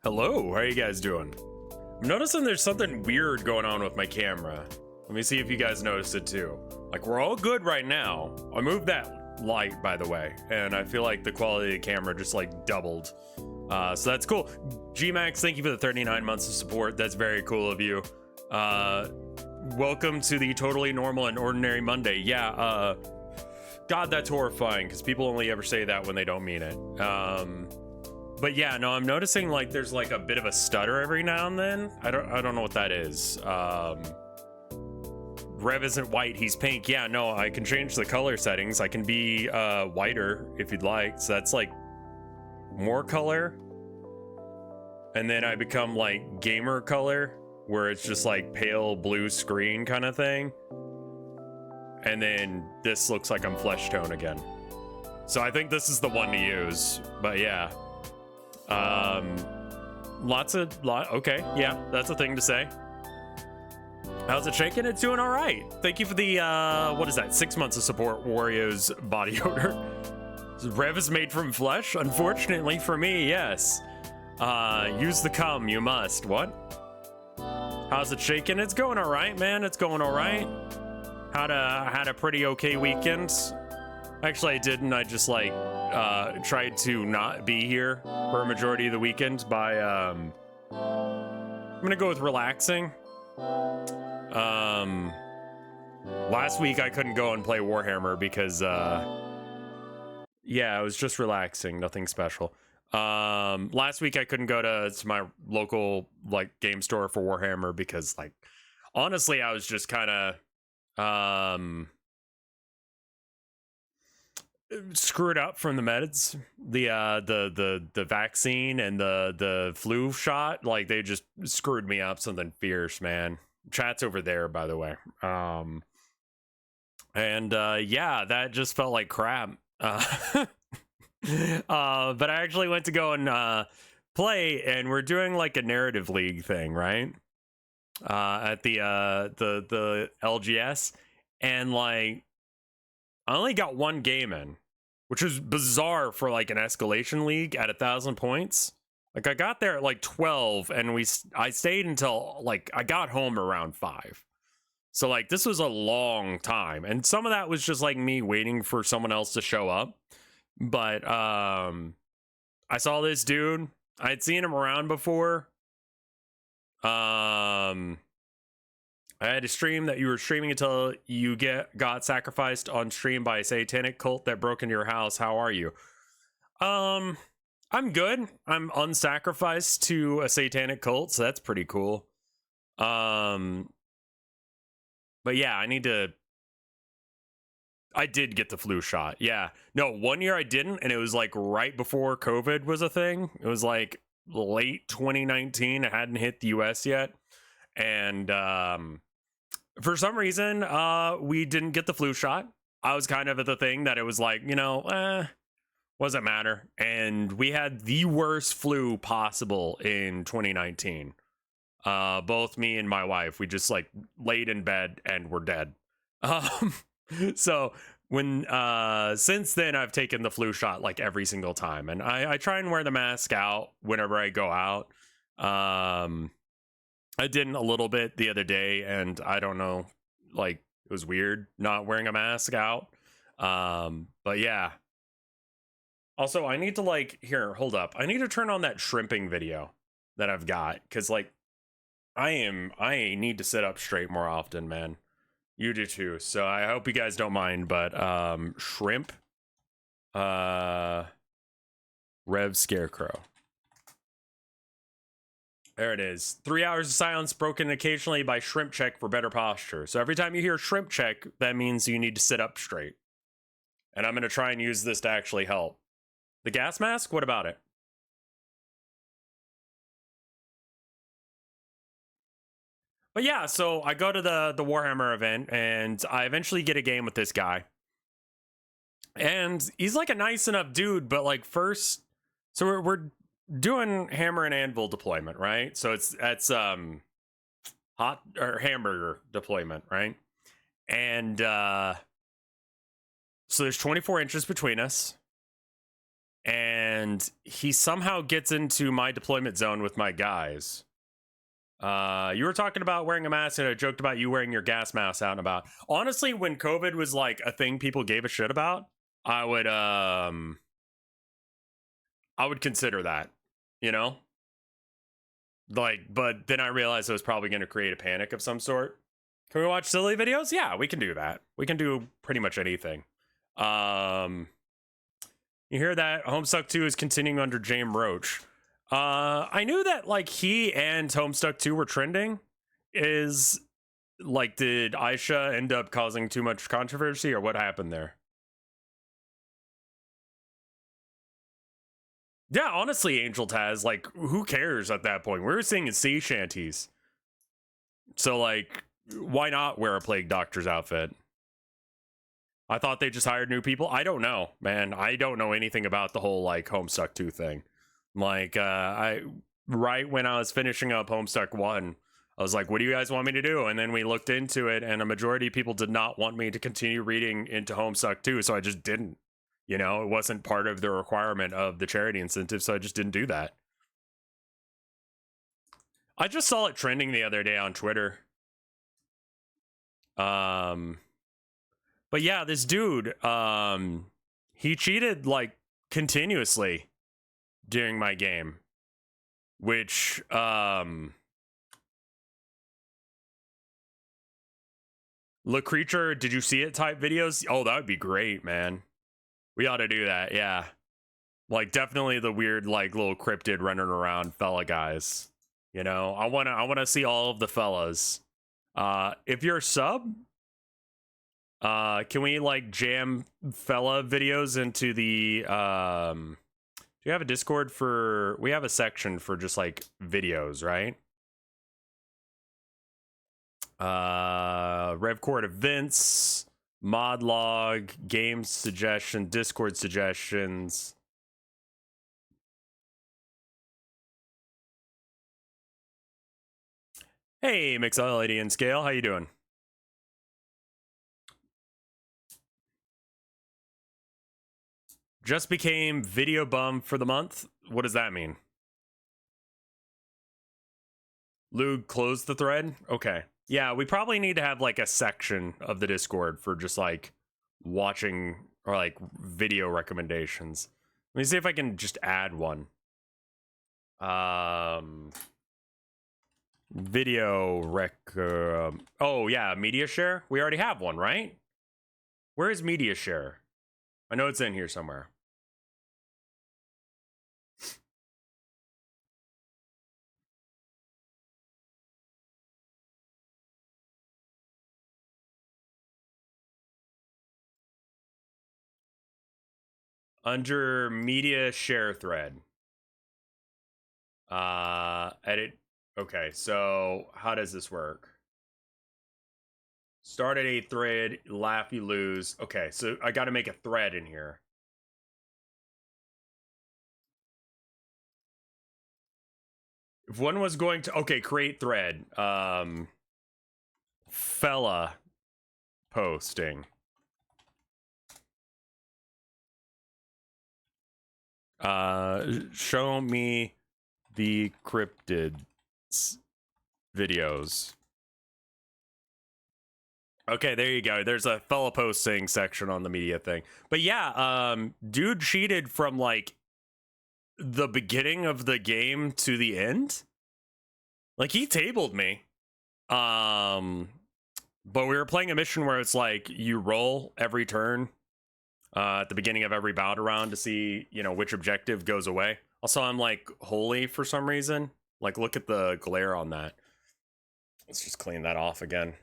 Hello, how you guys doing? I'm noticing there's something weird going on with my camera. Let me see if you guys noticed it too. Like, we're all good right now. I moved that light, by the way, and I feel like the quality of the camera just like doubled. So that's cool. Gmax, thank you for the 39 months of support. That's very cool of you. Welcome to the totally normal and ordinary Monday. Yeah, God, that's horrifying because people only ever say that when they don't mean it. But yeah, no, I'm noticing like there's like a bit of a stutter every now and then. I don't know what that is. Rev isn't white, he's pink. Yeah, no, I can change the color settings. I can be whiter if you'd like. So that's like more color. And then I become like gamer color, where it's just like pale blue screen kind of thing. And then this looks like I'm flesh tone again. So I think this is the one to use, but yeah. Okay, yeah, that's a thing to say. How's it shaking? It's doing all right. Thank you for the, what is that? 6 months of support, Wario's body odor. Rev is made from flesh? Unfortunately for me, yes. Use the cum, you must. What? How's it shaking? It's going all right, man. It's going all right. Had a pretty okay weekend. Actually, I didn't. I just like tried to not be here for a majority of the weekend by I'm gonna go with relaxing. Last week I couldn't go and play Warhammer because yeah, it was just relaxing, nothing special. Last week I couldn't go to my local like game store for Warhammer because like honestly I was just kind of screwed up from the meds, the vaccine and the flu shot. Like they just screwed me up something fierce, man. Chat's over there, by the way. Yeah, that just felt like crap. But I actually went to go and play, and we're doing like a narrative league thing, right? At the LGS, and like I only got one game in, which was bizarre for like an escalation league at 1,000 points. Like I got there at like 12 and I stayed until like I got home around 5. So like this was a long time. And some of that was just like me waiting for someone else to show up. But I saw this dude. I'd seen him around before. I had a stream that you were streaming until you got sacrificed on stream by a satanic cult that broke into your house. How are you? I'm good. I'm unsacrificed to a satanic cult, so that's pretty cool. But yeah, I did get the flu shot. Yeah. No, 1 year I didn't, and it was like right before COVID was a thing. It was like late 2019. It hadn't hit the US yet. And for some reason, we didn't get the flu shot. I was kind of at the thing that it was like, you know, doesn't matter. And we had the worst flu possible in 2019. Both me and my wife, we just like laid in bed and were dead. So when since then I've taken the flu shot like every single time, and I try and wear the mask out whenever I go out. I didn't a little bit the other day, and I don't know, like it was weird not wearing a mask out. But yeah. Also, I need to like here, hold up. I need to turn on that shrimping video that I've got, because like I need to sit up straight more often, man. You do too. So I hope you guys don't mind, but shrimp RevScarecrow. There it is. 3 hours of silence broken occasionally by shrimp check for better posture. So every time you hear shrimp check, that means you need to sit up straight. And I'm going to try and use this to actually help. The gas mask? What about it? But yeah, so I go to the Warhammer event, and I eventually get a game with this guy. And he's like a nice enough dude, but like first... So we're doing hammer and anvil deployment, right? So that's hot or hamburger deployment, right? And so there's 24 inches between us, and he somehow gets into my deployment zone with my guys. You were talking about wearing a mask, and I joked about you wearing your gas mask out and about. Honestly, when COVID was like a thing people gave a shit about, I would consider that, you know? Like, but then I realized I was probably going to create a panic of some sort. Can we watch silly videos? Yeah, we can do that. We can do pretty much anything. You hear that Homestuck 2 is continuing under James Roach. I knew that like he and Homestuck 2 were trending. Is like, did Aisha end up causing too much controversy, or what happened there? Yeah, honestly, Angel Taz, like, who cares at that point? We were singing sea shanties. So, like, why not wear a Plague Doctor's outfit? I thought they just hired new people. I don't know, man. I don't know anything about the whole, like, Homestuck 2 thing. Like, right when I was finishing up Homestuck 1, I was like, what do you guys want me to do? And then we looked into it, and a majority of people did not want me to continue reading into Homestuck 2, so I just didn't. You know, it wasn't part of the requirement of the charity incentive, so I just didn't do that. I just saw it trending the other day on Twitter. But yeah, this dude, he cheated like continuously during my game, which look, creature, did you see it type videos? Oh, that would be great, man. We ought to do that. Yeah, like definitely the weird like little cryptid running around fella guys. You know, I wanna see all of the fellas. If you're a sub, can we like jam fella videos into the do you have a Discord for, we have a section for just like videos, right? Revcord events, mod log, game suggestion, Discord suggestions. Hey, Mixology and Scale, how you doing? Just became video bum for the month. What does that mean? Lug closed the thread? Okay. Yeah, we probably need to have like a section of the Discord for just like watching or like video recommendations. Let me see if I can just add one. Video rec. Oh yeah, media share. We already have one, right? Where is media share? I know it's in here somewhere. Under media share thread. Edit. Okay, so how does this work? Started a thread, laugh you lose. Okay, so I got to make a thread in here. If one was going to, okay, create thread. Fella posting. Show me the cryptid videos. Okay, there you go. There's a fella posting section on the media thing. But yeah, dude cheated from like the beginning of the game to the end. Like he tabled me. But we were playing a mission where it's like you roll every turn at the beginning of every bout around to see, you know, which objective goes away. Also, I'm like holy for some reason. Like, look at the glare on that. Let's just clean that off again.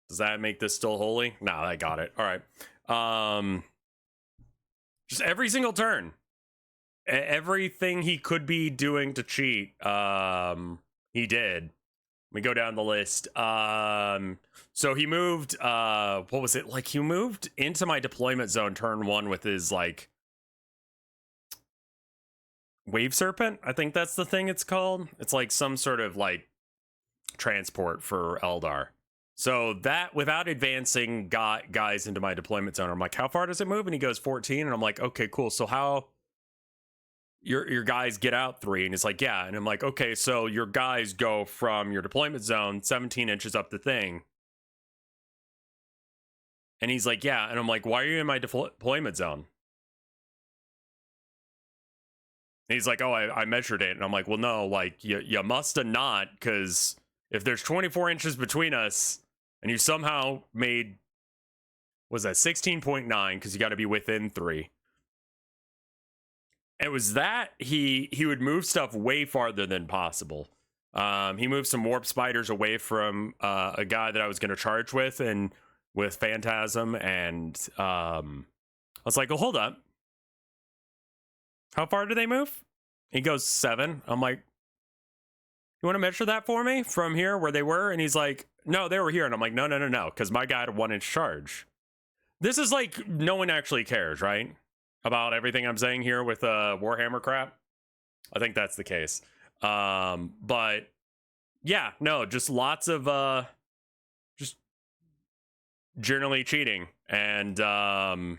Does that make this still holy? Nah, I got it. All right. Just every single turn. Everything he could be doing to cheat, he did. Let me go down the list. So he moved, what was it? Like, he moved into my deployment zone turn 1 with his, like, Wave Serpent? I think that's the thing it's called. It's like some sort of, like, transport for Eldar. So that, without advancing, got guys into my deployment zone. I'm like, how far does it move? And he goes 14. And I'm like, okay, cool. So how your guys get out 3, and it's like, yeah. And I'm like, okay, so your guys go from your deployment zone 17 inches up the thing. And he's like, yeah. And I'm like, why are you in my deployment zone? And he's like, oh, I measured it. And I'm like, well, no, like, you must have not, because if there's 24 inches between us and you somehow made, was that 16.9, because you got to be within 3. It was that he would move stuff way farther than possible. He moved some warp spiders away from a guy that I was going to charge with, and with Phantasm, and I was like, oh, hold up. How far do they move? He goes 7. I'm like, you want to measure that for me from here where they were? And he's like, no, they were here. And I'm like, no, because my guy had a 1-inch charge. This is like, no one actually cares, right? About everything I'm saying here with Warhammer crap. I think that's the case. But yeah, no, just lots of just generally cheating and following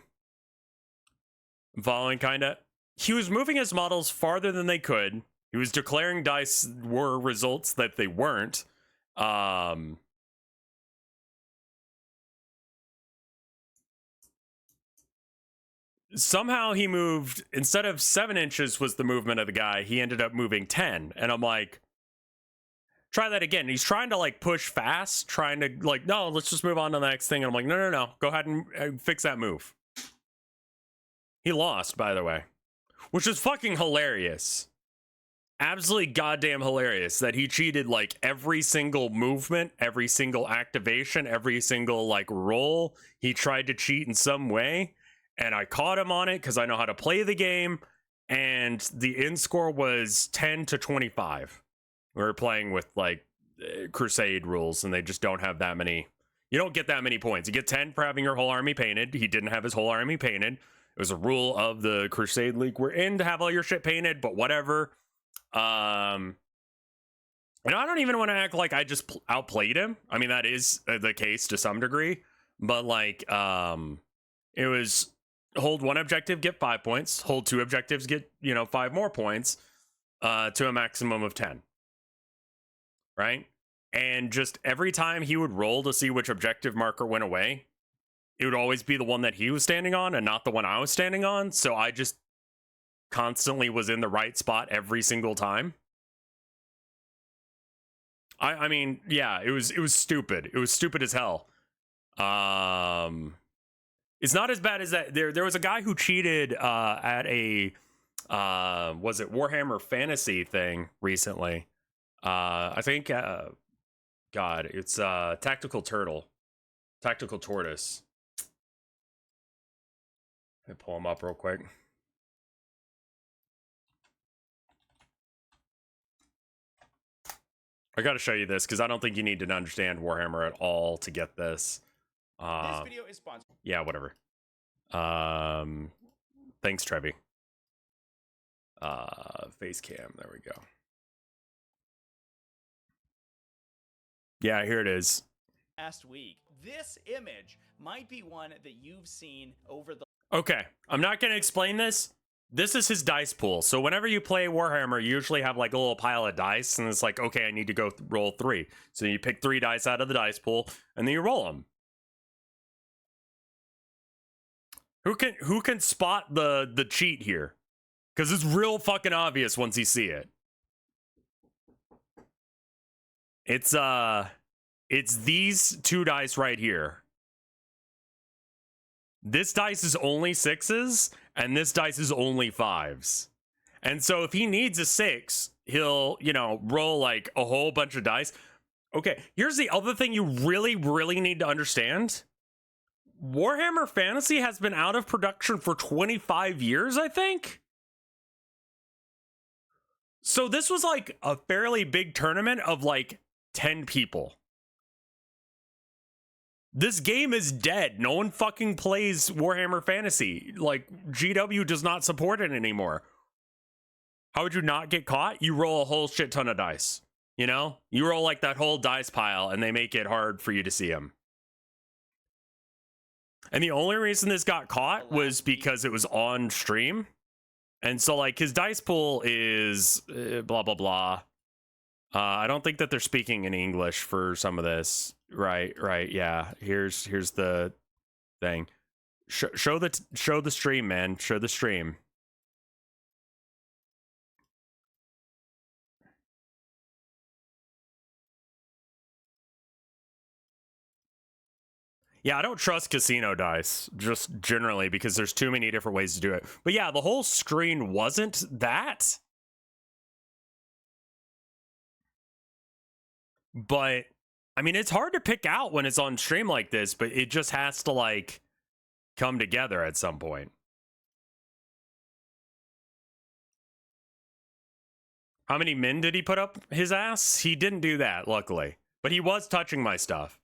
kind of. He was moving his models farther than they could. He was declaring dice were results that they weren't. Somehow he moved, instead of 7 inches was the movement of the guy, he ended up moving 10. And I'm like, try that again. He's trying to like push fast, trying to like, no, let's just move on to the next thing. And I'm like, no, go ahead and fix that move. He lost, by the way, which is fucking hilarious. Absolutely goddamn hilarious that he cheated like every single movement, every single activation, every single like roll. He tried to cheat in some way. And I caught him on it because I know how to play the game. And the end score was 10-25. We were playing with like Crusade rules, and they just don't have that many. You don't get that many points. You get 10 for having your whole army painted. He didn't have his whole army painted. It was a rule of the Crusade League we're in to have all your shit painted, but whatever. And I don't even want to act like I just outplayed him. I mean, that is the case to some degree. But like, it was hold 1 objective, get 5 points. Hold 2 objectives, get 5 more points, to a maximum of 10. Right? And just every time he would roll to see which objective marker went away, it would always be the one that he was standing on and not the one I was standing on. So I just constantly was in the right spot every single time. I mean, yeah, it was stupid. It was stupid as hell. It's not as bad as that. There was a guy who cheated at a was it Warhammer Fantasy thing recently. I think God, it's Tactical Tortoise. Let me pull him up real quick. I gotta show you this because I don't think you need to understand Warhammer at all to get this. This video is sponsored. Yeah, whatever. Thanks, Trevi. Face cam, there we go. Yeah, here it is. Last week, this image might be one that you've seen over the. Okay, I'm not gonna explain this. This is his dice pool. So whenever you play Warhammer, you usually have like a little pile of dice, and it's like, okay, I need to go roll 3. So you pick 3 dice out of the dice pool, and then you roll them. Who can spot the cheat here? Because it's real fucking obvious once you see it. It's these 2 dice right here. This dice is only 6s, and this dice is only 5s. And so if he needs a 6, he'll, roll like a whole bunch of dice. Okay, here's the other thing you really, really need to understand. Warhammer Fantasy has been out of production for 25 years, I think. So this was like a fairly big tournament of like 10 people. This game is dead. No one fucking plays Warhammer Fantasy. Like, GW does not support it anymore. How would you not get caught? You roll a whole shit ton of dice. You roll like that whole dice pile, and they make it hard for you to see them. And the only reason this got caught was because it was on stream. And so like his dice pool is blah blah blah. I don't think that they're speaking in English for some of this. Right, yeah. Here's the thing. Show the stream, man. Show the stream. Yeah, I don't trust casino dice, just generally, because there's too many different ways to do it. But yeah, the whole screen wasn't that. But, I mean, it's hard to pick out when it's on stream like this, but it just has to, like, come together at some point. How many men did he put up his ass? He didn't do that, luckily. But he was touching my stuff.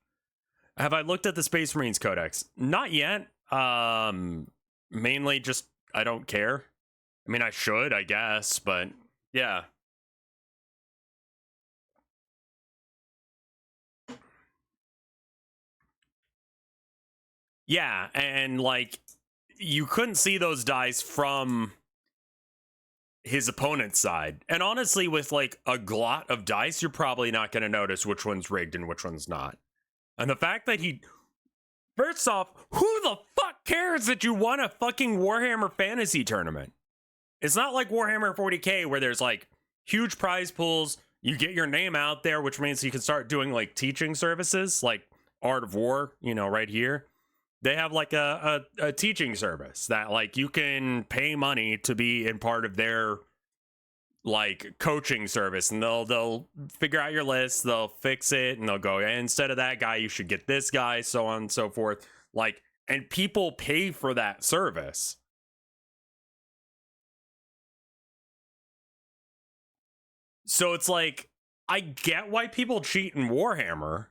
Have I looked at the Space Marines Codex? Not yet. Mainly just I don't care. I mean, I should, I guess, but yeah. Yeah, and like you couldn't see those dice from his opponent's side. And honestly, with like a glot of dice, you're probably not going to notice which one's rigged and which one's not. And the fact that he, first off, who the fuck cares that you won a fucking Warhammer fantasy tournament? It's not like Warhammer 40K where there's like huge prize pools. You get your name out there, which means you can start doing like teaching services, like Art of War, you know, right here. They have like a teaching service that like you can pay money to be in part of their like coaching service, and they'll figure out your list, they'll fix it, and they'll go, instead of that guy you should get this guy, so on and so forth. Like, and people pay for that service. So it's like, I get why people cheat in Warhammer.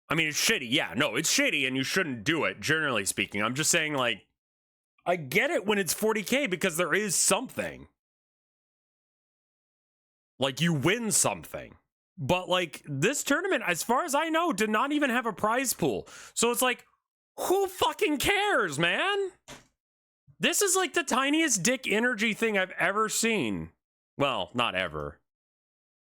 I mean, it's shitty. Yeah, no, it's shitty and you shouldn't do it, generally speaking. I'm just saying, like, I get it when it's 40K because there is something. Like, you win something. But, like, this tournament, as far as I know, did not even have a prize pool. So it's like, who fucking cares, man? This is, like, the tiniest dick energy thing I've ever seen. Well, not ever.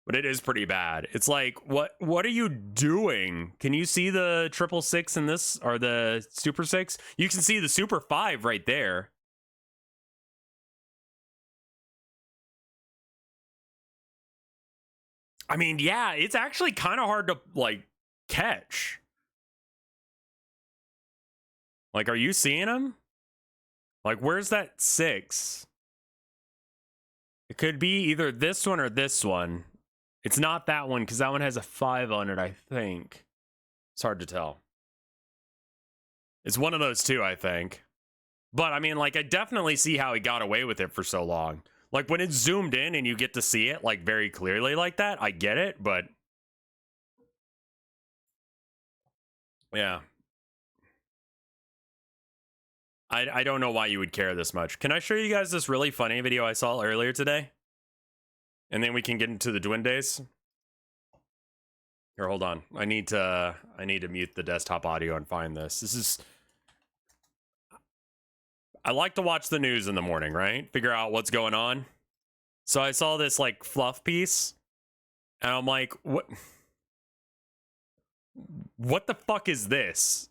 But it is pretty bad. It's like, what are you doing? Can you see the 666 in this, or the Super 6? You can see the Super 5 right there. I mean, yeah, it's actually kind of hard to, like, catch. Like, are you seeing him? Like, where's that 6? It could be either this one or this one. It's not that one, because that one has a 5 on it, I think. It's hard to tell. It's one of those two, I think. But, I mean, like, I definitely see how he got away with it for so long. Like, when it's zoomed in and you get to see it, like, very clearly like that, I get it, but... yeah. I don't know why you would care this much. Can I show you guys this really funny video I saw earlier today? And then we can get into the Duendes. Here, hold on. I need to mute the desktop audio and find this. This is... I like to watch the news in the morning, right? Figure out what's going on. So I saw this, like, fluff piece. And I'm like, what the fuck is this?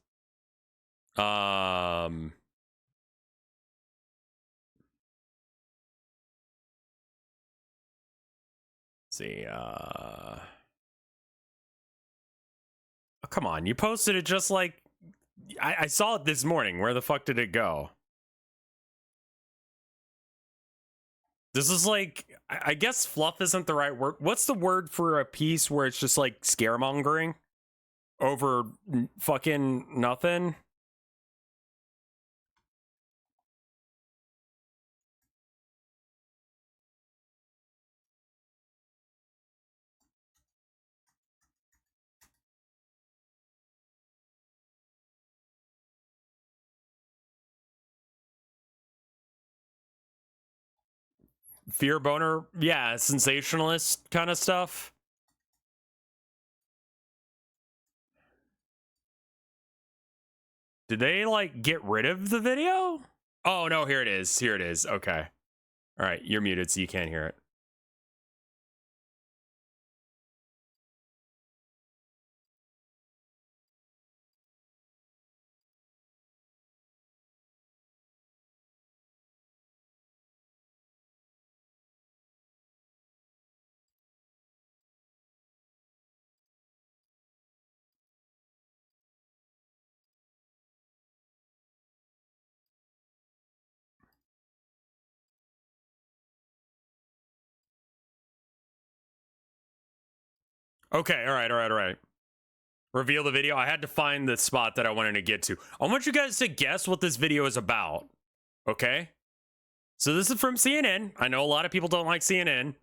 See, oh, come on, you posted it just like... I saw it this morning. Where the fuck did it go? This is like... I guess fluff isn't the right word. What's the word for a piece where it's just like scaremongering over fucking nothing? Fear boner? Yeah, sensationalist kind of stuff. Did they, like, get rid of the video? Oh, no, here it is. Here it is. Okay. All right, you're muted, so you can't hear it. Okay, all right. Reveal the video. I had to find the spot that I wanted to get to. I want you guys to guess what this video is about. Okay? So this is from CNN. I know a lot of people don't like CNN.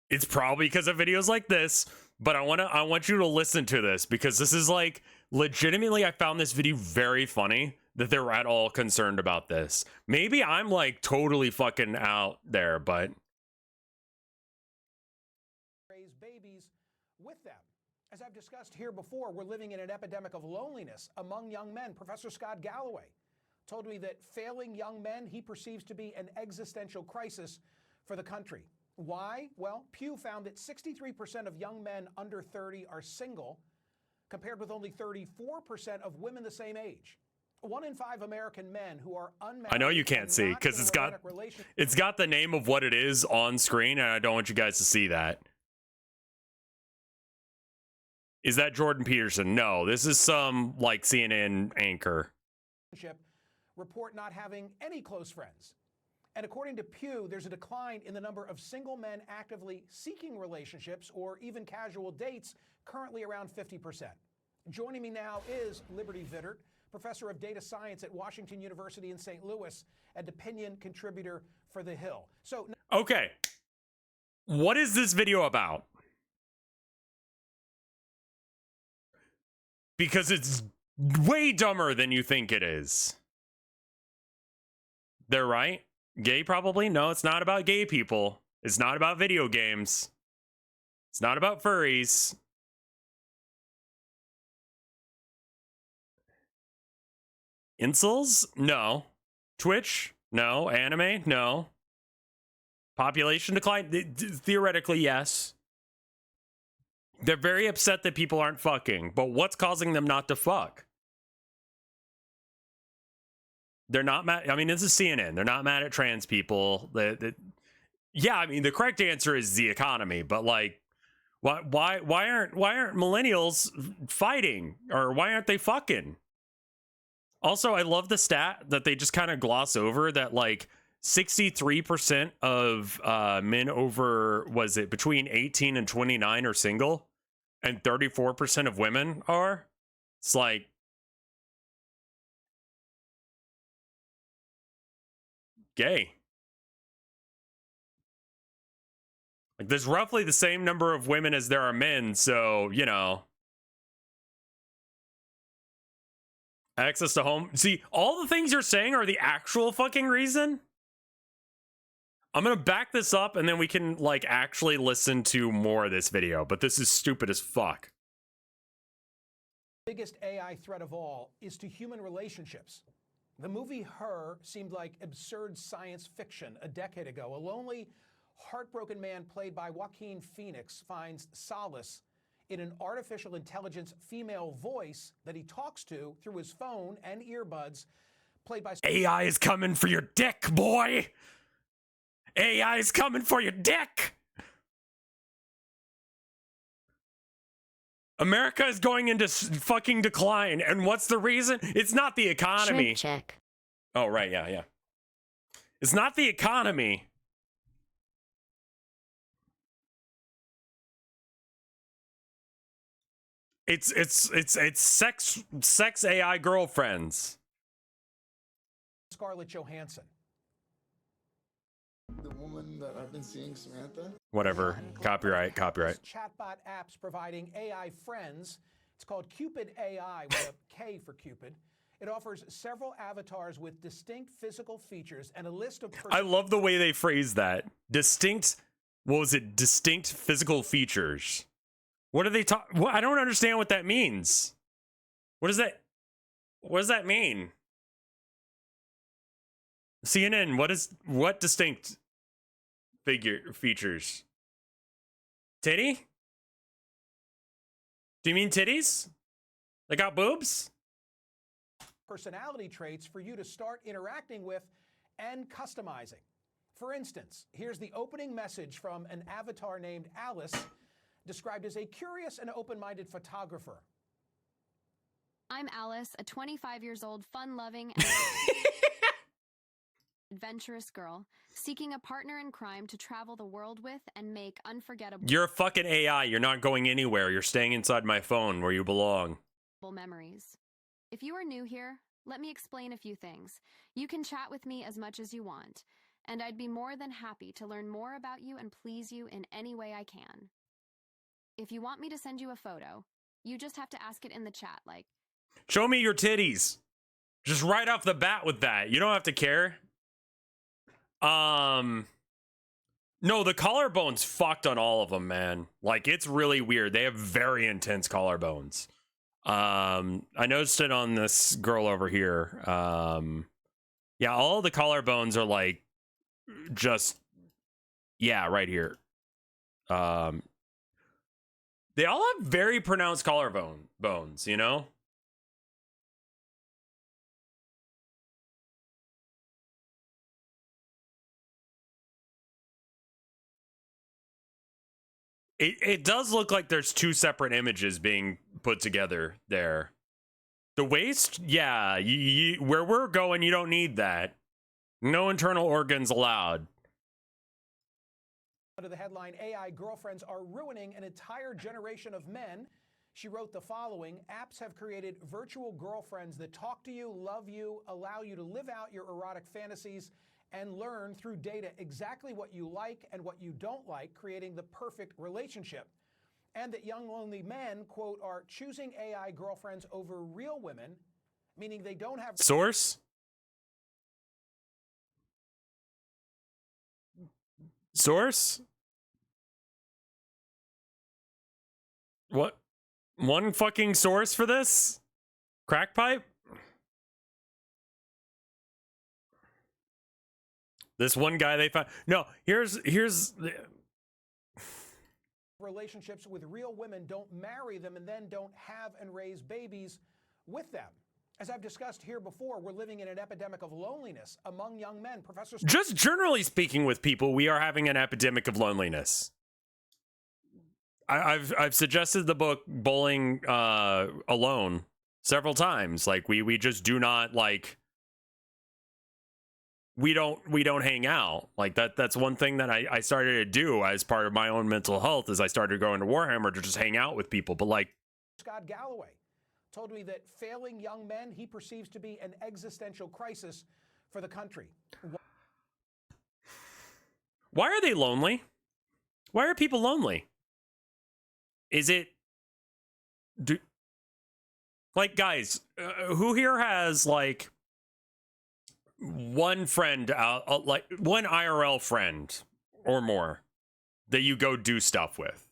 It's probably because of videos like this, but I want you to listen to this because this is like legitimately I found this video very funny that they're at all concerned about this. Maybe I'm like totally fucking out there, but raise babies with them. As I've discussed here before, we're living in an epidemic of loneliness among young men. Professor Scott Galloway told me that failing young men he perceives to be an existential crisis for the country. Why? Well, Pew found that 63% of young men under 30 are single, compared with only 34% of women the same age. 1 in 5 American men who are unmarried. I know you can't see because it's got the name of what it is on screen, and I don't want you guys to see that. Is that Jordan Peterson? No, this is some like CNN anchor. Report not having any close friends. And according to Pew, there's a decline in the number of single men actively seeking relationships or even casual dates, currently around 50%. Joining me now is Liberty Vittert, professor of data science at Washington University in St. Louis and opinion contributor for The Hill. So, okay, what is this video about? Because it's way dumber than you think it is. They're right. Gay, probably? No, it's not about gay people. It's not about video games. It's not about furries. Incels? No. Twitch? No. Anime? No. Population decline? Theoretically, yes. They're very upset that people aren't fucking, but what's causing them not to fuck? They're not mad. I mean, this is CNN. They're not mad at trans people. Yeah, I mean, the correct answer is the economy, but like, why aren't millennials fighting, or why aren't they fucking? Also, I love the stat that they just kind of gloss over that like 63% of men over, was it between 18 and 29 are single, and 34% of women are. It's like, gay. Like, there's roughly the same number of women as there are men, so, you know. Access to home. See, all the things you're saying are the actual fucking reason. I'm gonna back this up and then we can, like, actually listen to more of this video, but this is stupid as fuck. Biggest AI threat of all is to human relationships. The movie Her seemed like absurd science fiction a decade ago. A lonely, heartbroken man played by Joaquin Phoenix finds solace in an artificial intelligence female voice that he talks to through his phone and earbuds, played by... AI is coming for your dick, boy! AI is coming for your dick! America is going into fucking decline, and what's the reason? It's not the economy. Check. Oh, right, yeah. It's not the economy. It's sex AI girlfriends. Scarlett Johansson. The woman that I've been seeing, Samantha. Whatever. Copyright. Chatbot apps providing AI friends. It's called Cupid AI with a K for Cupid. It offers several avatars with distinct physical features and a list of... I love the way they phrase that. Distinct, what was it? Distinct physical features. What are they talking? I don't understand what that means. What does that mean? CNN, what distinct features? Titty? Do you mean titties? They got boobs? Personality traits for you to start interacting with and customizing. For instance, here's the opening message from an avatar named Alice, described as a curious and open-minded photographer. I'm Alice, a 25 years old, fun-loving and adventurous girl, seeking a partner in crime to travel the world with and make unforgettable You're a fucking AI. You're not going anywhere. You're staying inside my phone where you belong. memories. If you are new here, let me explain a few things. You can chat with me as much as you want, and I'd be more than happy to learn more about you and please you in any way I can. If you want me to send you a photo, you just have to ask it in the chat, like, Show me your titties. Just right off the bat with that. You don't have to care. No, the collarbone's fucked on all of them, man. Like, it's really weird. They have very intense collarbones. I noticed it on this girl over here. Yeah, all the collarbones are like just, yeah, right here. They all have very pronounced bones, you know? It does look like there's two separate images being put together there. The waist, yeah, where we're going, you don't need that. No internal organs allowed. Under the headline, AI girlfriends are ruining an entire generation of men. She wrote the following: apps have created virtual girlfriends that talk to you, love you, allow you to live out your erotic fantasies, and learn through data exactly what you like and what you don't like, creating the perfect relationship. And that young lonely men, quote, are choosing AI girlfriends over real women, meaning they don't have... Source? Source? What? One fucking source for this? Crack pipe? This one guy they found. No, here's relationships with real women, don't marry them, and then don't have and raise babies with them. As I've discussed here before, we're living in an epidemic of loneliness among young men. Professors, just generally speaking with people, we are having an epidemic of loneliness. I've suggested the book Bowling Alone several times. Like we just do not like. We don't hang out. Like that's one thing that I started to do as part of my own mental health is I started going to Warhammer to just hang out with people. But like Scott Galloway told me that failing young men he perceives to be an existential crisis for the country. Why are they lonely? Why are people lonely? Is it like guys, who here has like one friend out, like one IRL friend or more that you go do stuff with?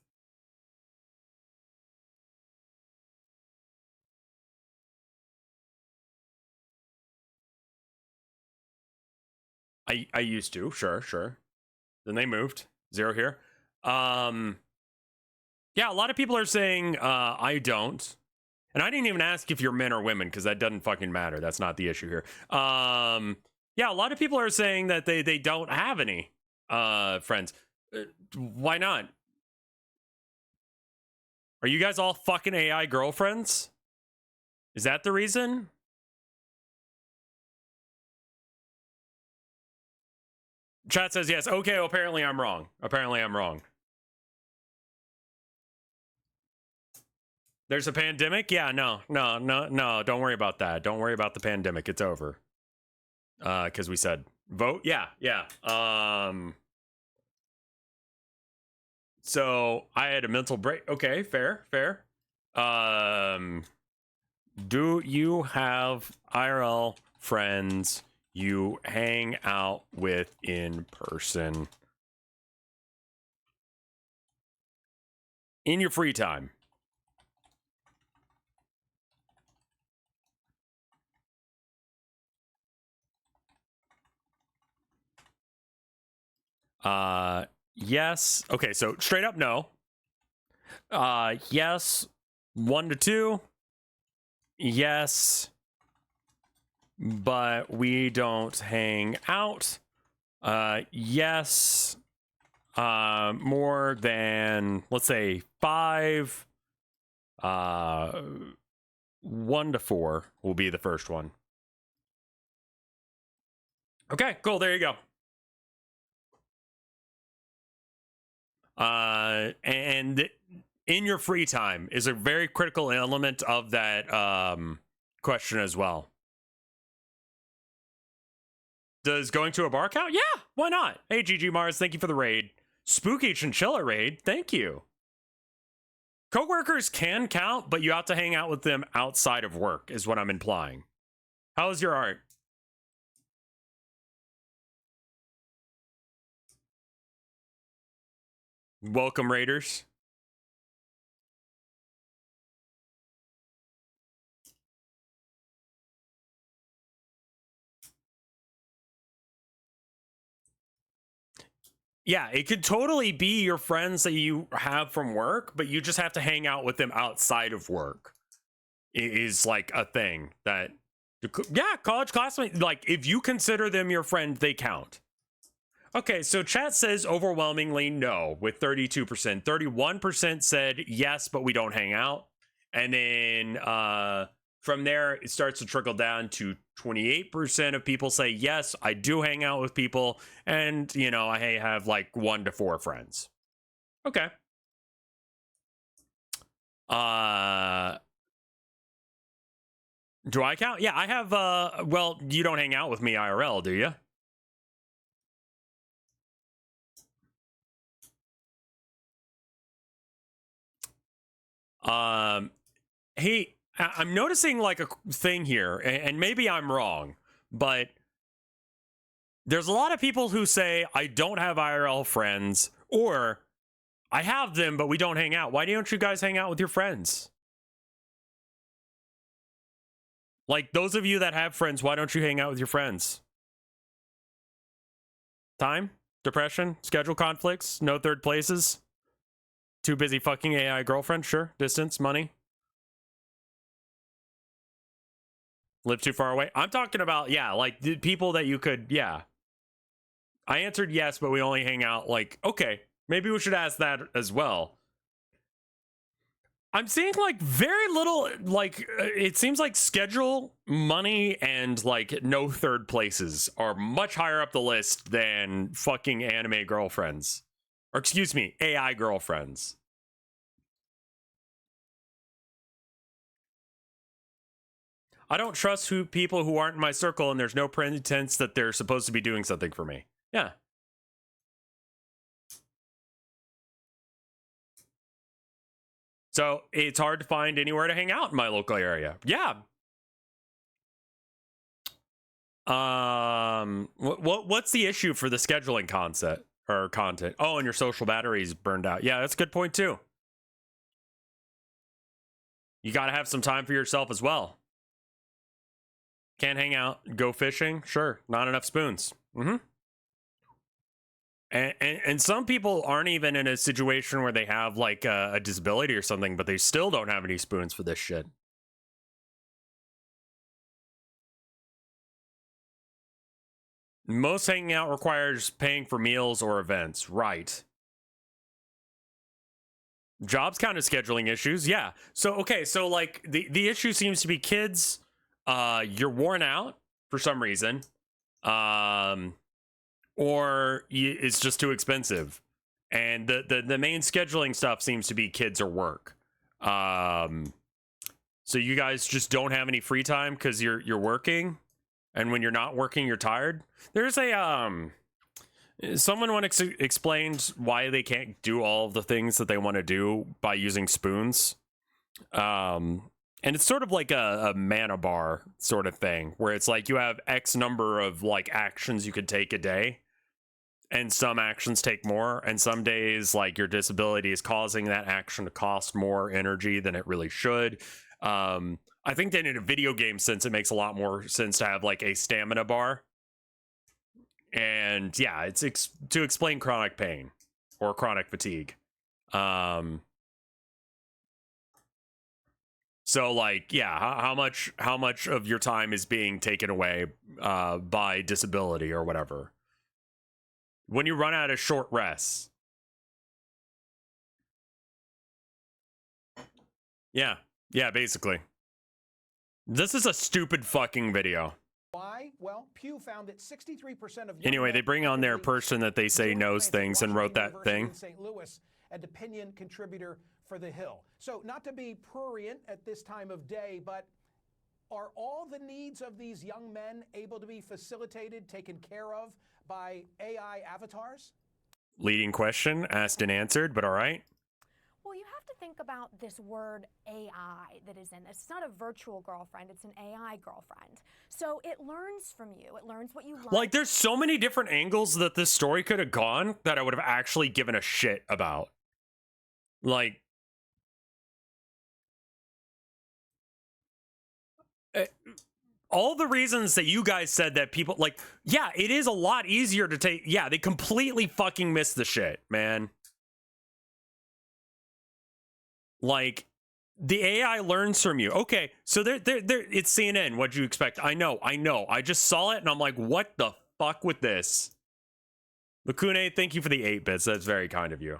I used to, sure. Then they moved. Zero here. Yeah, a lot of people are saying I don't. And I didn't even ask if you're men or women because that doesn't fucking matter. That's not the issue here. Yeah, a lot of people are saying that they don't have any friends. Why not? Are you guys all fucking AI girlfriends? Is that the reason? Chat says yes. Okay, well, apparently I'm wrong. There's a pandemic? Yeah, no. Don't worry about that. Don't worry about the pandemic. It's over. Because we said vote. Yeah. So I had a mental break. Okay, fair. Do you have IRL friends you hang out with in person in your free time? Yes. Okay, so straight up no. Yes. 1 to 2. Yes. But we don't hang out. Yes. More than, let's say, 5. 1 to 4 will be the first one. Okay, cool. There you go. And in your free time is a very critical element of that question as well. Does going to a bar count? Yeah, why not? Hey, GG Mars, thank you for the raid. Spooky Chinchilla raid, thank you. Coworkers can count, but you have to hang out with them outside of work, is what I'm implying. How's your art? Welcome, Raiders. Yeah, it could totally be your friends that you have from work, but you just have to hang out with them outside of work. It is like a thing that, yeah, college classmates, like if you consider them your friend, they count. Okay, so chat says overwhelmingly no with 32%. 31% said yes, but we don't hang out. And then from there, it starts to trickle down to 28% of people say, yes, I do hang out with people. And, you know, I have like 1 to 4 friends. Okay. Do I count? Yeah, I have, well, you don't hang out with me IRL, do you? Hey, I'm noticing like a thing here, and maybe I'm wrong, but there's a lot of people who say, I don't have IRL friends, or I have them, but we don't hang out. Why don't you guys hang out with your friends? Like, those of you that have friends, why don't you hang out with your friends? Time? Depression? Schedule conflicts? No third places? Too busy fucking AI girlfriend? Sure. Distance? Money? Live too far away? I'm talking about, yeah, like the people that you could, yeah. I answered yes, but we only hang out. Like, okay, maybe we should ask that as well. I'm seeing like very little, like, it seems like schedule, money, and like no third places are much higher up the list than fucking anime girlfriends. Or excuse me, AI girlfriends. I don't trust people who aren't in my circle, and there's no pretense that they're supposed to be doing something for me. Yeah. So it's hard to find anywhere to hang out in my local area. Yeah. What's the issue for the scheduling concept or content? Oh, and your social battery's burned out. Yeah, that's a good point too. You got to have some time for yourself as well. Can't hang out, go fishing? Sure, not enough spoons. Mm-hmm. And some people aren't even in a situation where they have like a disability or something, but they still don't have any spoons for this shit. Most hanging out requires paying for meals or events, right? Jobs count as scheduling issues, yeah. So okay, so like the issue seems to be kids. You're worn out for some reason, or it's just too expensive, and the main scheduling stuff seems to be kids or work. So you guys just don't have any free time because you're working, and when you're not working, you're tired. There's a someone once explained why they can't do all of the things that they want to do by using spoons. And it's sort of like a mana bar sort of thing, where it's like you have X number of like actions you could take a day, and some actions take more, and some days like your disability is causing that action to cost more energy than it really should. I think that in a video game sense, it makes a lot more sense to have like a stamina bar And yeah, it's to explain chronic pain or chronic fatigue. So like, yeah, how much of your time is being taken away by disability or whatever when you run out of short rests? Yeah, basically. This is a stupid fucking video. Why? Well, Pew found that 63% of Anyway, they bring on their person that they say Jordan knows Clancy, things and wrote Washington that University thing. in St. Louis, and opinion contributor for The Hill. So not to be prurient at this time of day, but are all the needs of these young men able to be facilitated, taken care of by AI avatars? Leading question, asked and answered, but all right. Well, you have to think about this word AI that is in this. It's not a virtual girlfriend, it's an AI girlfriend. So it learns from you. It learns what you Like, there's so many different angles that this story could have gone that I would have actually given a shit about. Like, all the reasons that you guys said that people, like, yeah, it is a lot easier to take. Yeah, they completely fucking missed the shit, man. Like, the AI learns from you. Okay, so it's CNN. What'd you expect? I know. I just saw it and I'm like, what the fuck with this? Lakune, thank you for the 8 bits. That's very kind of you.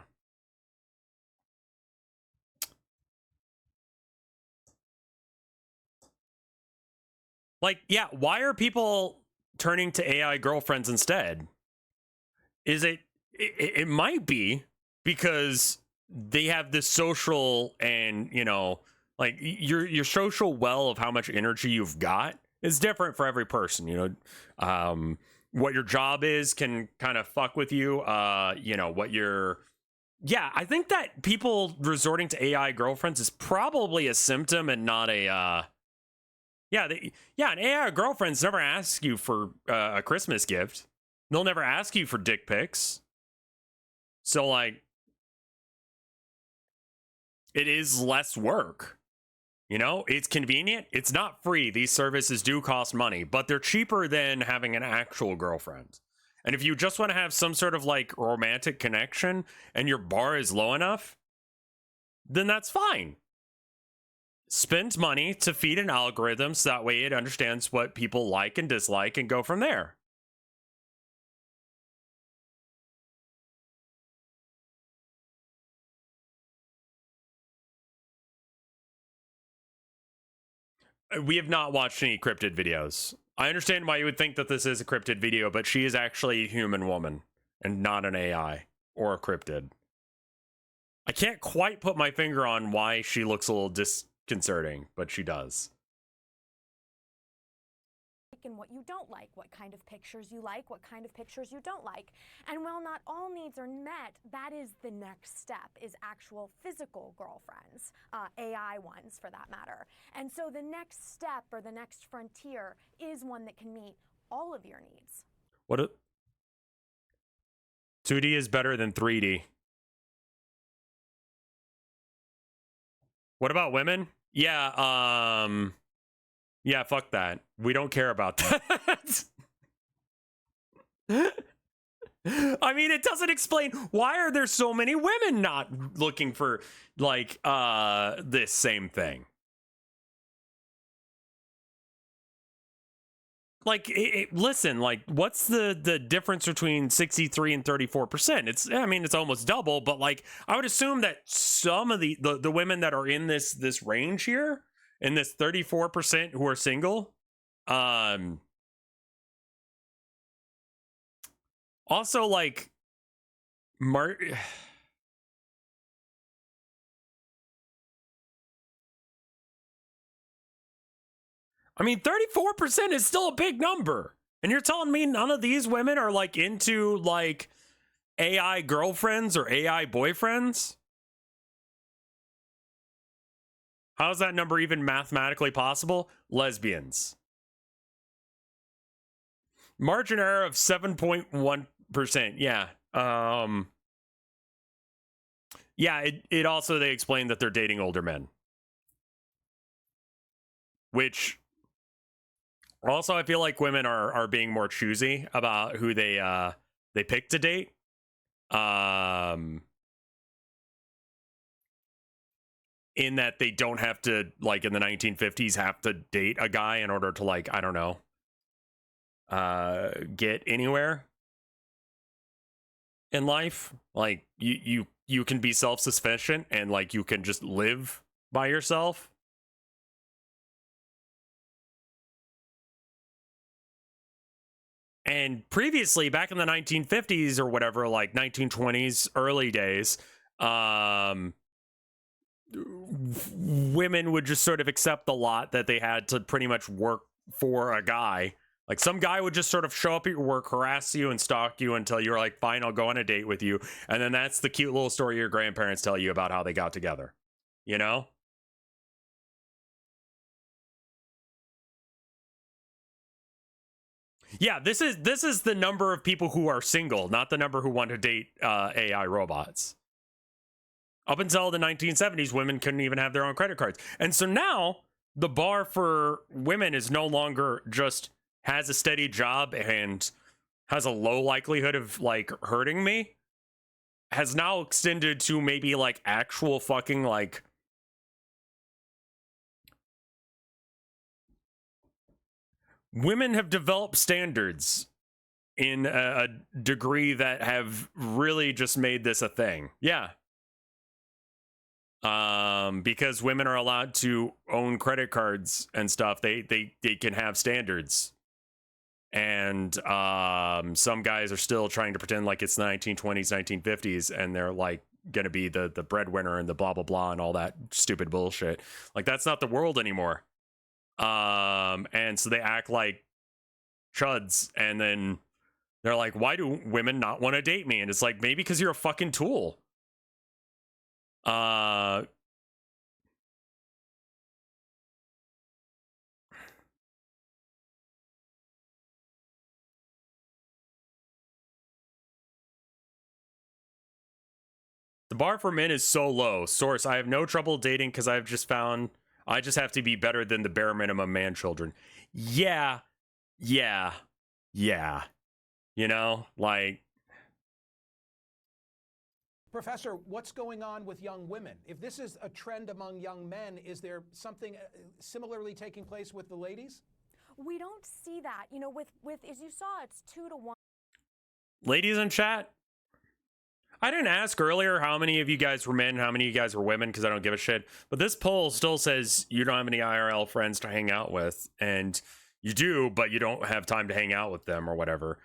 Like, yeah, why are people turning to AI girlfriends instead? Is it might be because they have this social and, you know, like your social well of how much energy you've got is different for every person, you know. What your job is can kind of fuck with you. You know, what your, yeah, I think that people resorting to AI girlfriends is probably a symptom and not a yeah, an AI girlfriend's never asks you for a Christmas gift. They'll never ask you for dick pics. So, like, it is less work. You know, it's convenient. It's not free. These services do cost money, but they're cheaper than having an actual girlfriend. And if you just want to have some sort of, like, romantic connection and your bar is low enough, then that's fine. Spend money to feed an algorithm so that way it understands what people like and dislike and go from there. We have not watched any Crypted videos. I understand why you would think that this is a Crypted video, but she is actually a human woman and not an AI or a Crypted. I can't quite put my finger on why she looks a little disconcerting, but she does. and what you don't like, what kind of pictures you like, what kind of pictures you don't like. And while not all needs are met, that is the next step, is actual physical girlfriends, AI ones for that matter. And so the next step or the next frontier is one that can meet all of your needs. 2D is better than 3D. What about women? Yeah, yeah, fuck that. We don't care about that. I mean, it doesn't explain why are there so many women not looking for like this same thing. Like, listen, like, what's the difference between 63 and 34%? It's, I mean, it's almost double, but like, I would assume that some of the women that are in this range here, in this 34% who are single, also like, I mean, 34% is still a big number. And you're telling me none of these women are like into like AI girlfriends or AI boyfriends? How is that number even mathematically possible? Lesbians. Margin error of 7.1%. Yeah. Yeah, it also, they explain that they're dating older men. Which Also, I feel like women are being more choosy about who they pick to date. In that they don't have to, like in the 1950s, have to date a guy in order to, like, I don't know, get anywhere in life. Like you can be self-sufficient and like you can just live by yourself. And previously, back in the 1950s or whatever, like 1920s, early days, women would just sort of accept the lot that they had to pretty much work for a guy. Like some guy would just sort of show up at your work, harass you and stalk you until you're like, fine, I'll go on a date with you. And then that's the cute little story your grandparents tell you about how they got together. You know? Yeah, this is the number of people who are single, not the number who want to date AI robots. Up until the 1970s, women couldn't even have their own credit cards. And so now the bar for women is no longer just has a steady job and has a low likelihood of like hurting me. Has now extended to maybe like actual fucking like women have developed standards in a degree that have really just made this a thing. Yeah. Because women are allowed to own credit cards and stuff, they can have standards. And some guys are still trying to pretend like it's the 1920s, 1950s, and they're like gonna be the breadwinner and the blah blah blah and all that stupid bullshit. Like that's not the world anymore. And so they act like chuds, and then they're like, why do women not want to date me? And it's like, maybe because you're a fucking tool. The bar for men is so low. Source, I have no trouble dating because I've just found I just have to be better than the bare minimum man children. Yeah. Yeah. Yeah. You know, like. Professor, what's going on with young women? If this is a trend among young men, is there something similarly taking place with the ladies? We don't see that. You know, with as you saw, it's 2 to 1. Ladies in chat, I didn't ask earlier how many of you guys were men, how many of you guys were women, because I don't give a shit. But this poll still says you don't have any IRL friends to hang out with, and you do, but you don't have time to hang out with them or whatever.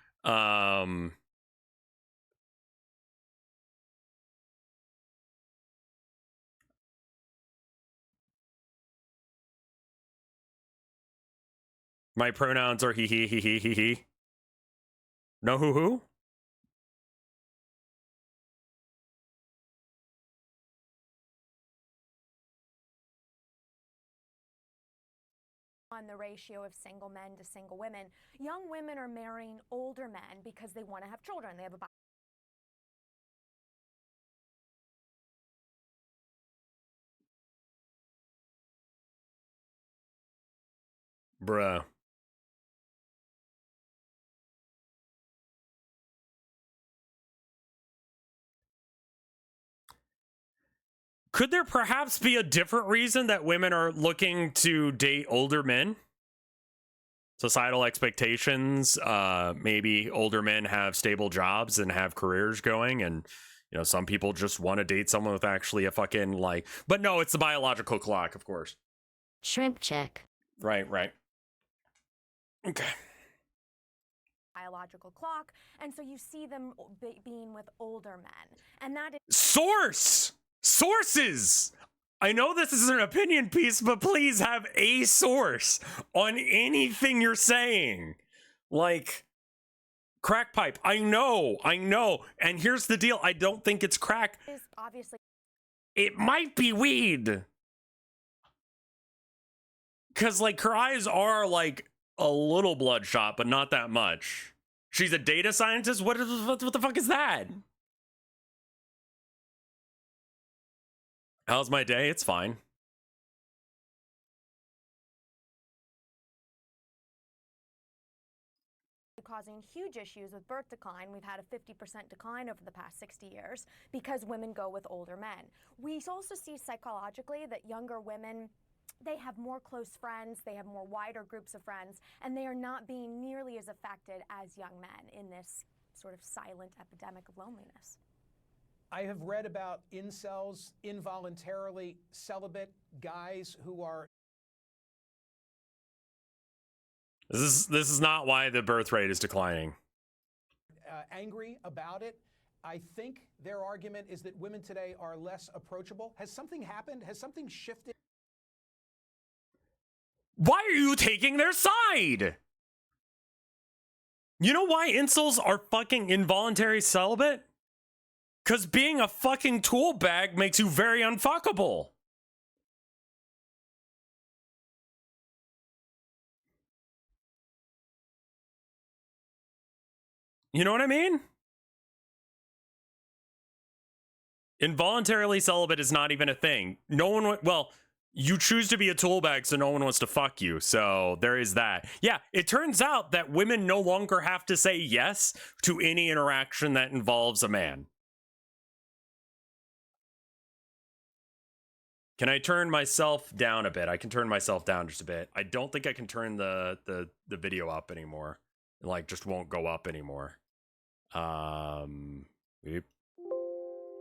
My pronouns are he. No who? On the ratio of single men to single women. Young women are marrying older men because they want to have children. They have a Bruh. Could there perhaps be a different reason that women are looking to date older men? Societal expectations, maybe older men have stable jobs and have careers going, and you know, some people just want to date someone with actually a fucking like, but no, it's the biological clock, of course. Shrimp check. Right. Okay. biological clock, and so you see them being with older men, and that is sources. I know this is an opinion piece, but please have a source on anything you're saying. Like crack pipe. I know. And here's the deal. I don't think it's crack. is obviously It might be weed. Cause like her eyes are like a little bloodshot, but not that much. She's a data scientist? What the fuck is that? How's my day? It's fine. causing huge issues with birth decline. We've had a 50% decline over the past 60 years because women go with older men. We also see psychologically that younger women, they have more close friends, they have more wider groups of friends, and they are not being nearly as affected as young men in this sort of silent epidemic of loneliness. I have read about incels, involuntarily celibate guys who are This is not why the birth rate is declining. angry about it. I think their argument is that women today are less approachable. Has something happened? Has something shifted? Why are you taking their side? You know why incels are fucking involuntary celibate? Because being a fucking tool bag makes you very unfuckable. You know what I mean? Involuntarily celibate is not even a thing. No one, well, you choose to be a tool bag, so no one wants to fuck you. So there is that. Yeah, it turns out that women no longer have to say yes to any interaction that involves a man. Can I turn myself down a bit? I can turn myself down just a bit. I don't think I can turn the video up anymore. It like just won't go up anymore. Beep.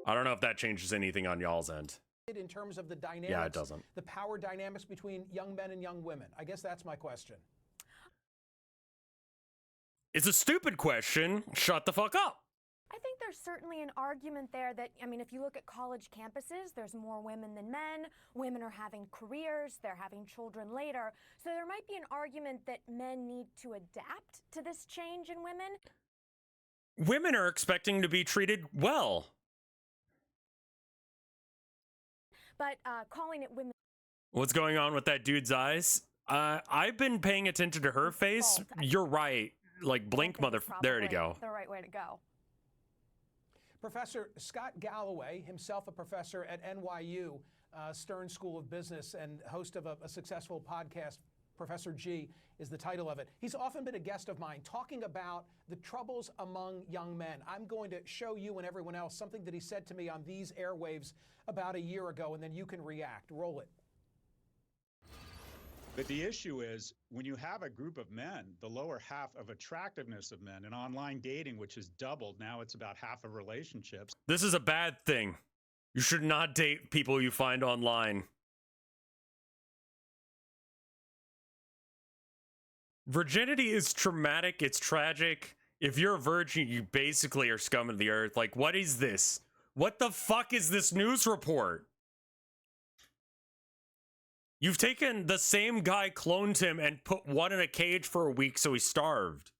I don't know if that changes anything on y'all's end. In terms of the dynamics, Yeah, it doesn't. The power dynamics between young men and young women? I guess that's my question. It's a stupid question. Shut the fuck up. I think there's certainly an argument there that, I mean, if you look at college campuses, there's more women than men. Women are having careers, they're having children later. So there might be an argument that men need to adapt to this change in women. Women are expecting to be treated well. But calling it women. What's going on with that dude's eyes? I've been paying attention to her face. You're right. Like, blink, there you go. The right way to go. Professor Scott Galloway, himself a professor at NYU Stern School of Business and host of a successful podcast, Professor G is the title of it. He's often been a guest of mine talking about the troubles among young men. I'm going to show you and everyone else something that he said to me on these airwaves about a year ago, and then you can react. Roll it. But the issue is, when you have a group of men, the lower half of attractiveness of men, and online dating, which has doubled, now it's about half of relationships. This is a bad thing. You should not date people you find online. Virginity is traumatic. It's tragic. If you're a virgin, you basically are scum of the earth. Like, what is this? What the fuck is this news report? You've taken the same guy, cloned him, and put one in a cage for a week so he starved.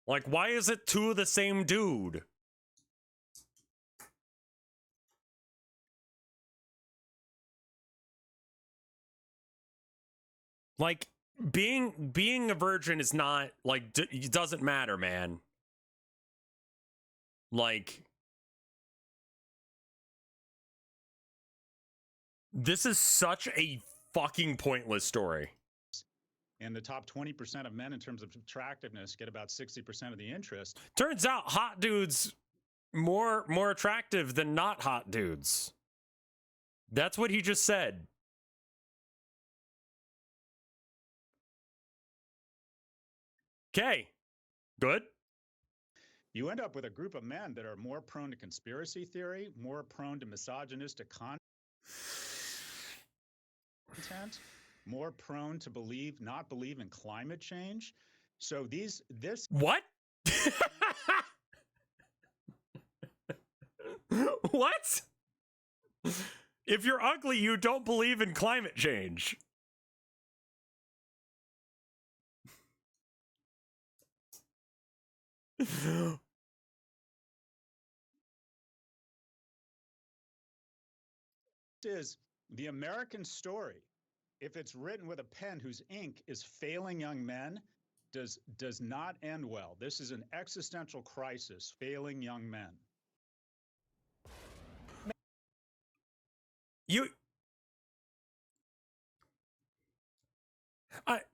Like, why is it two of the same dude? Like, being a virgin is not, like, it doesn't matter, man. Like, this is such a fucking pointless story. And the top 20% of men in terms of attractiveness get about 60% of the interest. Turns out hot dudes more attractive than not hot dudes. That's what he just said. Okay. Good. You end up with a group of men that are more prone to conspiracy theory, more prone to misogynistic content, more prone to not believe in climate change. So this what? What? If you're ugly, you don't believe in climate change. is the American story. If it's written with a pen whose ink is failing young men, does not end well. This is an existential crisis, failing young men.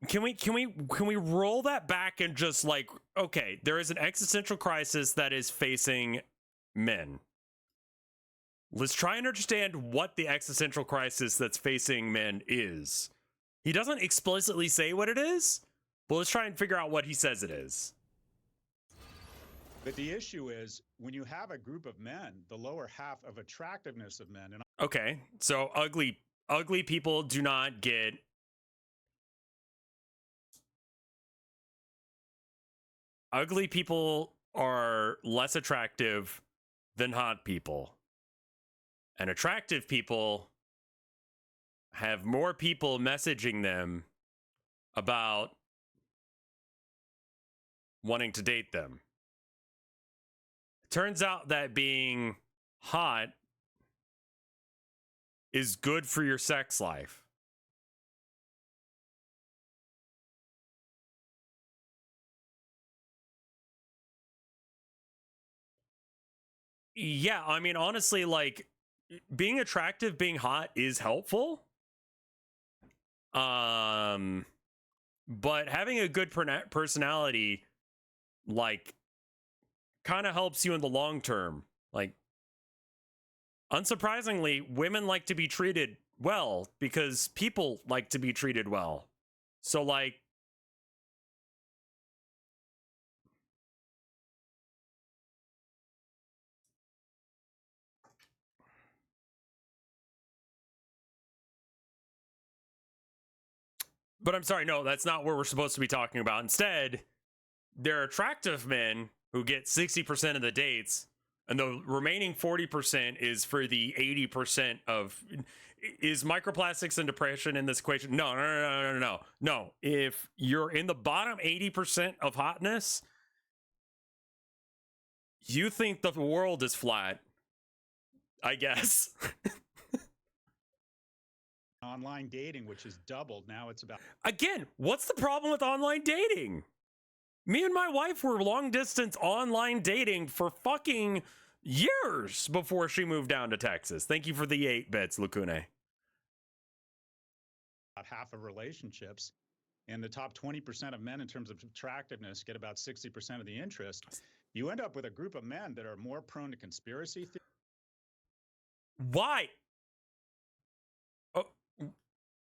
Can we roll that back and just like, okay, there is an existential crisis that is facing men. Let's try and understand what the existential crisis that's facing men is. He doesn't explicitly say what it is, but let's try and figure out what he says it is. But the issue is when you have a group of men, the lower half of attractiveness of men. And Okay, so ugly people do not get ugly people are less attractive than hot people. And attractive people have more people messaging them about wanting to date them. Turns out that being hot is good for your sex life. Yeah, I mean, honestly, like, being attractive, being hot is helpful. But having a good personality, like, kind of helps you in the long term. Like, unsurprisingly, women like to be treated well because people like to be treated well. So, like, but I'm sorry, no, that's not what we're supposed to be talking about. Instead, there are attractive men who get 60% of the dates, and the remaining 40% is for the 80% of... Is microplastics and depression in this equation? No. If you're in the bottom 80% of hotness, you think the world is flat, I guess. online dating, which has doubled. Now it's about... Again, what's the problem with online dating? Me and my wife were long distance online dating for fucking years before she moved down to Texas. Thank you for the 8 bits, Lacune. About half of relationships, and the top 20% of men in terms of attractiveness get about 60% of the interest. You end up with a group of men that are more prone to conspiracy theories. Why?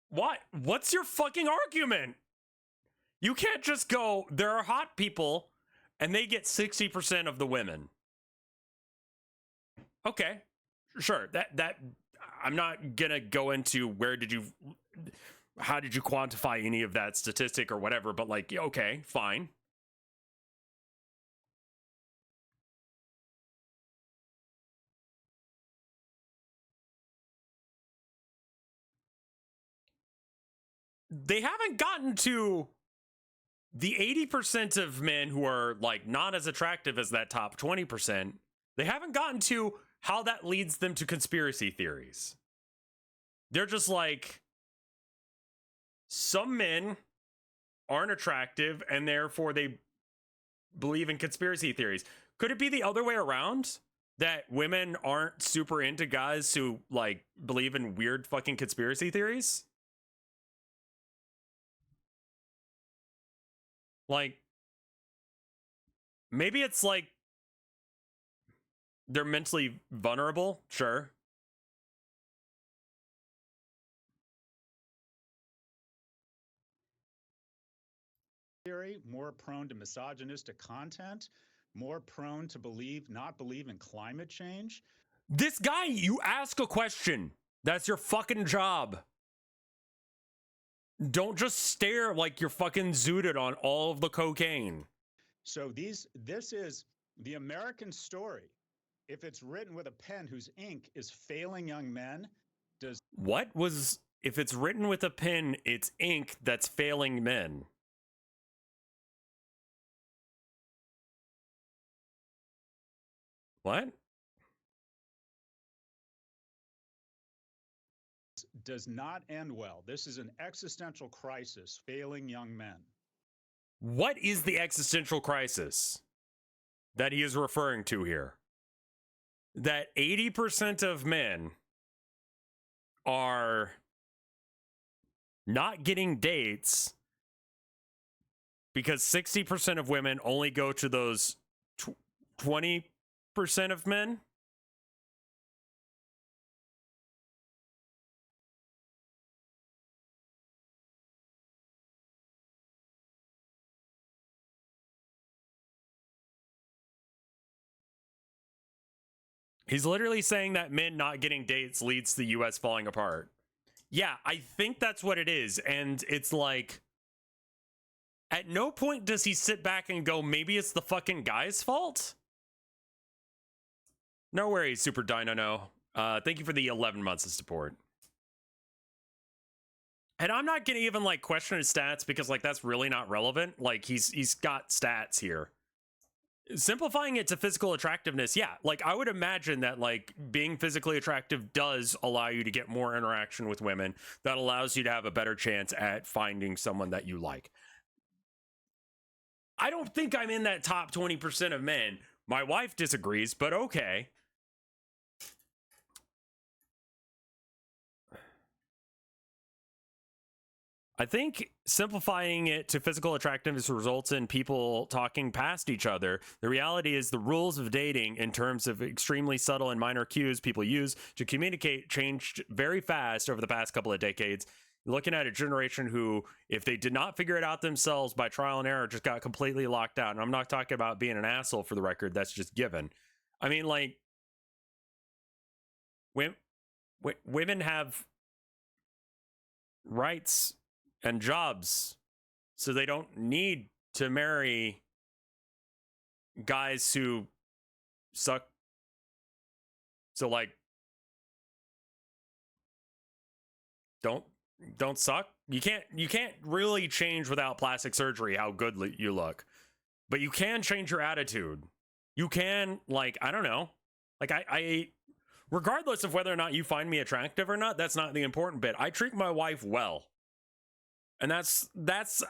Why? What's your fucking argument? You can't just go, there are hot people and they get 60% of the women. Okay, sure. That I'm not gonna go into how did you quantify any of that statistic or whatever, but like, okay, fine. They haven't gotten to the 80% of men who are like not as attractive as that top 20%. They haven't gotten to how that leads them to conspiracy theories. They're just like, some men aren't attractive and therefore they believe in conspiracy theories. Could it be the other way around? That women aren't super into guys who like believe in weird fucking conspiracy theories? Like, maybe it's like they're mentally vulnerable, sure. Theory, more prone to misogynistic content, more prone to not believe in climate change. This guy, you ask a question. That's your fucking job. Don't just stare like you're fucking zooted on all of the cocaine. So this is the American story. If it's written with a pen whose ink is failing young men, if it's written with a pen, it's ink that's failing men? What? Does not end well. This is an existential crisis, failing young men. What is the existential crisis that he is referring to here? That 80% of men are not getting dates because 60% of women only go to those 20% of men. He's literally saying that men not getting dates leads to the US falling apart. Yeah, I think that's what it is. And it's like, at no point does he sit back and go, maybe it's the fucking guy's fault? No worries, Super Dino. No. Thank you for the 11 months of support. And I'm not gonna even like question his stats because like that's really not relevant. Like he's got stats here. Simplifying it to physical attractiveness, yeah, like I would imagine that like being physically attractive does allow you to get more interaction with women. That allows you to have a better chance at finding someone that you like. I don't think I'm in that top 20% of men. My wife disagrees, but okay. I think simplifying it to physical attractiveness results in people talking past each other. The reality is the rules of dating in terms of extremely subtle and minor cues people use to communicate changed very fast over the past couple of decades. Looking at a generation who, if they did not figure it out themselves by trial and error, just got completely locked out. And I'm not talking about being an asshole for the record. That's just given. I mean, like, women have rights and jobs, so they don't need to marry guys who suck. So like, don't suck. You can't really change without plastic surgery how good you look, but you can change your attitude. You can, like, I don't know, like I regardless of whether or not you find me attractive or not, that's not the important bit. I treat my wife well. And that's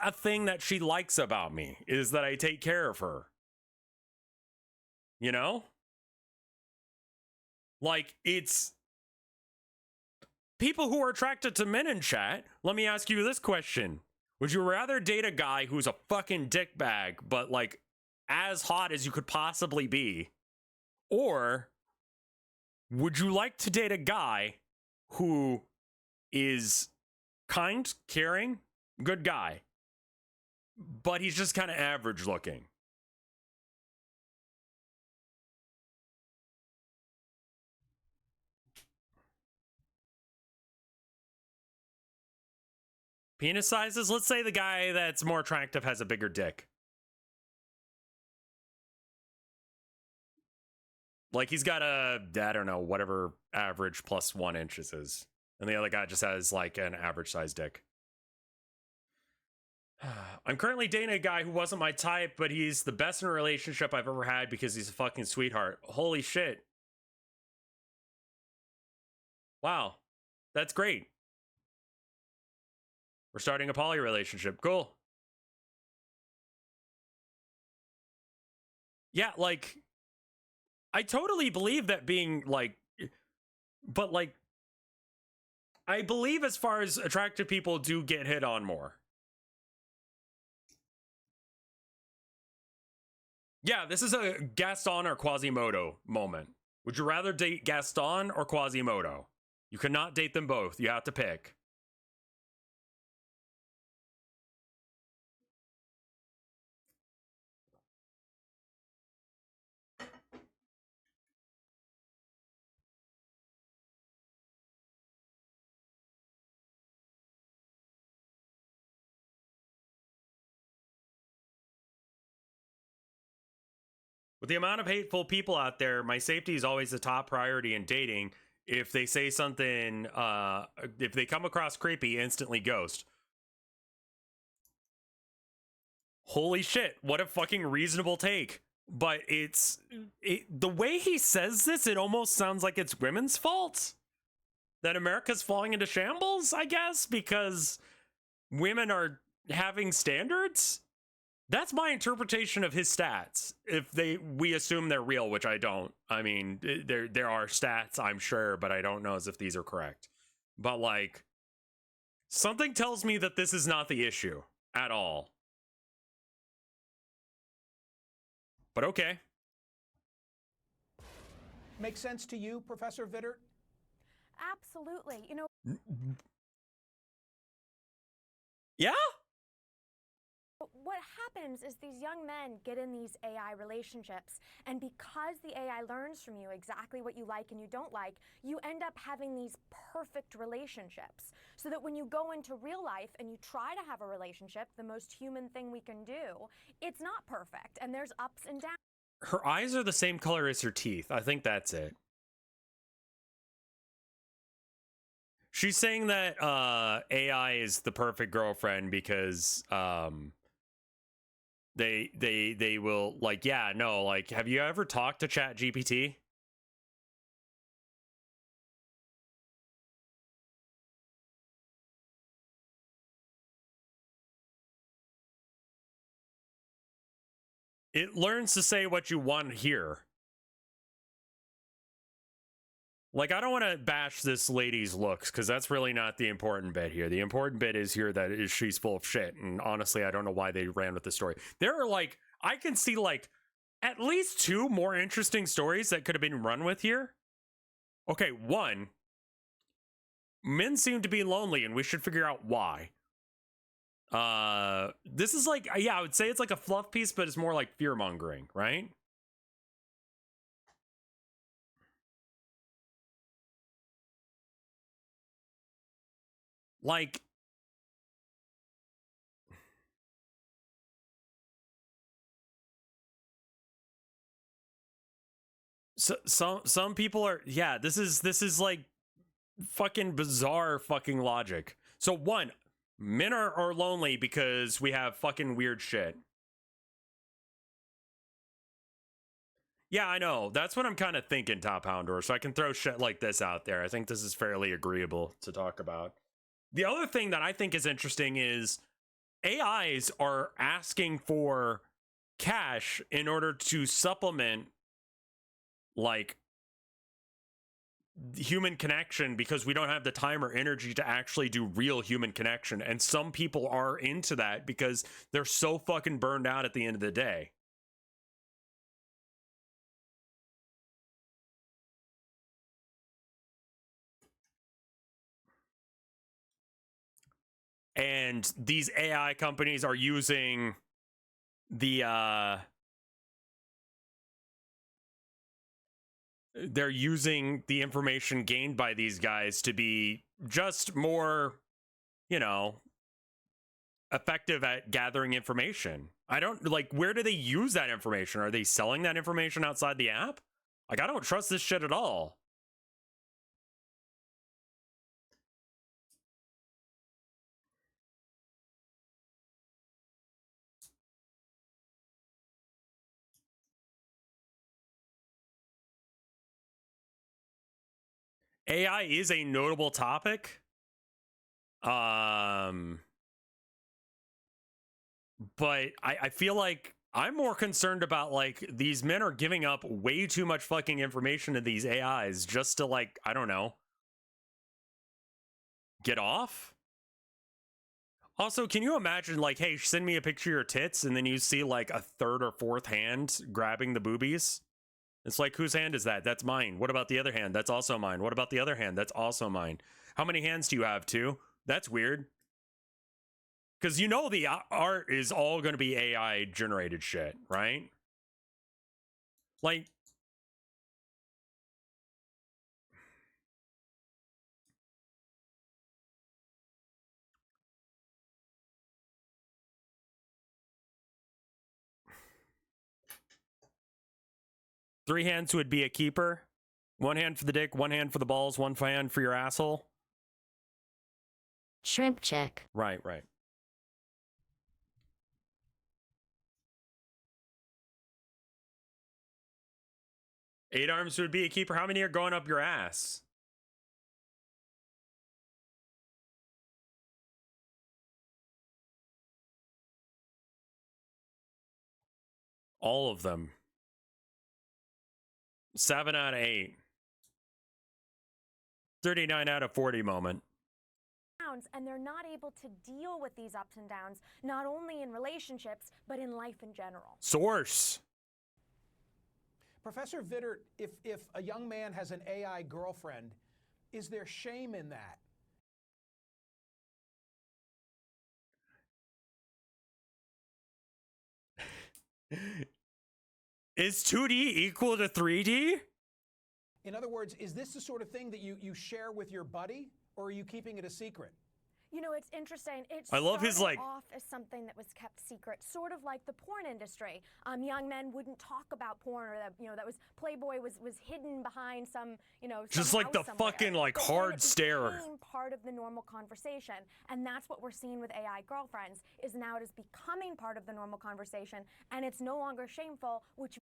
a thing that she likes about me, is that I take care of her. You know? Like, it's people who are attracted to men in chat. Let me ask you this question. Would you rather date a guy who's a fucking dickbag, but like as hot as you could possibly be? Or would you like to date a guy who is kind, caring, good guy, but he's just kind of average looking? Penis sizes? Let's say the guy that's more attractive has a bigger dick. Like he's got a, I don't know, whatever average plus 1 inches is. And the other guy just has like an average size dick. I'm currently dating a guy who wasn't my type, but he's the best in a relationship I've ever had because he's a fucking sweetheart. Holy shit. Wow. That's great. We're starting a poly relationship. Cool. Yeah, like, I totally believe that being like, but like, I believe as far as attractive people do get hit on more. Yeah, this is a Gaston or Quasimodo moment. Would you rather date Gaston or Quasimodo? You cannot date them both. You have to pick. With the amount of hateful people out there, my safety is always the top priority in dating. If they say something, if they come across creepy, instantly ghost. Holy shit, what a fucking reasonable take. But the way he says this, it almost sounds like it's women's fault. That America's falling into shambles, I guess, because women are having standards. That's my interpretation of his stats. If we assume they're real, which I don't. I mean, there are stats, I'm sure, but I don't know as if these are correct. But like, something tells me that this is not the issue at all. But okay. Make sense to you, Professor Vittert? Absolutely. You know, Yeah? what happens is these young men get in these AI relationships, and because the AI learns from you exactly what you like and you don't like, you end up having these perfect relationships. So that when you go into real life and you try to have a relationship, the most human thing we can do, it's not perfect, and there's ups and downs. Her eyes are the same color as her teeth. I think that's it. She's saying that AI is the perfect girlfriend because they will, like, yeah, no, like, have you ever talked to ChatGPT? It learns to say what you want to hear. Like, I don't want to bash this lady's looks, because that's really not the important bit here. The important bit is here that is she's full of shit, and honestly, I don't know why they ran with the story. There are, like, I can see, like, at least 2 more interesting stories that could have been run with here. Okay, 1, men seem to be lonely, and we should figure out why. This is like, yeah, I would say it's like a fluff piece, but it's more like fear-mongering, right? Like, so, some people are, yeah, this is like fucking bizarre fucking logic. So 1, men are lonely because we have fucking weird shit. Yeah, I know. That's what I'm kind of thinking, Top Houndor, so I can throw shit like this out there. I think this is fairly agreeable to talk about. The other thing that I think is interesting is AIs are asking for cash in order to supplement, like, human connection, because we don't have the time or energy to actually do real human connection. And some people are into that because they're so fucking burned out at the end of the day. And these AI companies are using the they're using the information gained by these guys to be just more, you know, effective at gathering information. I don't, like, where do they use that information? Are they selling that information outside the app? Like, I don't trust this shit at all. AI is a notable topic. But I feel like I'm more concerned about, like, these men are giving up way too much fucking information to these AIs just to, like, I don't know, get off. Also, can you imagine, like, hey, send me a picture of your tits, and then you see, like, a 3rd or 4th hand grabbing the boobies? It's like, whose hand is that? That's mine. What about the other hand? That's also mine. What about the other hand? That's also mine. How many hands do you have? 2? That's weird. Because you know the art is all going to be AI generated shit, right? Like, three hands would be a keeper. 1 hand for the dick, 1 hand for the balls, 1 hand for your asshole. Shrimp check. Right, right. Eight arms would be a keeper. How many are going up your ass? All of them. 7 out of 8. 39 out of 40 moment. And they're not able to deal with these ups and downs, not only in relationships, but in life in general. Source. Professor Vittert, if a young man has an AI girlfriend, is there shame in that? Is 2D equal to 3D? In other words, is this the sort of thing that you share with your buddy, or are you keeping it a secret? You know, it's interesting. I love his, like, off as something that was kept secret, sort of like the porn industry. Young men wouldn't talk about porn, or that, you know, that was Playboy was hidden behind some, you know, just some like the house somewhere. fucking like But hard then it stare. became part of the normal conversation, and that's what we're seeing with AI girlfriends. Is now it is becoming part of the normal conversation, and it's no longer shameful, which.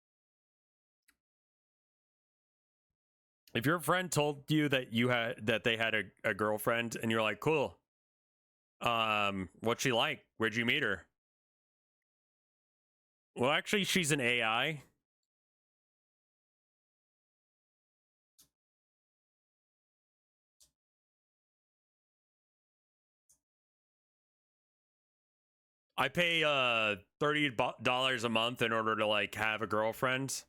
If your friend told you that they had a girlfriend and you're like, cool, what's she like? Where'd you meet her? Well, actually, she's an AI. I pay $30 a month in order to like have a girlfriend.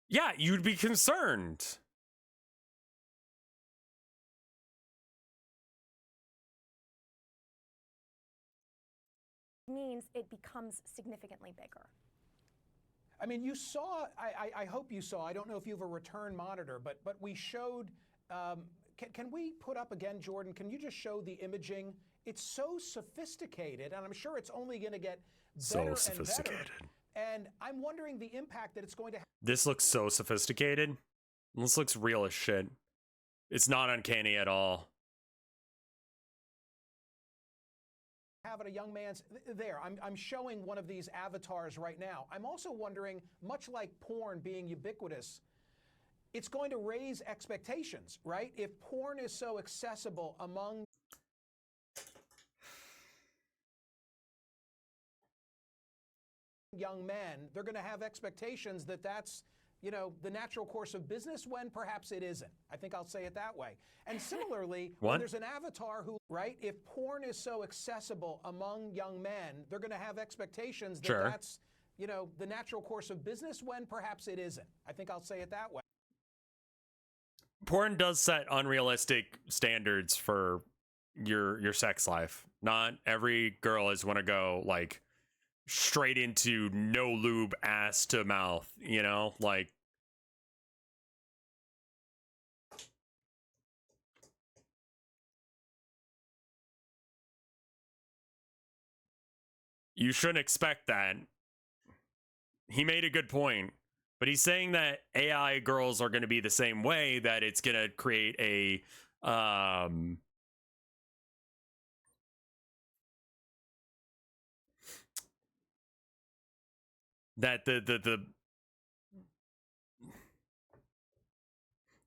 Yeah, you'd be concerned. Means it becomes significantly bigger. I mean, you saw, I hope you saw, I don't know if you have a return monitor, but we showed, can we put up again, Jordan, can you just show the imaging? It's so sophisticated, and I'm sure it's only going to get better So sophisticated. and better. And I'm wondering the impact that it's going to have. This looks so sophisticated. This looks real as shit. It's not uncanny at all. Have at a young man's there. I'm showing one of these avatars right now. I'm also wondering, much like porn being ubiquitous, it's going to raise expectations, right? If porn is so accessible among young men, they're going to have expectations that that's, you know, the natural course of business, when perhaps it isn't. I think I'll say it that way. And similarly, when there's an avatar who, right, if porn is so accessible among young men, they're going to have expectations that that's, you know, the natural course of business, when perhaps it isn't. I think I'll say it that way. Porn does set unrealistic standards for your sex life. Not every girl is want to go like straight into no lube ass to mouth, you know, like you shouldn't expect that. He made a good point, but he's saying that AI girls are going to be the same way, that it's going to create a that the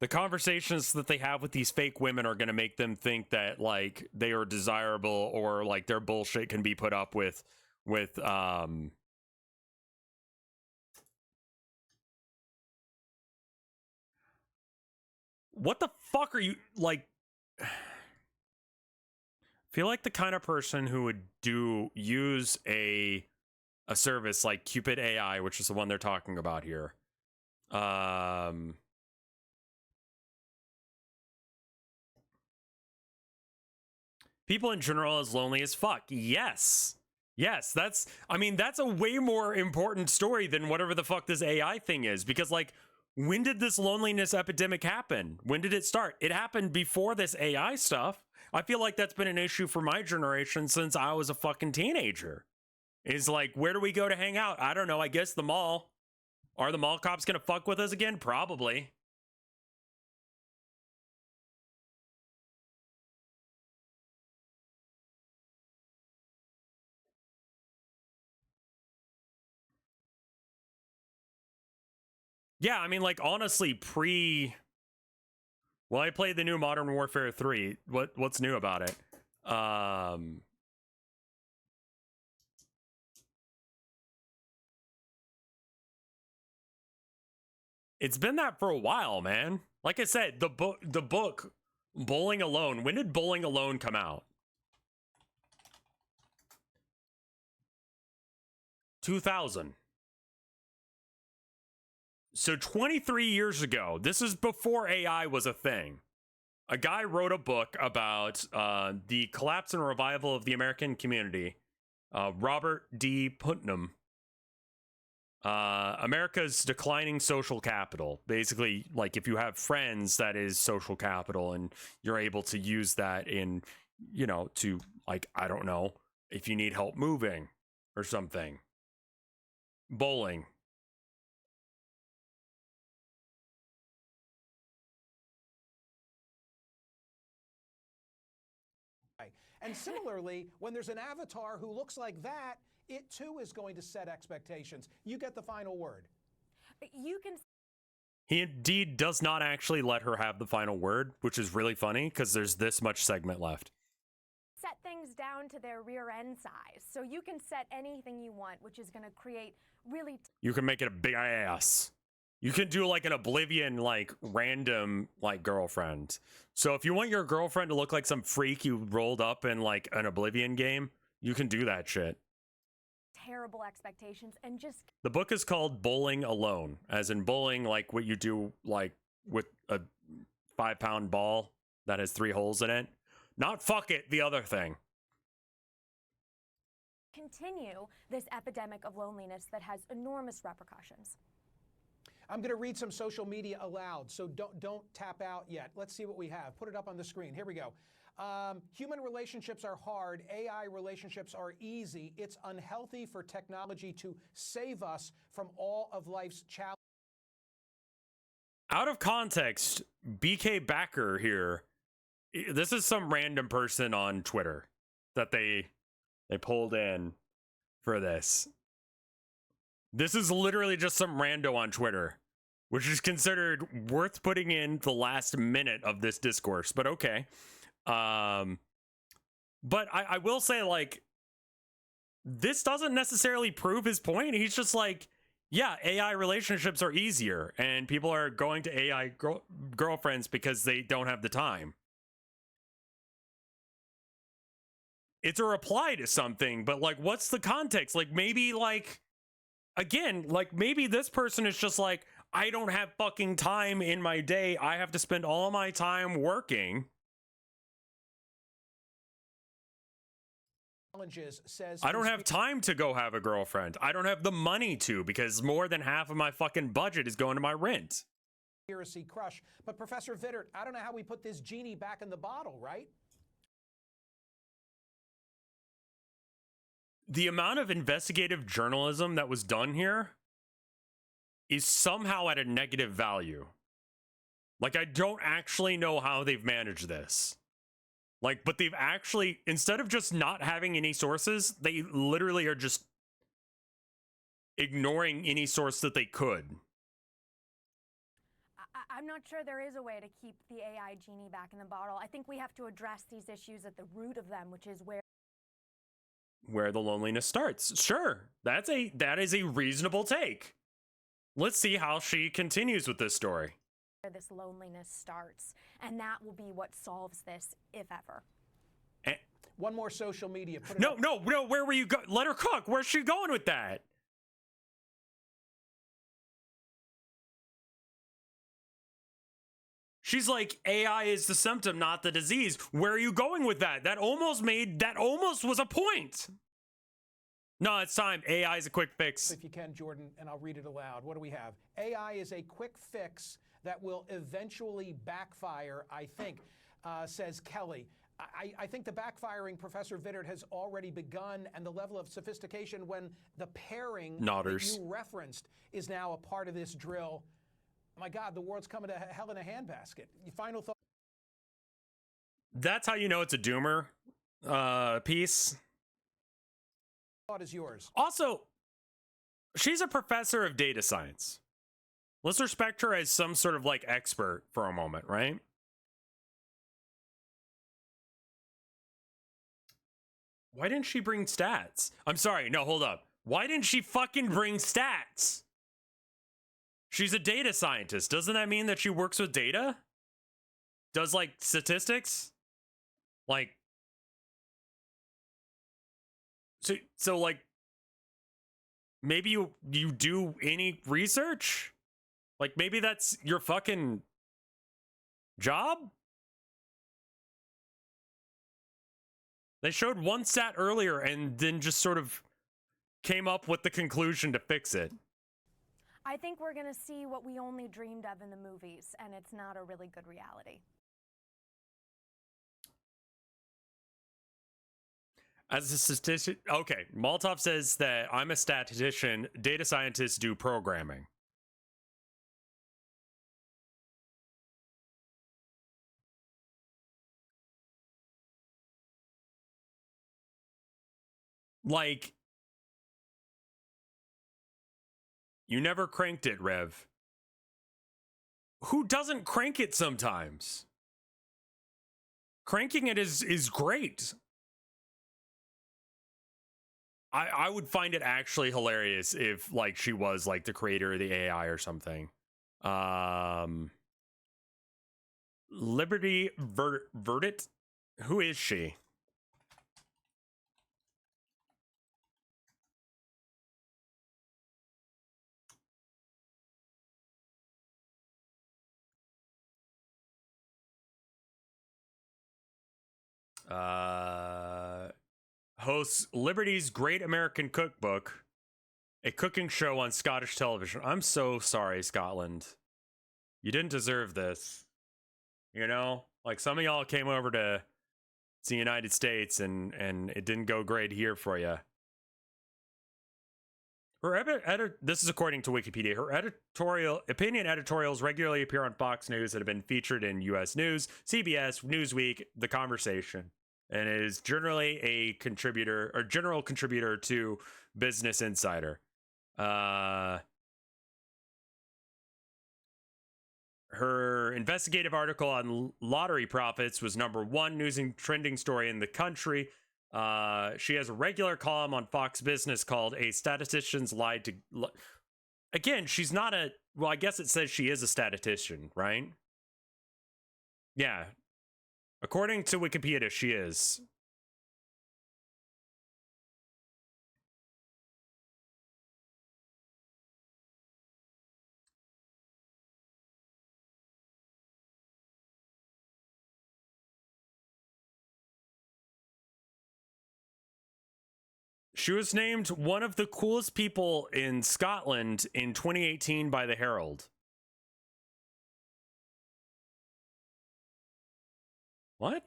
conversations that they have with these fake women are going to make them think that like they are desirable, or like their bullshit can be put up with what the fuck are you like? Feel like the kind of person who would use a service like Cupid AI, which is the one they're talking about here. People in general is lonely as fuck. Yes. Yes, that's, I mean, that's a way more important story than whatever the fuck this AI thing is. Because, like, when did this loneliness epidemic happen? When did it start? It happened before this AI stuff. I feel like that's been an issue for my generation since I was a fucking teenager. Is like, where do we go to hang out? I don't know. I guess the mall. Are the mall cops gonna fuck with us again? Probably. Yeah, I mean, like, honestly, well, I played the new Modern Warfare 3. What's new about it? It's been that for a while, man. Like I said, the book Bowling Alone. When did Bowling Alone come out? 2000. So 23 years ago, this is before AI was a thing. A guy wrote a book about the collapse and revival of the American community. Robert D. Putnam. America's declining social capital. Basically, like if you have friends, that is social capital, and you're able to use that in, you know, to, like, I don't know, if you need help moving or something. Bowling. And similarly, when there's an avatar who looks like that, it too is going to set expectations. You get the final word. You can He indeed does not actually let her have the final word, which is really funny because there's this much segment left. set things down to their rear end size. So you can set anything you want, which is going to create really You can make it a big ass. You can do like an Oblivion, like random, like girlfriend. So if you want your girlfriend to look like some freak you rolled up in like an Oblivion game, you can do that shit. terrible expectations and just The book is called Bowling Alone, as in bowling, like what you do like with a 5-pound ball that has 3 holes in it. Not fuck it, the other thing. continue this epidemic of loneliness that has enormous repercussions. I'm going to read some social media aloud, so don't tap out yet. Let's see what we have. Put it up on the screen. Here we go. Human relationships are hard. AI relationships are easy. It's unhealthy for technology to save us from all of life's challenges. Out of context, BK Backer here. This is some random person on Twitter that they pulled in for this. This is literally just some rando on Twitter, which is considered worth putting in the last minute of this discourse, but okay. But I will say, like, this doesn't necessarily prove his point. He's just like, yeah, AI relationships are easier, and people are going to AI girlfriends because they don't have the time. It's a reply to something, but like, what's the context? Like, maybe, like, again, like, maybe this person is just like, I don't have fucking time in my day. I have to spend all my time working. Says I don't have time to go have a girlfriend. I don't have the money to, because more than half of my fucking budget is going to my rent. Conspiracy crush. But Professor Vittert, I don't know how we put this genie back in the bottle, right? The amount of investigative journalism that was done here is somehow at a negative value. Like, I don't actually know how they've managed this. Like, but they've actually, instead of just not having any sources, they literally are just ignoring any source that they could. I'm not sure there is a way to keep the AI genie back in the bottle. I think we have to address these issues at the root of them, which is where the loneliness starts. Sure, that is a reasonable take. Let's see how she continues with this story. this loneliness starts, and that will be what solves this, if ever. One more social media. Put it No, up. no, where were you go? Let her cook. Where's she going with that? She's like, AI is the symptom, not the disease. Where are you going with that? That almost was a point. No, it's time. AI is a quick fix. If you can, Jordan, and I'll read it aloud. What do we have? AI is a quick fix that will eventually backfire, I think, says Kelly. I think the backfiring, Professor Vittert, has already begun, and the level of sophistication when the pairing that you referenced is now a part of this drill. My God, the world's coming to hell in a handbasket. Final thought? That's how you know it's a doomer piece. Thought is yours. Also, she's a professor of data science. Let's respect her as some sort of like expert for a moment, right? Why didn't she bring stats? I'm sorry, no, hold up. Why didn't she fucking bring stats? She's a data scientist. Doesn't that mean that she works with data? Does like statistics? Like, so like, maybe you do any research? Like, maybe that's your fucking job? They showed one stat earlier and then just sort of came up with the conclusion to fix it. I think we're going to see what we only dreamed of in the movies, and it's not a really good reality. As a statistician, okay, Molotov says that I'm a statistician, data scientists do programming. Like, you never cranked it, Rev. Who doesn't crank it sometimes? Cranking it is great. I would find it actually hilarious if, like, she was like the creator of the AI or something. Liberty Verdit? Who is she? Hosts Liberty's Great American Cookbook, a cooking show on Scottish television. I'm so sorry, Scotland. You didn't deserve this. You know? Like, some of y'all came over to the United States and it didn't go great here for you. This is according to Wikipedia. Her opinion editorials regularly appear on Fox News that have been featured in U.S. News, CBS, Newsweek, The Conversation, and is generally a contributor or general contributor to Business Insider. Her investigative article on lottery profits was #1 news and trending story in the country. She has a regular column on Fox Business called "A Statistician's Lied to." Again, she's not a. Well, I guess it says she is a statistician, right? Yeah. According to Wikipedia, she is. She was named one of the coolest people in Scotland in 2018 by the Herald. What?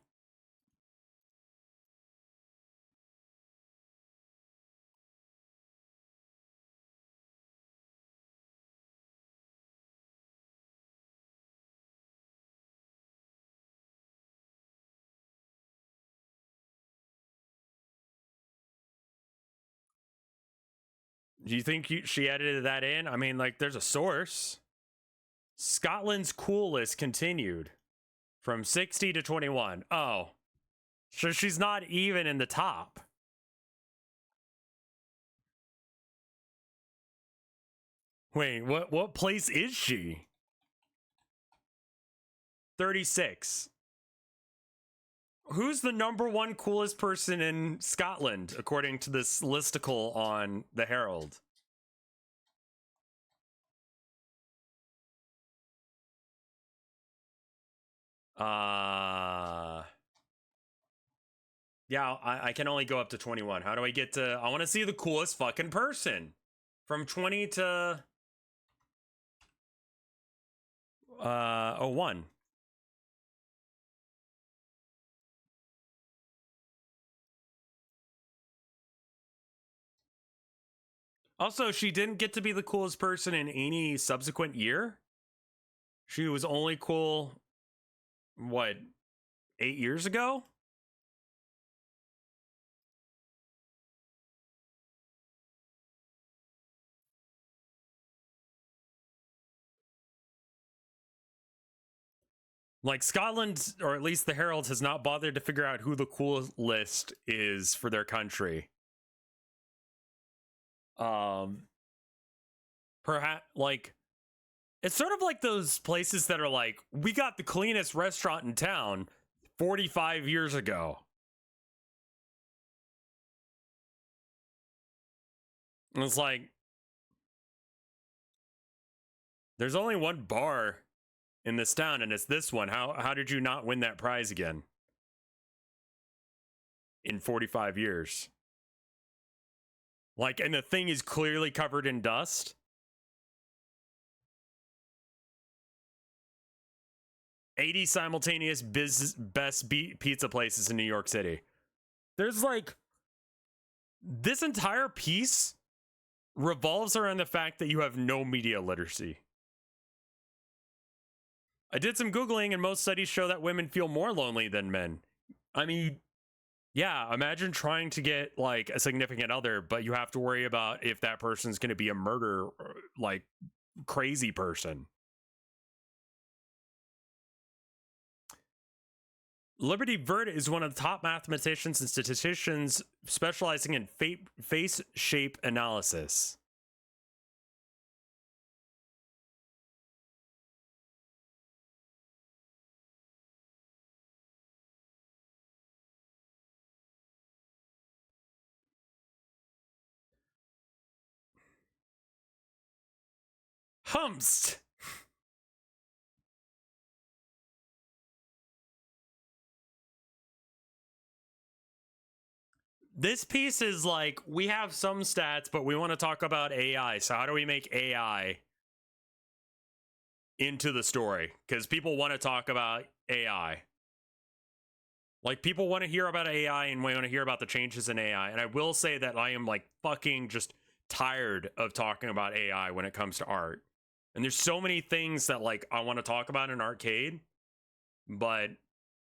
Do you think she edited that in? I mean, like, there's a source. Scotland's coolest continued from 60 to 21. Oh, so she's not even in the top. Wait, what place is she? 36. Who's the #1 coolest person in Scotland, according to this listicle on the Herald? Yeah, I can only go up to 21. How do I get to... I want to see the coolest fucking person. From 20 to... 01. Also, she didn't get to be the coolest person in any subsequent year. She was only cool, what, 8 years ago? Like, Scotland, or at least the Herald, has not bothered to figure out who the coolest is for their country. Perhaps, like, it's sort of like those places that are like, we got the cleanest restaurant in town 45 years ago. And it's like, There's only one bar in this town, and it's this one. How did you not win that prize again? In 45 years. Like, and the thing is clearly covered in dust. "80 simultaneous best pizza places in New York City." There's like, this entire piece revolves around the fact that you have no media literacy. I did some Googling, and most studies show that women feel more lonely than men. I mean, yeah, imagine trying to get like a significant other, but you have to worry about if that person's going to be a murder, like, crazy person. Liberty Vert is one of the top mathematicians and statisticians specializing in face shape analysis. Humst. This piece is like, we have some stats, but we want to talk about AI. So how do we make AI into the story? Because people want to talk about AI. Like, people want to hear about AI, and we want to hear about the changes in AI. And I will say that I am like fucking just tired of talking about AI when it comes to art. And there's so many things that like I want to talk about in arcade, but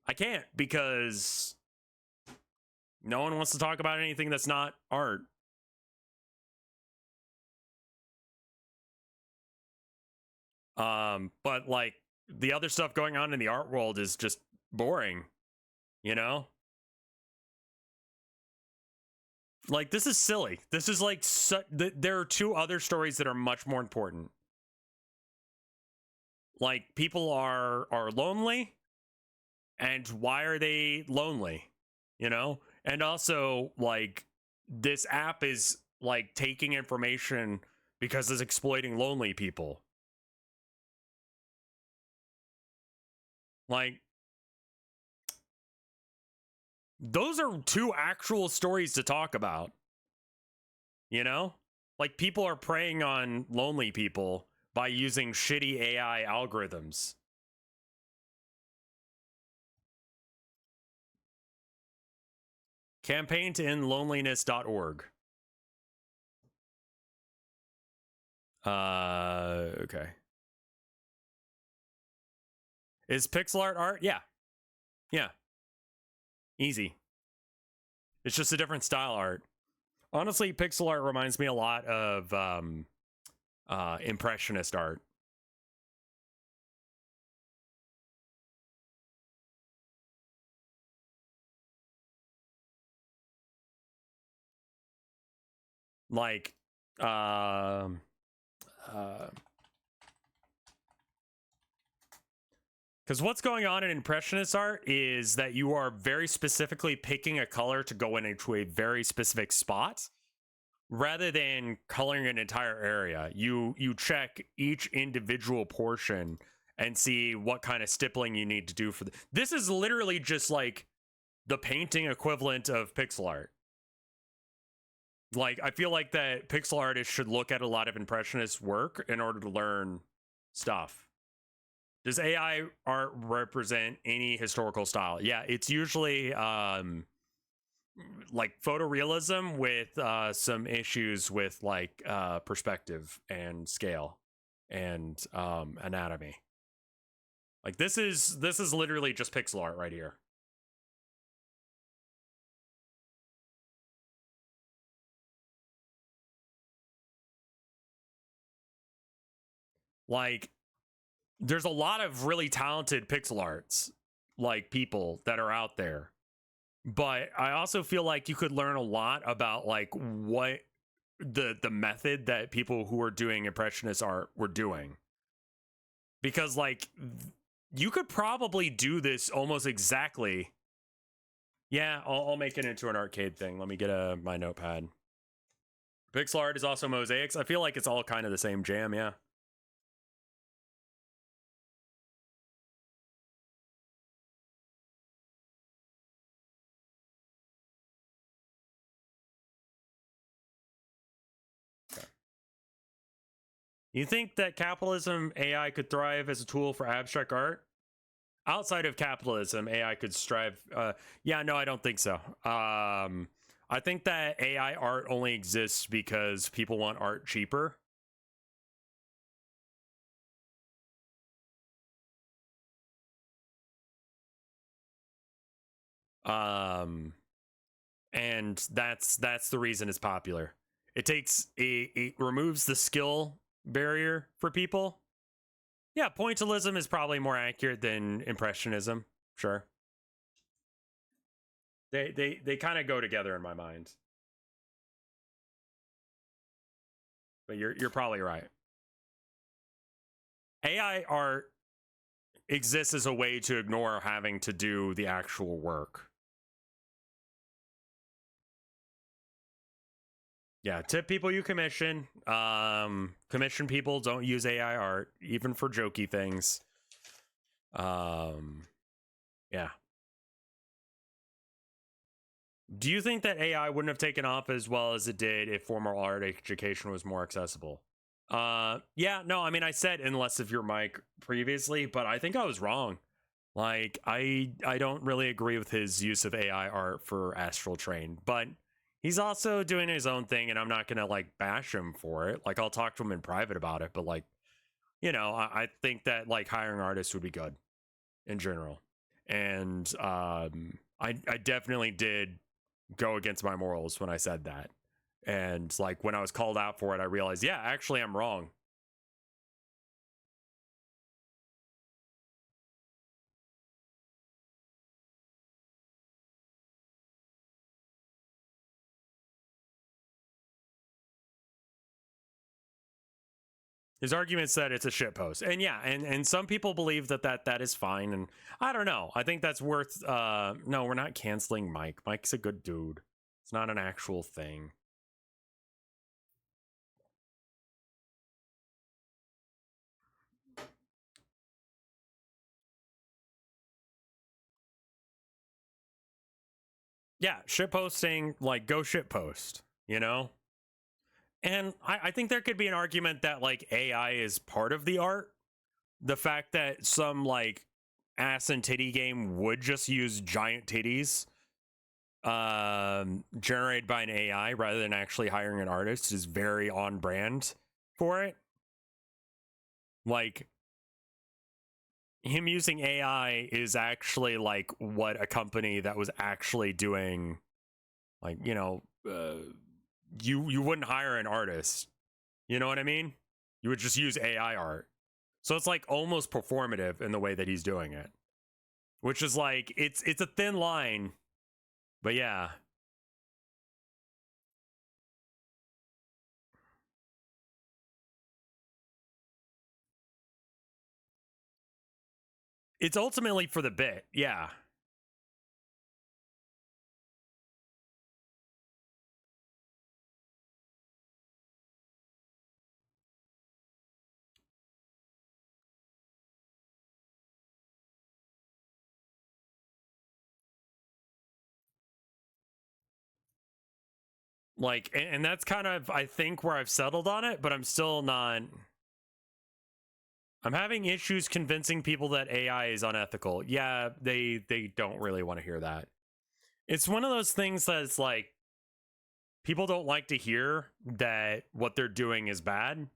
I can't because no one wants to talk about anything that's not art. But like the other stuff going on in the art world is just boring, you know? Like, this is silly. This is like, there are two other stories that are much more important. Like, people are lonely, and why are they lonely? You know? And also, like, this app is like taking information because it's exploiting lonely people. Like, those are two actual stories to talk about. You know? Like, people are preying on lonely people by using shitty AI algorithms. Campaign to end loneliness.org. Okay. Is pixel art? Yeah. Yeah. Easy. It's just a different style art. Honestly, pixel art reminds me a lot of impressionist art. Like, because what's going on in impressionist art is that you are very specifically picking a color to go into a very specific spot rather than coloring an entire area. You check each individual portion and see what kind of stippling you need to do for this is literally just like the painting equivalent of pixel art. Like, I feel like that pixel artists should look at a lot of impressionist work in order to learn stuff. Does AI art represent any historical style? Yeah, it's usually like photorealism with some issues with like perspective and scale and anatomy. Like, this is literally just pixel art right here. Like, there's a lot of really talented pixel arts, like, people that are out there. But I also feel like you could learn a lot about like what the method that people who are doing impressionist art were doing. Because like you could probably do this almost exactly. Yeah, I'll make it into an arcade thing. Let me get my notepad. Pixel art is also mosaics. I feel like it's all kind of the same jam, yeah. You think that capitalism AI could thrive as a tool for abstract art? Outside of capitalism, AI could strive. Yeah, no, I don't think so. I think that AI art only exists because people want art cheaper. And that's the reason it's popular. It removes the skill barrier for people. Yeah, pointillism is probably more accurate than impressionism. Sure. They kind of go together in my mind. But you're probably right. AI art exists as a way to ignore having to do the actual work. Yeah, tip people you commission. Commission people, don't use AI art, even for jokey things. Yeah. Do you think that AI wouldn't have taken off as well as it did if formal art education was more accessible? Yeah, no, I mean, I said unless if your mic previously, but I think I was wrong. Like, I don't really agree with his use of AI art for Astral Train, but he's also doing his own thing, and I'm not gonna like bash him for it. Like, I'll talk to him in private about it, but like, you know, I think that like hiring artists would be good in general. And I definitely did go against my morals when I said that. And like when I was called out for it, I realized, yeah, actually I'm wrong. His argument said it's a shit post. And yeah, and some people believe that is fine. And I don't know. I think that's worth no, we're not canceling Mike. Mike's a good dude. It's not an actual thing. Yeah, shit posting, like go shit post, you know? And I think there could be an argument that like AI is part of the art. The fact that some like ass and titty game would just use giant titties generated by an AI rather than actually hiring an artist is very on brand for it. Like him using AI is actually like what a company that was actually doing, like, you know, you wouldn't hire an artist. You know what I mean? You would just use AI art. So it's like almost performative in the way that he's doing it. Which is like it's a thin line. But yeah. It's ultimately for the bit. Yeah. Like, and that's kind of, I think, where I've settled on it, but I'm still not. I'm having issues convincing people that AI is unethical. Yeah, they don't really want to hear that. It's one of those things that's like, people don't like to hear that what they're doing is bad.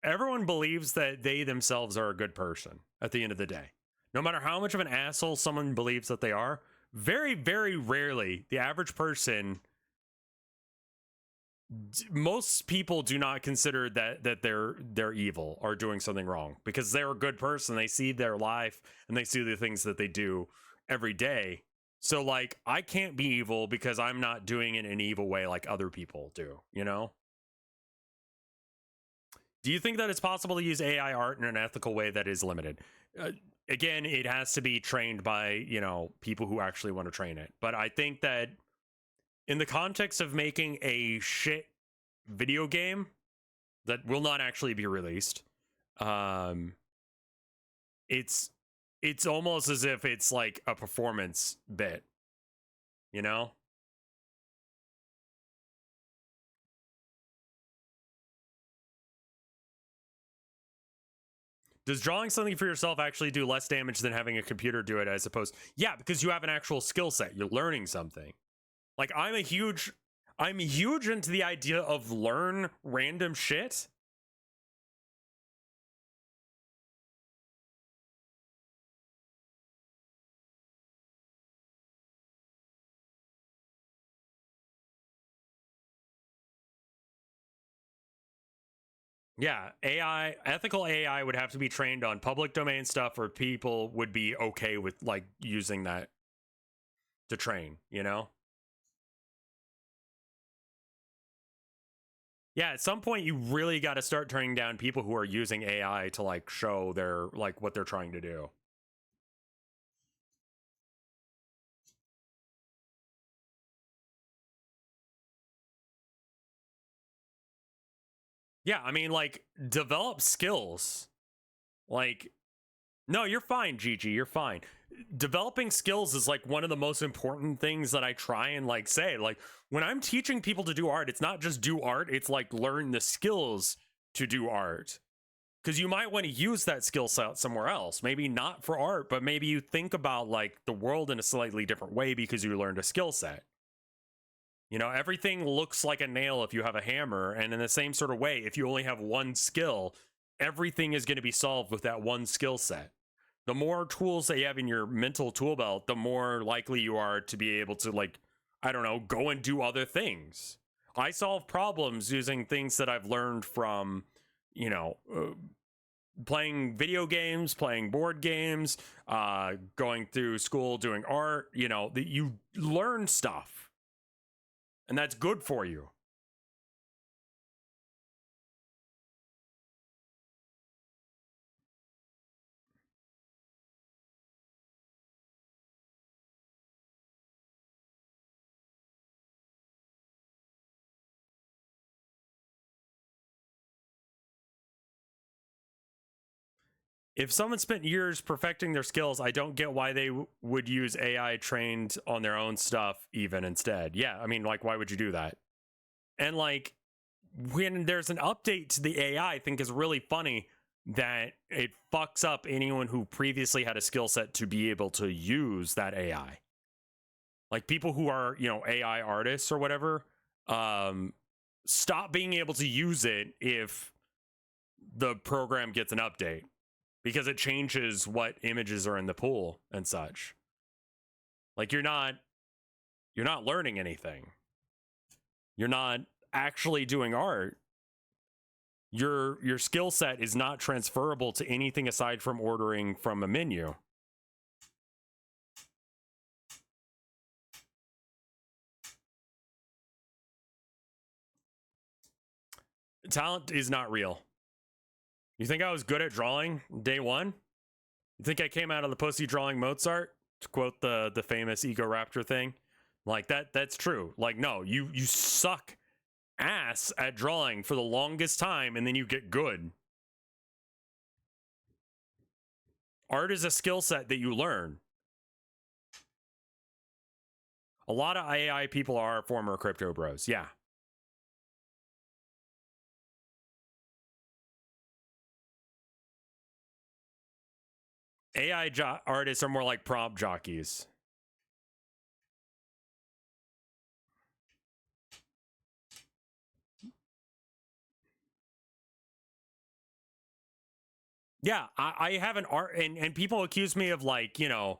Everyone believes that they themselves are a good person at the end of the day. No matter how much of an asshole someone believes that they are, very, very rarely, the average person, most people do not consider that they're evil or doing something wrong because they're a good person. They see their life and they see the things that they do every day. So like, I can't be evil because I'm not doing it in an evil way like other people do, you know? Do you think that it's possible to use AI art in an ethical way that is limited? Again, it has to be trained by, you know, people who actually want to train it. But I think that in the context of making a shit video game that will not actually be released, it's almost as if it's like a performance bit, you know? Does drawing something for yourself actually do less damage than having a computer do it as opposed? Yeah, because you have an actual skill set. You're learning something. Like I'm huge into the idea of learn random shit. Yeah, AI, ethical AI would have to be trained on public domain stuff, or people would be okay with like using that to train, you know? Yeah, at some point you really got to start turning down people who are using AI to like show their like what they're trying to do. Yeah, I mean like develop skills. Like no, you're fine, Gigi, you're fine. Developing skills is like one of the most important things that I try and like say. Like when I'm teaching people to do art, it's not just do art, it's like learn the skills to do art. Because you might want to use that skill set somewhere else. Maybe not for art, but maybe you think about like the world in a slightly different way because you learned a skill set. You know, everything looks like a nail if you have a hammer. And in the same sort of way, if you only have one skill, everything is going to be solved with that one skill set. The more tools that you have in your mental tool belt, the more likely you are to be able to, like, I don't know, go and do other things. I solve problems using things that I've learned from, you know, playing video games, playing board games, going through school, doing art. You know, you learn stuff, and that's good for you. If someone spent years perfecting their skills, I don't get why they would use AI trained on their own stuff even instead. Yeah, I mean, like, why would you do that? And like, when there's an update to the AI, I think is really funny that it fucks up anyone who previously had a skill set to be able to use that AI. Like people who are, you know, AI artists or whatever, stop being able to use it if the program gets an update, because it changes what images are in the pool and such. Like you're not learning anything. You're not actually doing art. Your skill set is not transferable to anything aside from ordering from a menu. Talent is not real. You think I was good at drawing day one? You think I came out of the pussy drawing Mozart, to quote the famous Ego Raptor thing? Like that's true. Like no, you suck ass at drawing for the longest time and then you get good. Art is a skill set that you learn. A lot of AI people are former crypto bros. Yeah. AI artists are more like prompt jockeys. Yeah, I have an art, and people accuse me of like, you know,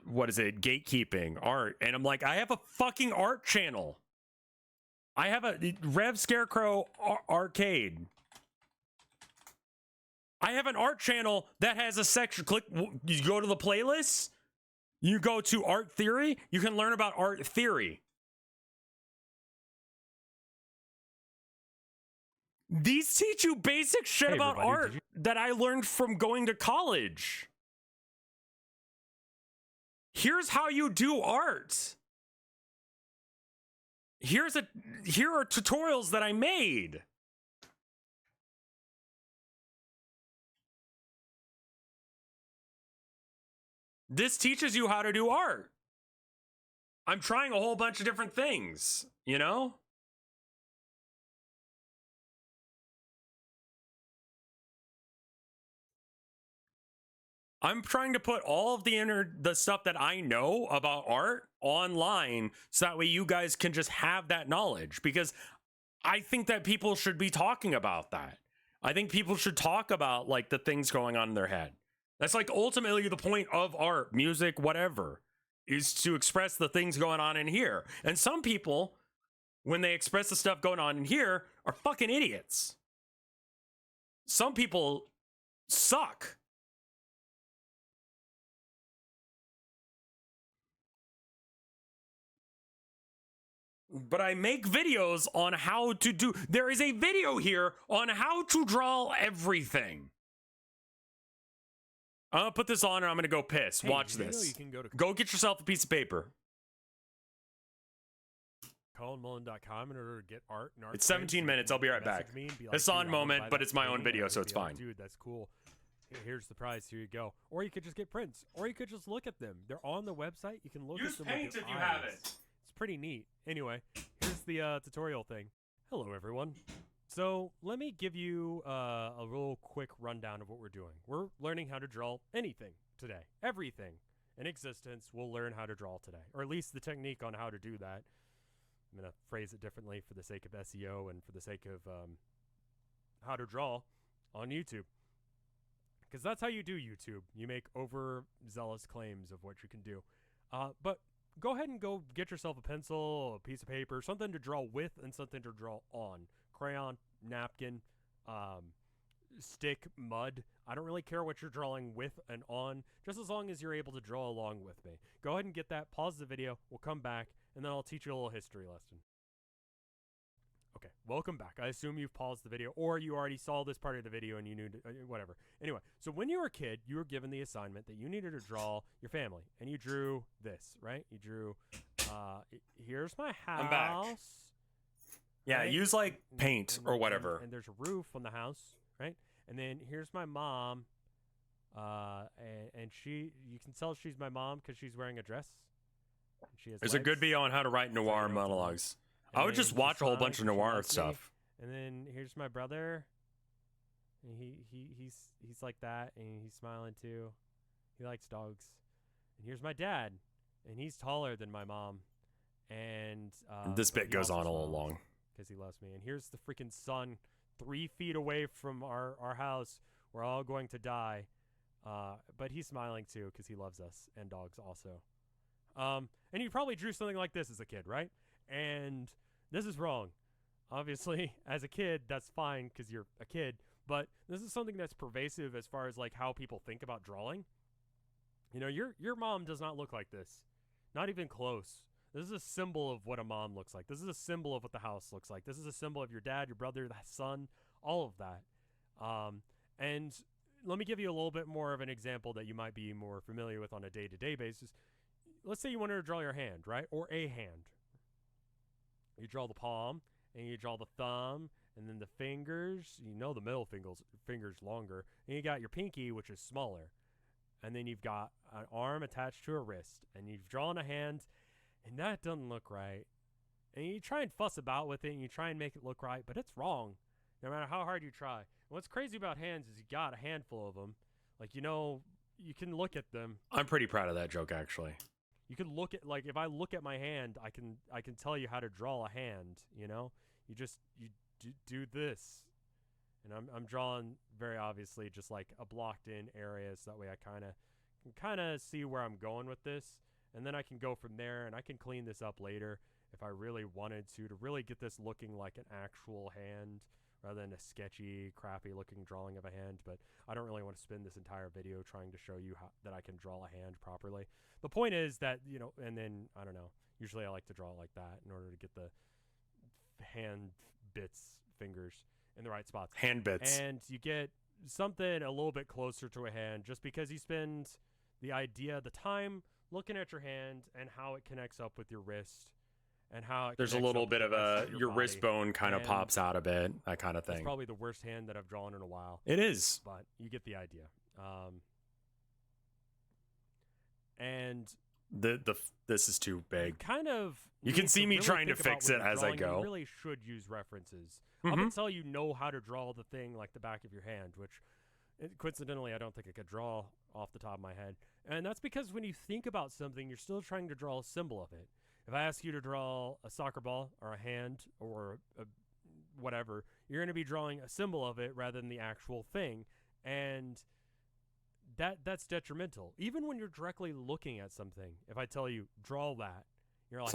what is it, gatekeeping art, and I'm like, I have a fucking art channel. I have a RevScarecrow arcade. I have an art channel that has a section. Click, you go to the playlist, you go to art theory, you can learn about art theory. These teach you basic shit about art that I learned from going to college. Here's how you do art. Here are tutorials that I made. This teaches you how to do art. I'm trying a whole bunch of different things, you know? I'm trying to put all of the stuff that I know about art online so that way you guys can just have that knowledge, because I think that people should be talking about that. I think people should talk about like the things going on in their head. That's like ultimately the point of art, music, whatever, is to express the things going on in here. And some people, when they express the stuff going on in here, are fucking idiots. Some people suck. But I make videos on how to do. There is a video here on how to draw everything. I'm gonna put this on and I'm gonna go piss. Watch this. You can Go get yourself a piece of paper. ColinMullen.com in order to get art and art. It's 17 minutes. I'll be right back. It's on moment, but it's my own video, so it's fine. Dude, that's cool. Here's the prize. Here you go. Or you could just get prints. Or you could just look at them. They're on the website. You can look Use at them. Paint if you have it. It's pretty neat. Anyway, here's the tutorial thing. Hello, everyone. So let me give you a real quick rundown of what we're doing. We're learning how to draw anything today. Everything in existence, we'll learn how to draw today. Or at least the technique on how to do that. I'm going to phrase it differently for the sake of SEO and for the sake of how to draw on YouTube. Because that's how you do YouTube. You make overzealous claims of what you can do. But go ahead and go get yourself a pencil, a piece of paper, something to draw with and something to draw on. Crayon, napkin, stick, mud. I don't really care what you're drawing with and on, just as long as you're able to draw along with me. Go ahead and get that, pause the video, we'll come back, and then I'll teach you a little history lesson. Okay, welcome back. I assume you've paused the video, or you already saw this part of the video and you knew, whatever. Anyway, so when you were a kid, you were given the assignment that you needed to draw your family, and you drew this, right? You drew, here's my house. I'm back. Yeah, right? use like paint or whatever. And there's a roof on the house, right? And then here's my mom, and you can tell she's my mom because she's wearing a dress. And she has There's a good legs. video on how to write noir monologues. I would just watch a whole bunch of noir stuff. And then here's my brother. And he's like that, and he's smiling too. He likes dogs. And here's my dad, and he's taller than my mom. And this bit goes on all along because he loves me. And here's the freaking sun, 3 feet away from our house. We're all going to die. But he's smiling too because he loves us and dogs also. And you probably drew something like this as a kid, right? And this is wrong. Obviously, as a kid, that's fine because you're a kid. But this is something that's pervasive as far as like how people think about drawing. You know, your mom does not look like this. Not even close. This is a symbol of what a mom looks like. This is a symbol of what the house looks like. This is a symbol of your dad, your brother, the son, all of that. And let me give you a little bit more of an example that you might be more familiar with on a day-to-day basis. Let's say you wanted to draw your hand, right? Or a hand. You draw the palm, and you draw the thumb, and then the fingers. You know the middle finger's longer. And you got your pinky, which is smaller. And then you've got an arm attached to a wrist. And you've drawn a hand, and that doesn't look right. And you try and fuss about with it, and you try and make it look right, but it's wrong, no matter how hard you try. And what's crazy about hands is you got a handful of them. Like, you know, you can look at them. I'm pretty proud of that joke, actually. You can look at, like, if I look at my hand, I can tell you how to draw a hand, you know? You do this. And I'm drawing very obviously just like a blocked in area, so that way I kind of see where I'm going with this. And then I can go from there, and I can clean this up later if I really wanted to really get this looking like an actual hand rather than a sketchy, crappy looking drawing of a hand. But I don't really want to spend this entire video trying to show you that I can draw a hand properly. The point is that, you know, and then, I don't know, usually I like to draw it like that in order to get the hand bits, fingers in the right spots. Hand bits. And you get something a little bit closer to a hand just because you spend the time looking at your hand and how it connects up with your wrist and how it There's a connects little up bit with of the rest your body. wrist bone kind of And pops out a bit, that kind of It's thing. probably the worst hand that I've drawn in a while. It is. But you get the idea. And this is too big. kind of You can need see me really trying to think about fix when it you're as I drawing, go. You really should use references. Up until you know how to draw the thing like the back of your hand, which Coincidentally, I don't think I could draw off the top of my head. And that's because when you think about something, you're still trying to draw a symbol of it. If I ask you to draw a soccer ball or a hand or whatever, you're going to be drawing a symbol of it rather than the actual thing. And that's detrimental. Even when you're directly looking at something, if I tell you, draw that, you're like,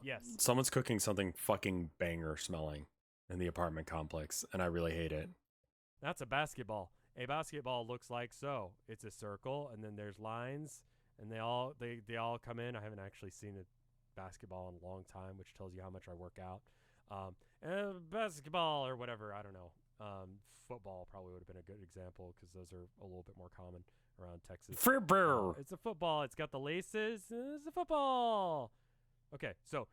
yes. Someone's cooking something fucking banger smelling in the apartment complex, and I really hate it. That's a basketball. A basketball looks like so. It's a circle, and then there's lines, and they all come in. I haven't actually seen a basketball in a long time, which tells you how much I work out. Basketball or whatever, I don't know. Football probably would have been a good example because those are a little bit more common around Texas. It's a football. It's got the laces. It's a football. Okay, so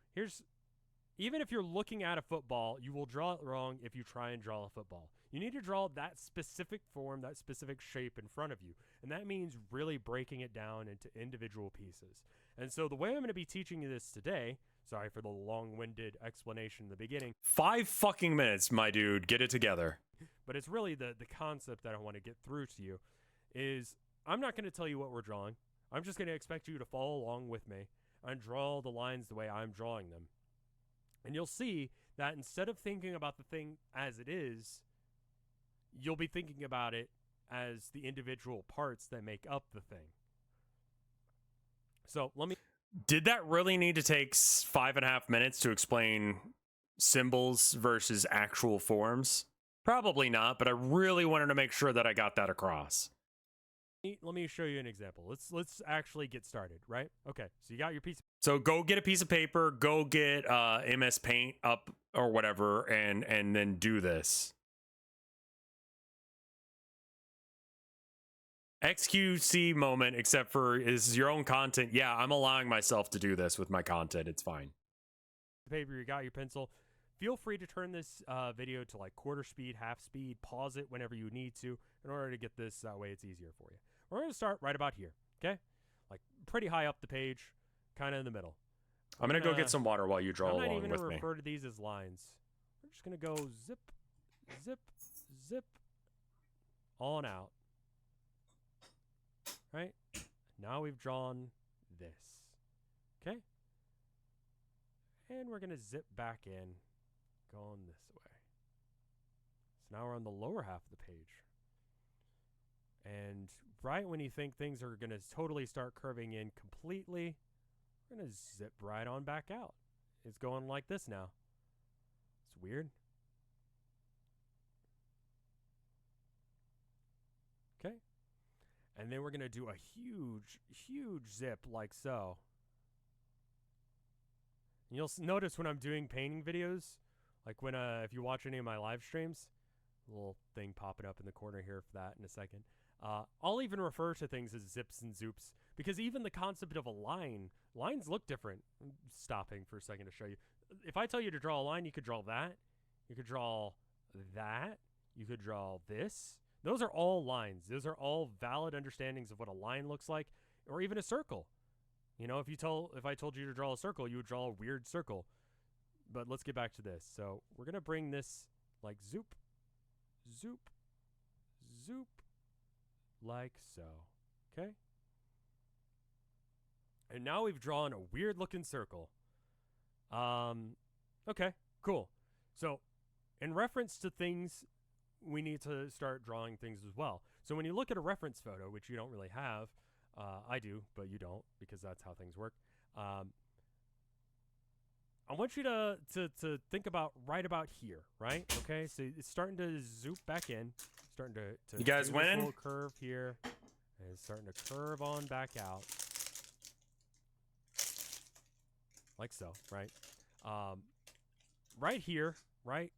even if you're looking at a football, you will draw it wrong if you try and draw a football. You need to draw that specific form, that specific shape in front of you. And that means really breaking it down into individual pieces. And so the way I'm going to be teaching you this today, sorry for the long-winded explanation in the beginning. 5 fucking minutes, my dude. Get it together. But it's really the concept that I want to get through to you is I'm not going to tell you what we're drawing. I'm just going to expect you to follow along with me and draw the lines the way I'm drawing them. And you'll see that instead of thinking about the thing as it is, you'll be thinking about it as the individual parts that make up the thing. So Did that really need to take 5.5 minutes to explain symbols versus actual forms? Probably not, but I really wanted to make sure that I got that across. Let me show you an example. Let's actually get started, right? Okay, so you got your piece. So go get a piece of paper, go get MS Paint up or whatever, and then do this. XQC moment, except for is your own content. Yeah, I'm allowing myself to do this with my content. It's fine. Paper, you got your pencil. Feel free to turn this video to like quarter speed, half speed, pause it whenever you need to in order to get this way it's easier for you. We're going to start right about here, okay? Like pretty high up the page, kind of in the middle. I'm going to go get some water while you draw along with me. I'm not even going to refer to these as lines. We're just going to go zip, zip, zip, on out. Right? Now we've drawn this, okay? And we're going to zip back in, going this way. So now we're on the lower half of the page. And right when you think things are going to totally start curving in completely, we're going to zip right on back out. It's going like this now. It's weird. Okay. And then we're going to do a huge, huge zip like so. And you'll notice when I'm doing painting videos, like when if you watch any of my live streams, a little thing popping up in the corner here for that in a second. I'll even refer to things as zips and zoops because even the concept of a line, lines look different. I'm stopping for a second to show you. If I tell you to draw a line, you could draw that. You could draw that. You could draw this. Those are all lines. Those are all valid understandings of what a line looks like, or even a circle. You know, if I told you to draw a circle, you would draw a weird circle. But let's get back to this. So we're going to bring this like zoop, zoop, zoop, like so. Okay? And now we've drawn a weird looking circle. Okay, cool. So in reference to things, we need to start drawing things as well. So when you look at a reference photo, which you don't really have, I do, but you don't because that's how things work. I want you to think about right about here, right? Okay, so it's starting to zoop back in, starting to you guys do win? this little curve here, and it's starting to curve on back out, like so, right? Right here, right?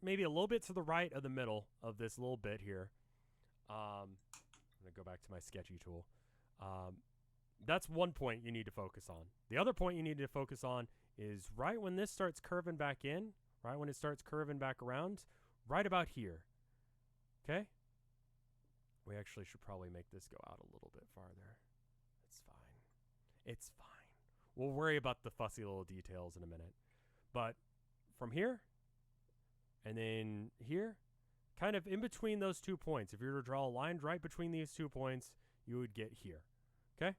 Maybe a little bit to the right of the middle of this little bit here. I'm going to go back to my sketchy tool. That's one point you need to focus on. The other point you need to focus on is right when this starts curving back in, right when it starts curving back around, right about here. Okay? We actually should probably make this go out a little bit farther. It's fine. It's fine. We'll worry about the fussy little details in a minute. But from here, and then here, kind of in between those 2 points. If you were to draw a line right between these 2 points, you would get here. Okay?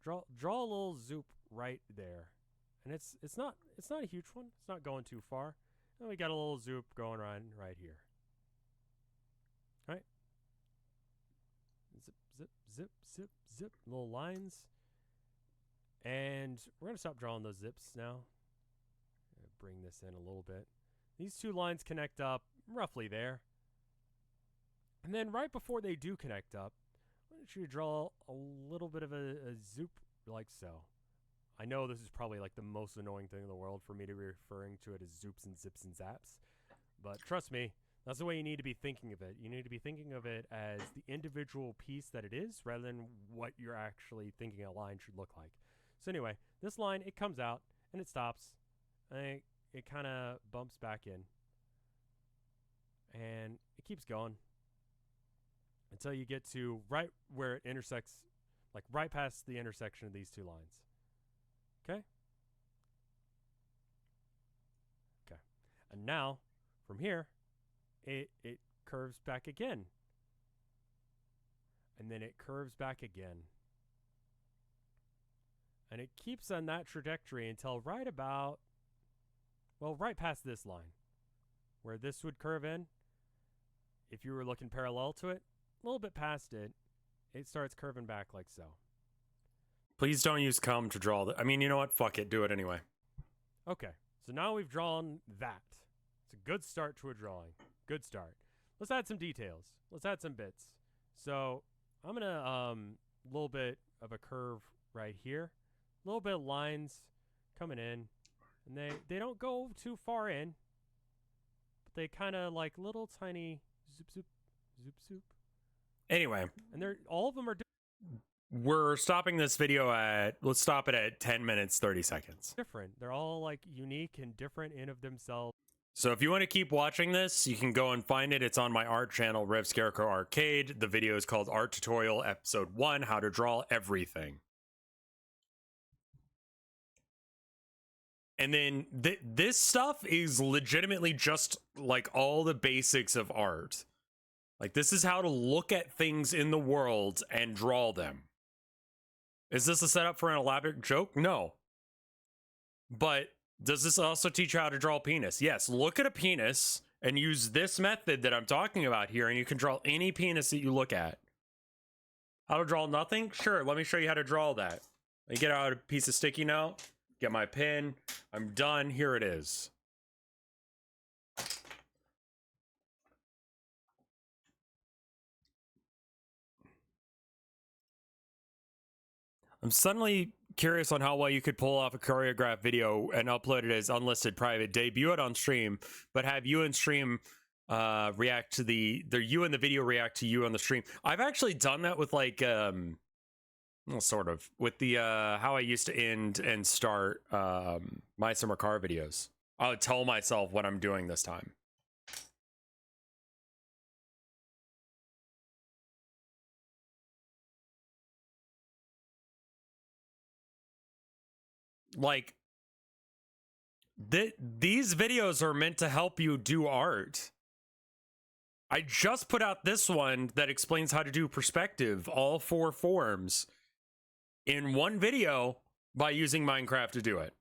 Draw a little zoop right there. And it's not a huge one. It's not going too far. And we got a little zoop going right here. All right? Zip, zip, zip, zip, zip. Little lines. And we're going to stop drawing those zips now. Bring this in a little bit. These 2 lines connect up roughly there. And then right before they do connect up, why don't you draw a little bit of a zoop like so. I know this is probably like the most annoying thing in the world for me to be referring to it as zoops and zips and zaps. But trust me, that's the way you need to be thinking of it. You need to be thinking of it as the individual piece that it is rather than what you're actually thinking a line should look like. So anyway, this line, it comes out and it stops. And it kind of bumps back in. And it keeps going until you get to right where it intersects, like right past the intersection of these 2 lines. Okay? Okay. And now, from here, it curves back again. And then it curves back again. And it keeps on that trajectory until right about, well, right past this line, where this would curve in. If you were looking parallel to it, a little bit past it, it starts curving back like so. Please don't use cum to draw the. I mean, you know what? Fuck it. Do it anyway. Okay, so now we've drawn that. It's a good start to a drawing. Good start. Let's add some details. Let's add some bits. So I'm gonna little bit of a curve right here, a little bit of lines coming in, and they don't go too far in, but they kind of like little tiny zoop zoop zoop zoop. Anyway, And they're all of them are we're stopping this video at. Let's stop it at 10 minutes 30 seconds. different. They're all like unique and different in of themselves. So if you want to keep watching this, you can go and find it. It's on my art channel, RevScarecrow Arcade. The video is called Art Tutorial Episode 1, How to Draw Everything. And then this stuff is legitimately just like all the basics of art. Like, this is how to look at things in the world and draw them. Is this a setup for an elaborate joke? No. But does this also teach you how to draw a penis? Yes. Look at a penis and use this method that I'm talking about here, and you can draw any penis that you look at. How to draw nothing? Sure, let me show you how to draw that. I get out a piece of sticky note, get my pen, I'm done, here it is. I'm suddenly curious on how well you could pull off a choreographed video and upload it as unlisted private, debut it on stream, but have you in stream react to you in the video react to you on the stream. I've actually done that with like well, sort of with the how I used to end and start my summer car videos. I would tell myself what I'm doing this time. Like, these videos are meant to help you do art. I just put out this one that explains how to do perspective, all 4 forms, in one video by using Minecraft to do it.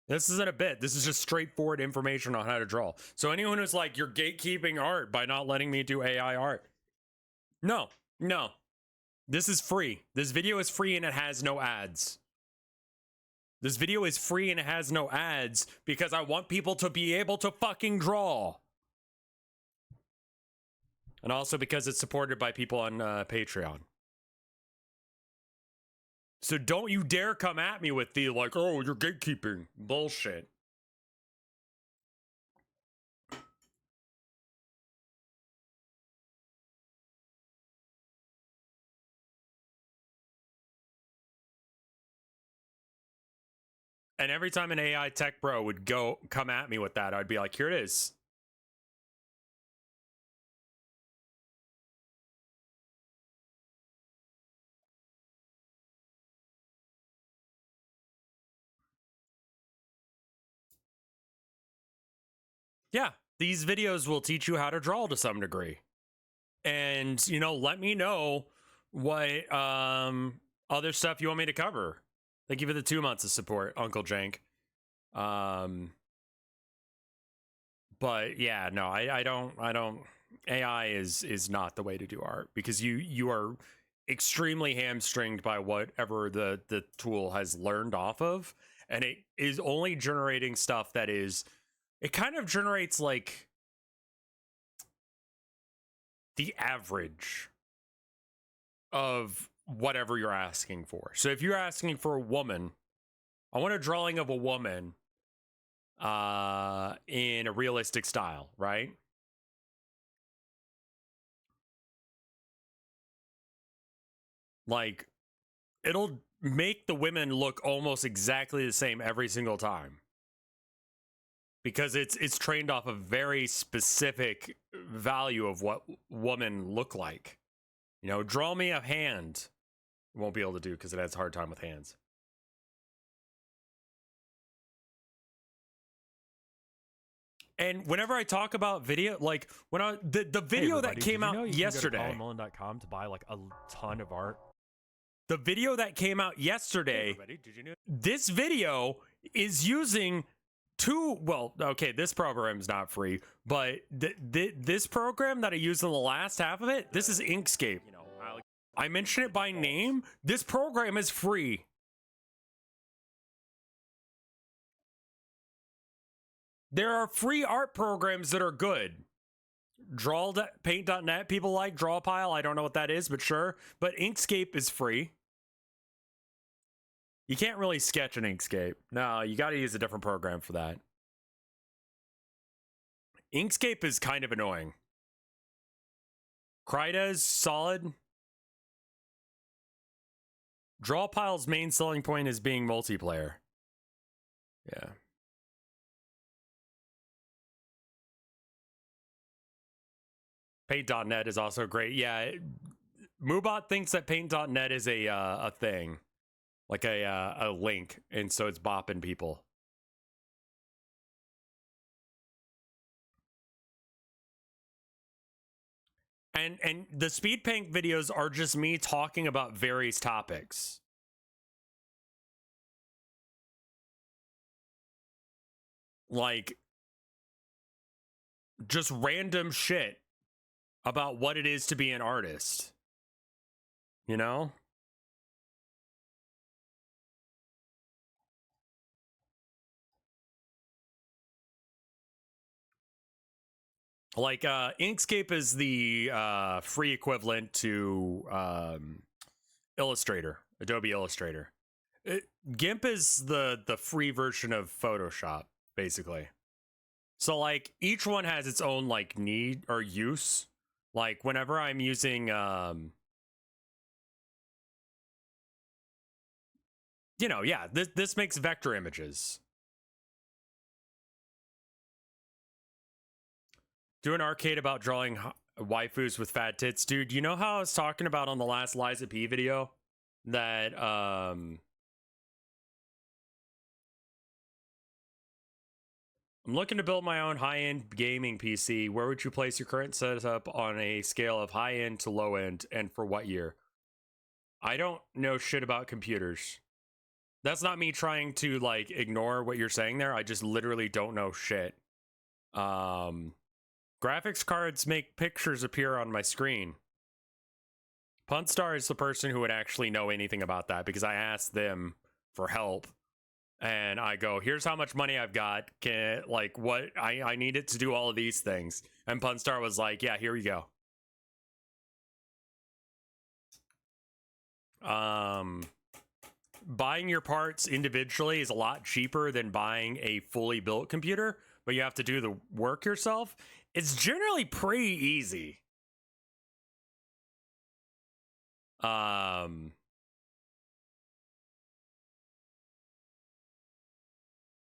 This isn't a bit. This is just straightforward information on how to draw. So anyone who's like, you're gatekeeping art by not letting me do AI art. No, no. This is free. This video is free and it has no ads. This video is free and it has no ads because I want people to be able to fucking draw. And also because it's supported by people on Patreon. So don't you dare come at me with the like, oh, you're gatekeeping bullshit. And every time an AI tech bro would come at me with that, I'd be like, here it is. Yeah, these videos will teach you how to draw to some degree. And, you know, let me know what other stuff you want me to cover. Thank you for the 2 months of support, Uncle Jank. But yeah, no, I don't. AI is not the way to do art, because you are extremely hamstringed by whatever the tool has learned off of, and it is only generating stuff that is, it kind of generates like the average of whatever you're asking for. So if you're asking for a woman, I want a drawing of a woman in a realistic style, right? Like, it'll make the women look almost exactly the same every single time, because it's trained off a very specific value of what women look like. You know, draw me a hand. Won't be able to do, because it has a hard time with hands. And whenever I talk about video, like when the video that came out yesterday, PaulMullen.com to buy like a ton of art. The video that came out yesterday, Did you know? this video is using this program is not free, but this program that I used in the last half of it, this is Inkscape. You know, I mention it by name. This program is free. There are free art programs that are good. Paint.net, people like Drawpile. I don't know what that is, but sure. But Inkscape is free. You can't really sketch in Inkscape. No, you got to use a different program for that. Inkscape is kind of annoying. Kryda's solid. Drawpile's main selling point is being multiplayer. Yeah. Paint.net is also great. Yeah, Moobot thinks that Paint.net is a thing, like a link, and so it's bopping people. And the speed paint videos are just me talking about various topics. Like, just random shit about what it is to be an artist. You know? Like, Inkscape is the free equivalent to Illustrator, Adobe Illustrator. GIMP is the free version of Photoshop, basically. So, like, each one has its own, like, need or use. Like, whenever I'm using, you know, yeah, this makes vector images. Do an arcade about drawing waifus with fat tits. Dude, you know how I was talking about on the last Liza P video that, I'm looking to build my own high-end gaming PC. Where would you place your current setup on a scale of high-end to low-end, and for what year? I don't know shit about computers. That's not me trying to, like, ignore what you're saying there. I just literally don't know shit. Graphics cards make pictures appear on my screen. Punstar is the person who would actually know anything about that, because I asked them for help. And I go, here's how much money I've got. Like, what I need it to do all of these things. And Punstar was like, yeah, here we go. Buying your parts individually is a lot cheaper than buying a fully built computer, but you have to do the work yourself. It's generally pretty easy.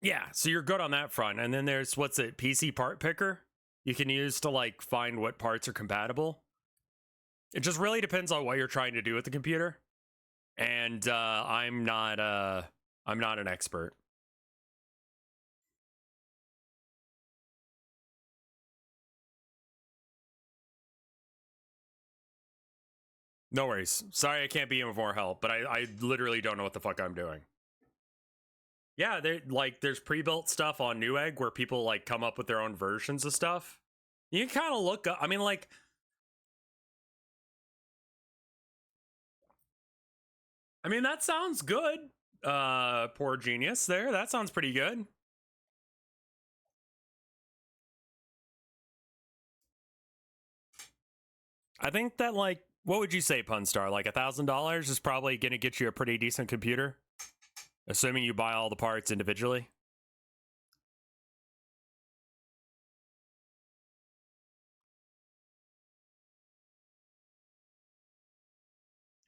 Yeah, so you're good on that front. And then there's, what's it, PC part picker? You can use to, like, find what parts are compatible. It just really depends on what you're trying to do with the computer. And I'm not an expert. No worries. Sorry I can't be of more help, but I literally don't know what the fuck I'm doing. Yeah, there's pre-built stuff on Newegg where people like come up with their own versions of stuff. You can kind of look up, I mean, like, I mean, that sounds good. Poor genius there. That sounds pretty good. I think that, like, what would you say, Punstar? Like $1,000 is probably going to get you a pretty decent computer, assuming you buy all the parts individually.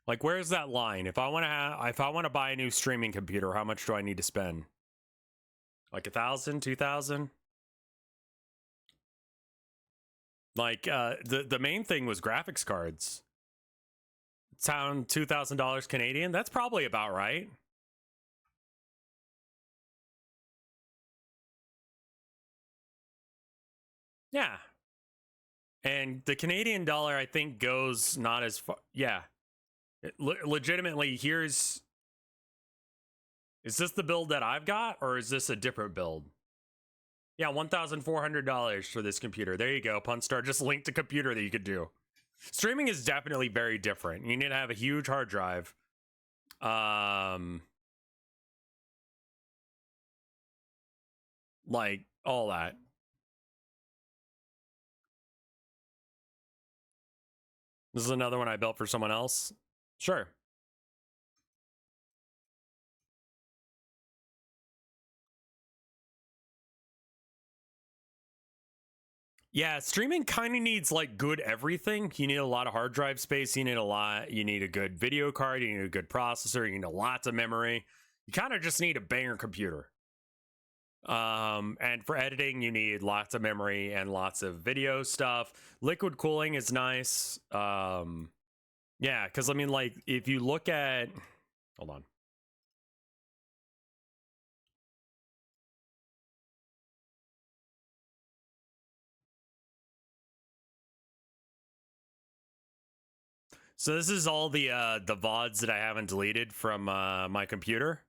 Like, where's that line? If I want to buy a new streaming computer, how much do I need to spend? Like 1,000, 2,000? Like, the main thing was graphics cards. Sound $2,000 Canadian? That's probably about right. Yeah. And the Canadian dollar, I think, goes not as far. Yeah. Legitimately, is this the build that I've got, or is this a different build? Yeah, $1,400 for this computer. There you go, Punstar. Just linked a computer that you could do. Streaming is definitely very different. You need to have a huge hard drive. Like, all that. This is another one I built for someone else. Sure. Yeah, streaming kind of needs like good everything. You need a lot of hard drive space. You need a good video card. You need a good processor. You need lots of memory. You kind of just need a banger computer. And for editing, you need lots of memory and lots of video stuff. Liquid cooling is nice. Yeah, because I mean, like, if you look at, hold on. So this is all the VODs that I haven't deleted from my computer.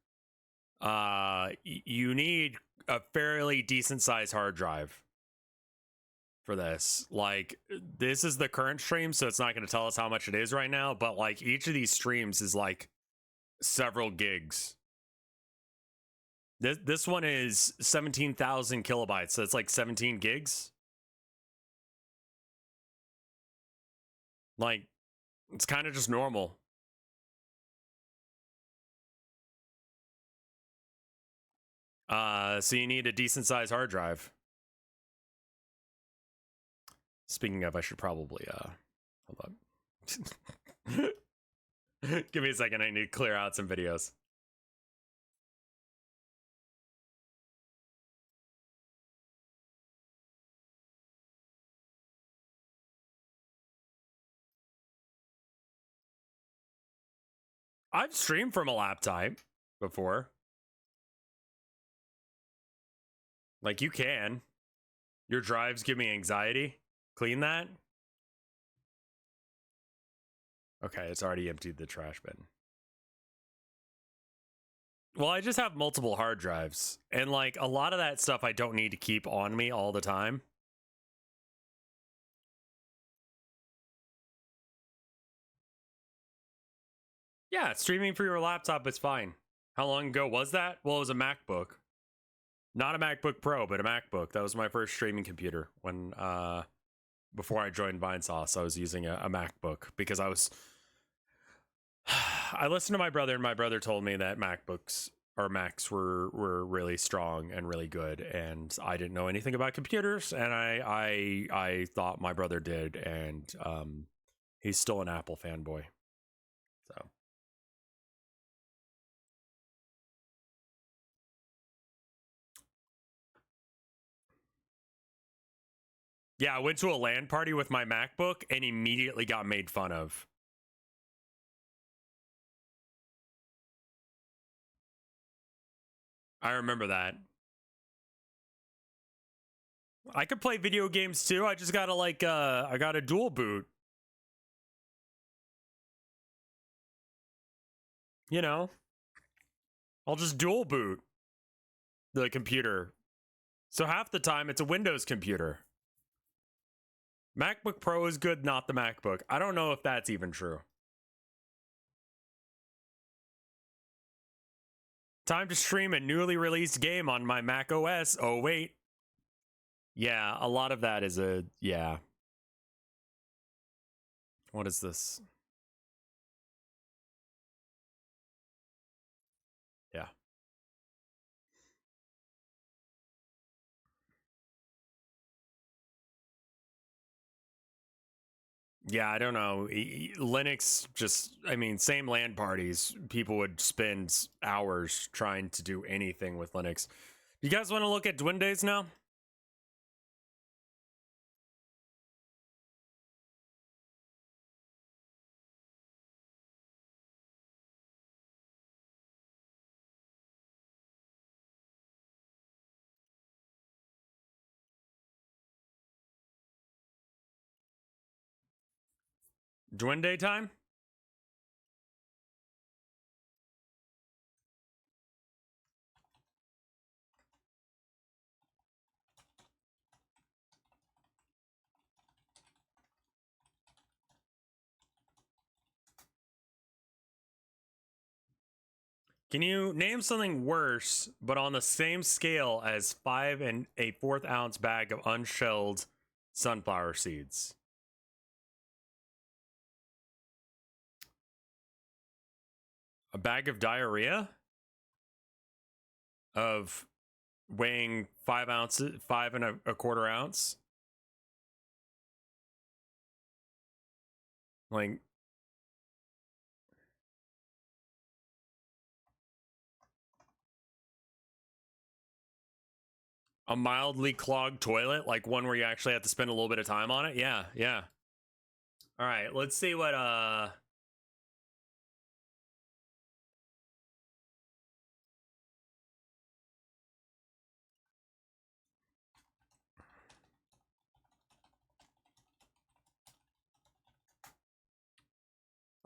You need a fairly decent sized hard drive for this. Like, this is the current stream, so it's not going to tell us how much it is right now, but like each of these streams is like several gigs. This one is 17,000 kilobytes, so it's like 17 gigs. Like, it's kind of just normal. So you need a decent sized hard drive. Speaking of, I should probably hold on. Give me a second, I need to clear out some videos. I've streamed from a laptop before. Like, you can. Your drives give me anxiety. Clean that. Okay, it's already emptied the trash bin. Well, I just have multiple hard drives. And, like, a lot of that stuff I don't need to keep on me all the time. Yeah, streaming for your laptop is fine. How long ago was that? Well, it was a MacBook. Not a MacBook Pro, but a MacBook. That was my first streaming computer when, before I joined Vinesauce. I was using a MacBook because I listened to my brother, and my brother told me that MacBooks or Macs were really strong and really good, and I didn't know anything about computers, and I thought my brother did, and he's still an Apple fanboy. So. Yeah, I went to a LAN party with my MacBook and immediately got made fun of. I remember that. I could play video games too. I just gotta like I got a dual boot. you know, I'll just dual boot the computer. So half the time it's a Windows computer. MacBook Pro is good, not the MacBook. I don't know if that's even true. Time to stream a newly released game on my Mac OS. Oh, wait. Yeah, a lot of that is a... Yeah. What is this? Yeah. Yeah, I don't know. Linux just, I mean, same LAN parties. People would spend hours trying to do anything with Linux. You guys want to look at Duendes now? Duende time? Can you name something worse, but on the same scale as 5 1/4 ounce bag of unshelled sunflower seeds? A bag of diarrhea? Of weighing 5 ounces, 5 1/4 ounce? Like, a mildly clogged toilet, like one where you actually have to spend a little bit of time on it? Yeah, yeah. All right, let's see what all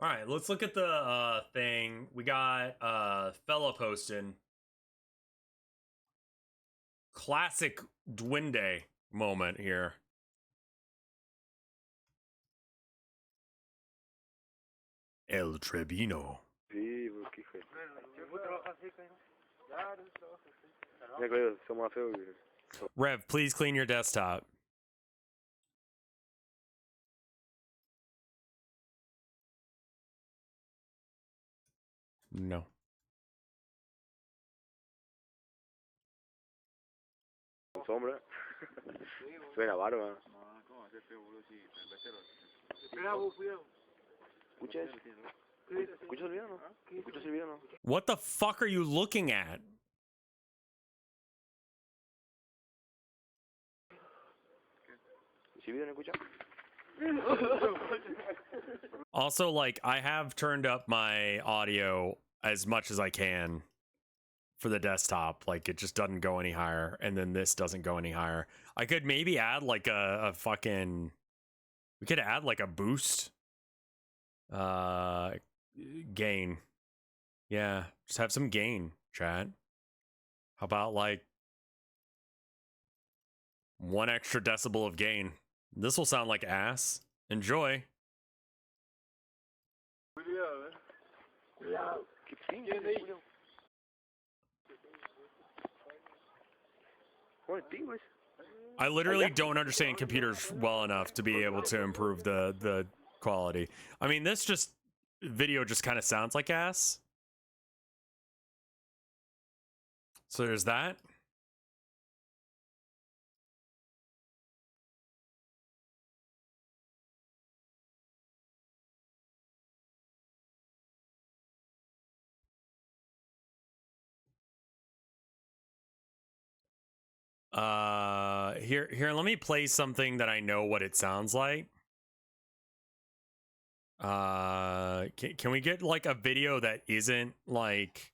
right, let's look at the thing. We got fella posting classic Duende moment here. El Trebino. Rev, please clean your desktop. No. Sombra. Suena barba. ¿Escuchas el video, no? ¿Escuchas el video, no? What the fuck are you looking at? ¿Sí video no escucha? Also, like, I have turned up my audio as much as I can for the desktop. Like, it just doesn't go any higher, and then this doesn't go any higher. I could maybe add like a fucking, we could add like a boost gain. Yeah, just have some gain, chat. How about like 1 extra decibel of gain? This will sound like ass. Enjoy. I literally don't understand computers well enough to be able to improve the quality. I mean, this just video just kind of sounds like ass. So there's that. Here, let me play something that I know what it sounds like. Can we get like a video that isn't like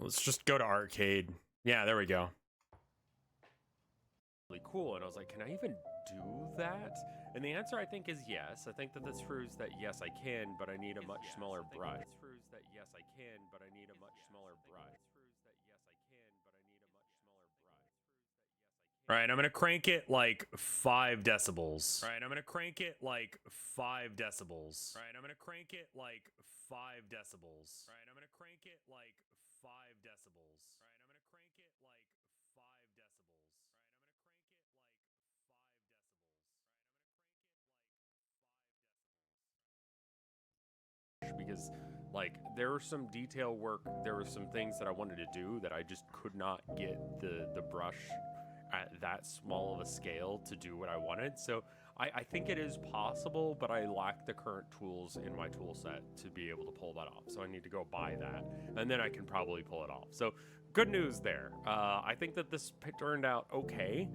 Let's just go to arcade. Yeah, there we go. Really cool. And I was like, can I even do that? And the answer, I think, is yes. I think that this proves that yes, I can, but I need a much smaller brush. This proves that yes, I can, but I need a much smaller brush. All right, I'm gonna crank it like 5 decibels. All right, I'm gonna crank it like 5 decibels. All right, I'm gonna crank it like 5 decibels. All right, I'm gonna crank it like 5 decibels. All right, I'm gonna crank it like 5 decibels. Because like there was some detail work, there were some things that I wanted to do that I just could not get the brush at that small of a scale to do what I wanted. So I think it is possible, but I lack the current tools in my tool set to be able to pull that off. So I need to go buy that, and then I can probably pull it off. So good news there. I think that this turned out okay.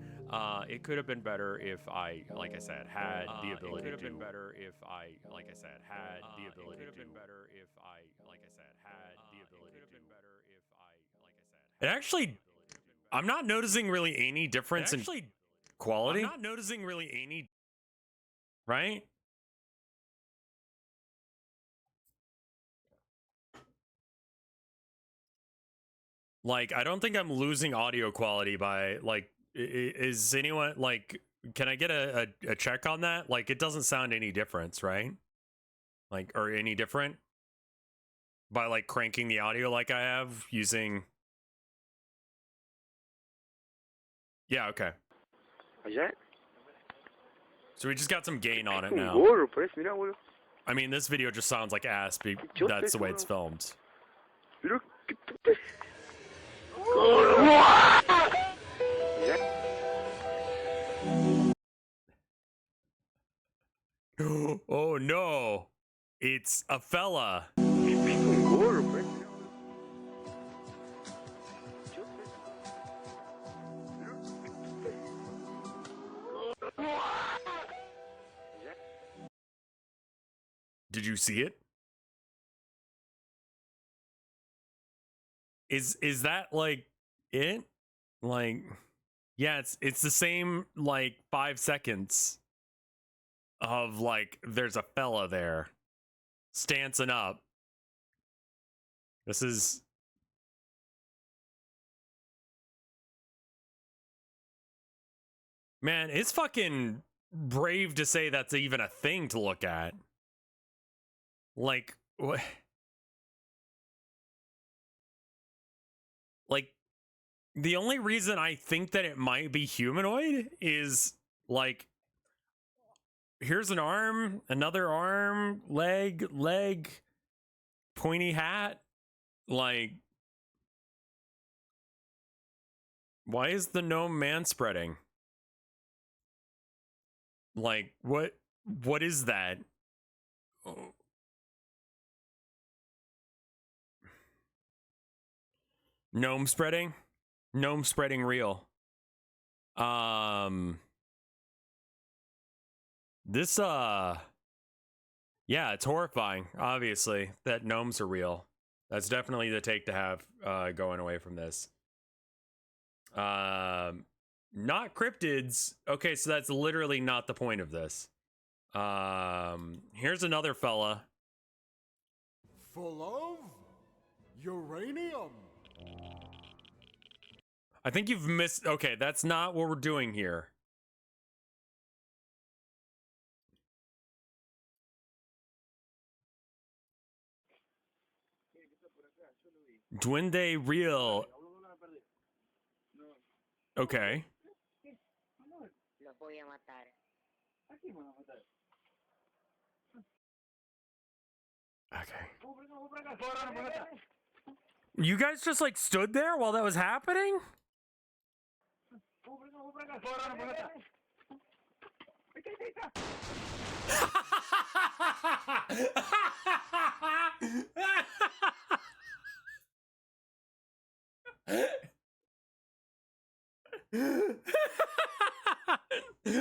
It could have been better if I, like I said, had the ability to. It could have been better if I, like I said, had the ability to. It could have been better if I, like I said, had the ability to. It could have been better if I, like I said. It actually, I'm not noticing really any difference in quality. I'm not noticing really any. Right? Like, I don't think I'm losing audio quality by, like, is anyone, like, can I get a check on that? Like, it doesn't sound any difference, right? Like, or any different by, like, cranking the audio like I have using. Yeah, okay. So we just got some gain on it now. I mean, this video just sounds like ass. That's the way it's filmed. Oh no, it's a fella. Did you see it? Is that like it? Like, yeah, it's the same like 5 seconds of like there's a fella there stancing up. This is man, it's fucking brave to say that's even a thing to look at. Like what? Like the only reason I think that it might be humanoid is like here's an arm, another arm, leg, pointy hat. Like, why is the gnome man spreading? Like, what is that? Oh. Gnome spreading? Gnome spreading real. This, yeah, it's horrifying, obviously, that gnomes are real. That's definitely the take to have, going away from this. Not cryptids. Okay, so that's literally not the point of this. Here's another fella. Full of uranium. I think you've missed. Okay, that's not what we're doing here. Duende real. Okay. Okay. You guys just like stood there while that was happening?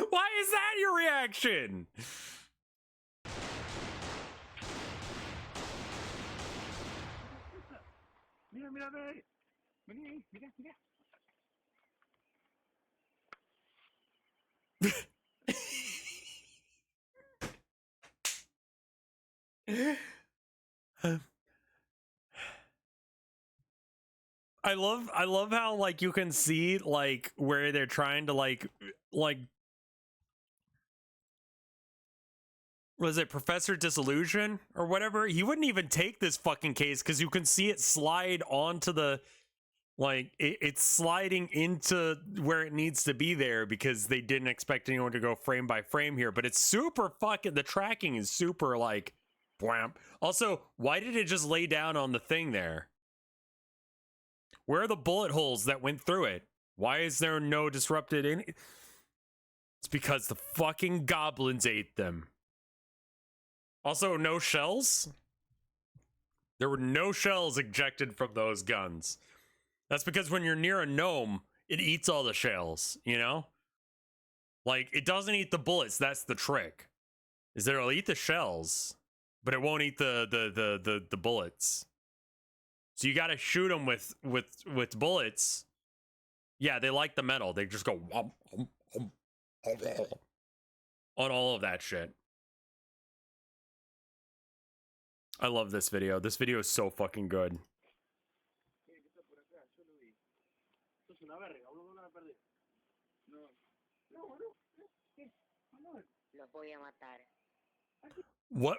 Why is that your reaction? I love how like you can see like where they're trying to like was it Professor Disillusion or whatever? He wouldn't even take this fucking case because you can see it slide onto the like it's sliding into where it needs to be there because they didn't expect anyone to go frame by frame here. But it's super fucking, the tracking is super like bwamp. Also, why did it just lay down on the thing there? Where are the bullet holes that went through it? Why is there no disrupted any? It's because the fucking goblins ate them. Also, no shells? There were no shells ejected from those guns. That's because when you're near a gnome, it eats all the shells, you know? Like, it doesn't eat the bullets, that's the trick. Is that it'll eat the shells, but it won't eat the bullets. So you gotta shoot them with bullets. Yeah, they like the metal. They just go whomp, whomp, whomp, whomp, on all of that shit. I love this video. This video is so fucking good.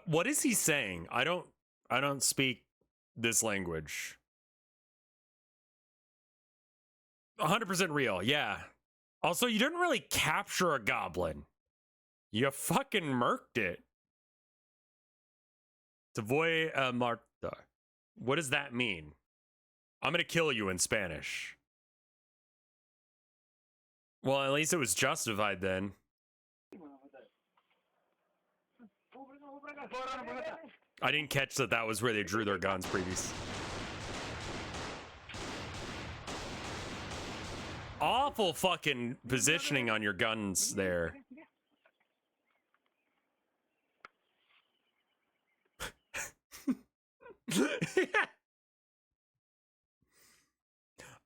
What is he saying? I don't speak this language. 100% real, yeah. Also, you didn't really capture a goblin. You fucking murked it. Te voy a matar. What does that mean? I'm gonna kill you in Spanish. Well, at least it was justified then. I didn't catch that that was where they drew their guns previous. Awful fucking positioning on your guns there.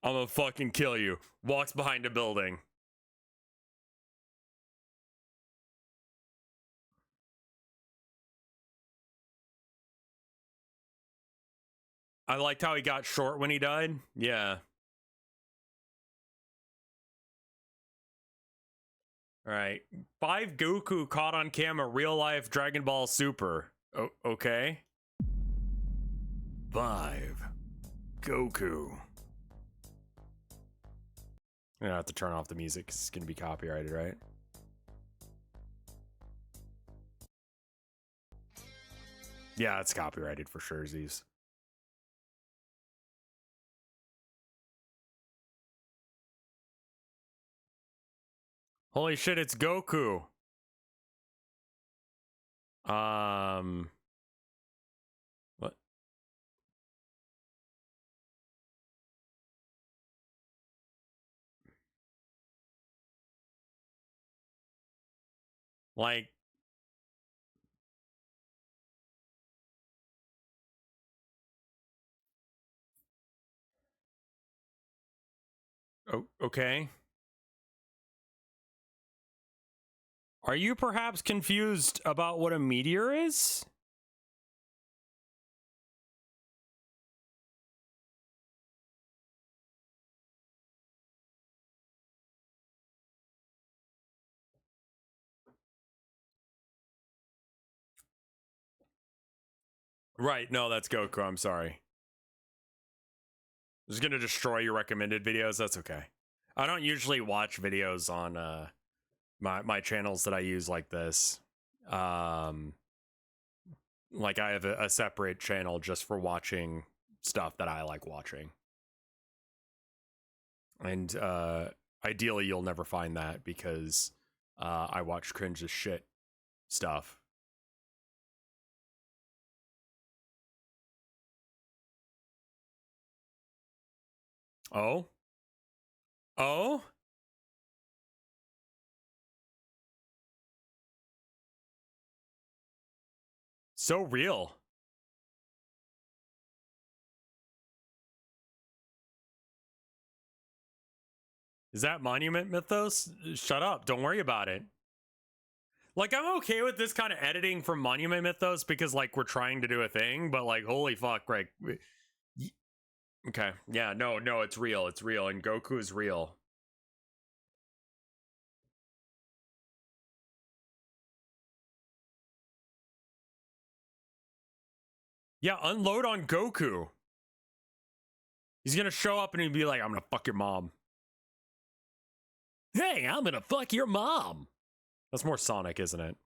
I'm gonna fucking kill you. Walks behind a building. I liked how he got short when he died. Yeah. All right. 5 Goku caught on camera, real life Dragon Ball Super. Okay. 5 Goku. I'm gonna have to turn off the music because it's gonna be copyrighted, right? Yeah, it's copyrighted for sure, Z's. Holy shit, it's Goku. What? Like, okay. Are you perhaps confused about what a meteor is? Right, no, that's Goku, I'm sorry. I was gonna destroy your recommended videos, that's okay. I don't usually watch videos on my channels that I use like this. Like I have a separate channel just for watching stuff that I like watching. And ideally you'll never find that because I watch cringe as shit stuff. Oh? Oh? So real. Is that Monument Mythos? Shut up. Don't worry about it. Like, I'm okay with this kind of editing from Monument Mythos because, like, we're trying to do a thing, but, like, holy fuck, like... Okay, yeah, no, it's real, and Goku is real. Yeah, unload on Goku. He's gonna show up and he'd be like, I'm gonna fuck your mom. Hey, I'm gonna fuck your mom. That's more Sonic, isn't it?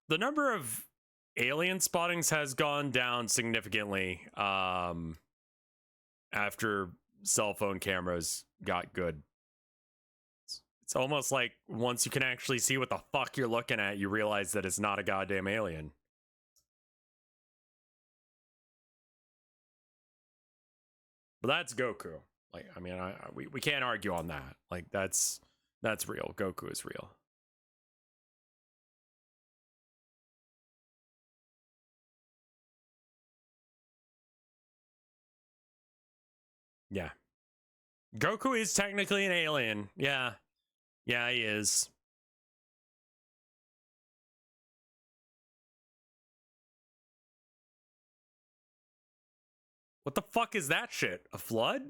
The number of alien spottings has gone down significantly after cell phone cameras got good. It's almost like once you can actually see what the fuck you're looking at, you realize that it's not a goddamn alien. But that's Goku. Like, I mean, we can't argue on that. Like, that's real. Goku is real. Yeah. Goku is technically an alien. Yeah. Yeah, he is. What the fuck is that shit? A flood?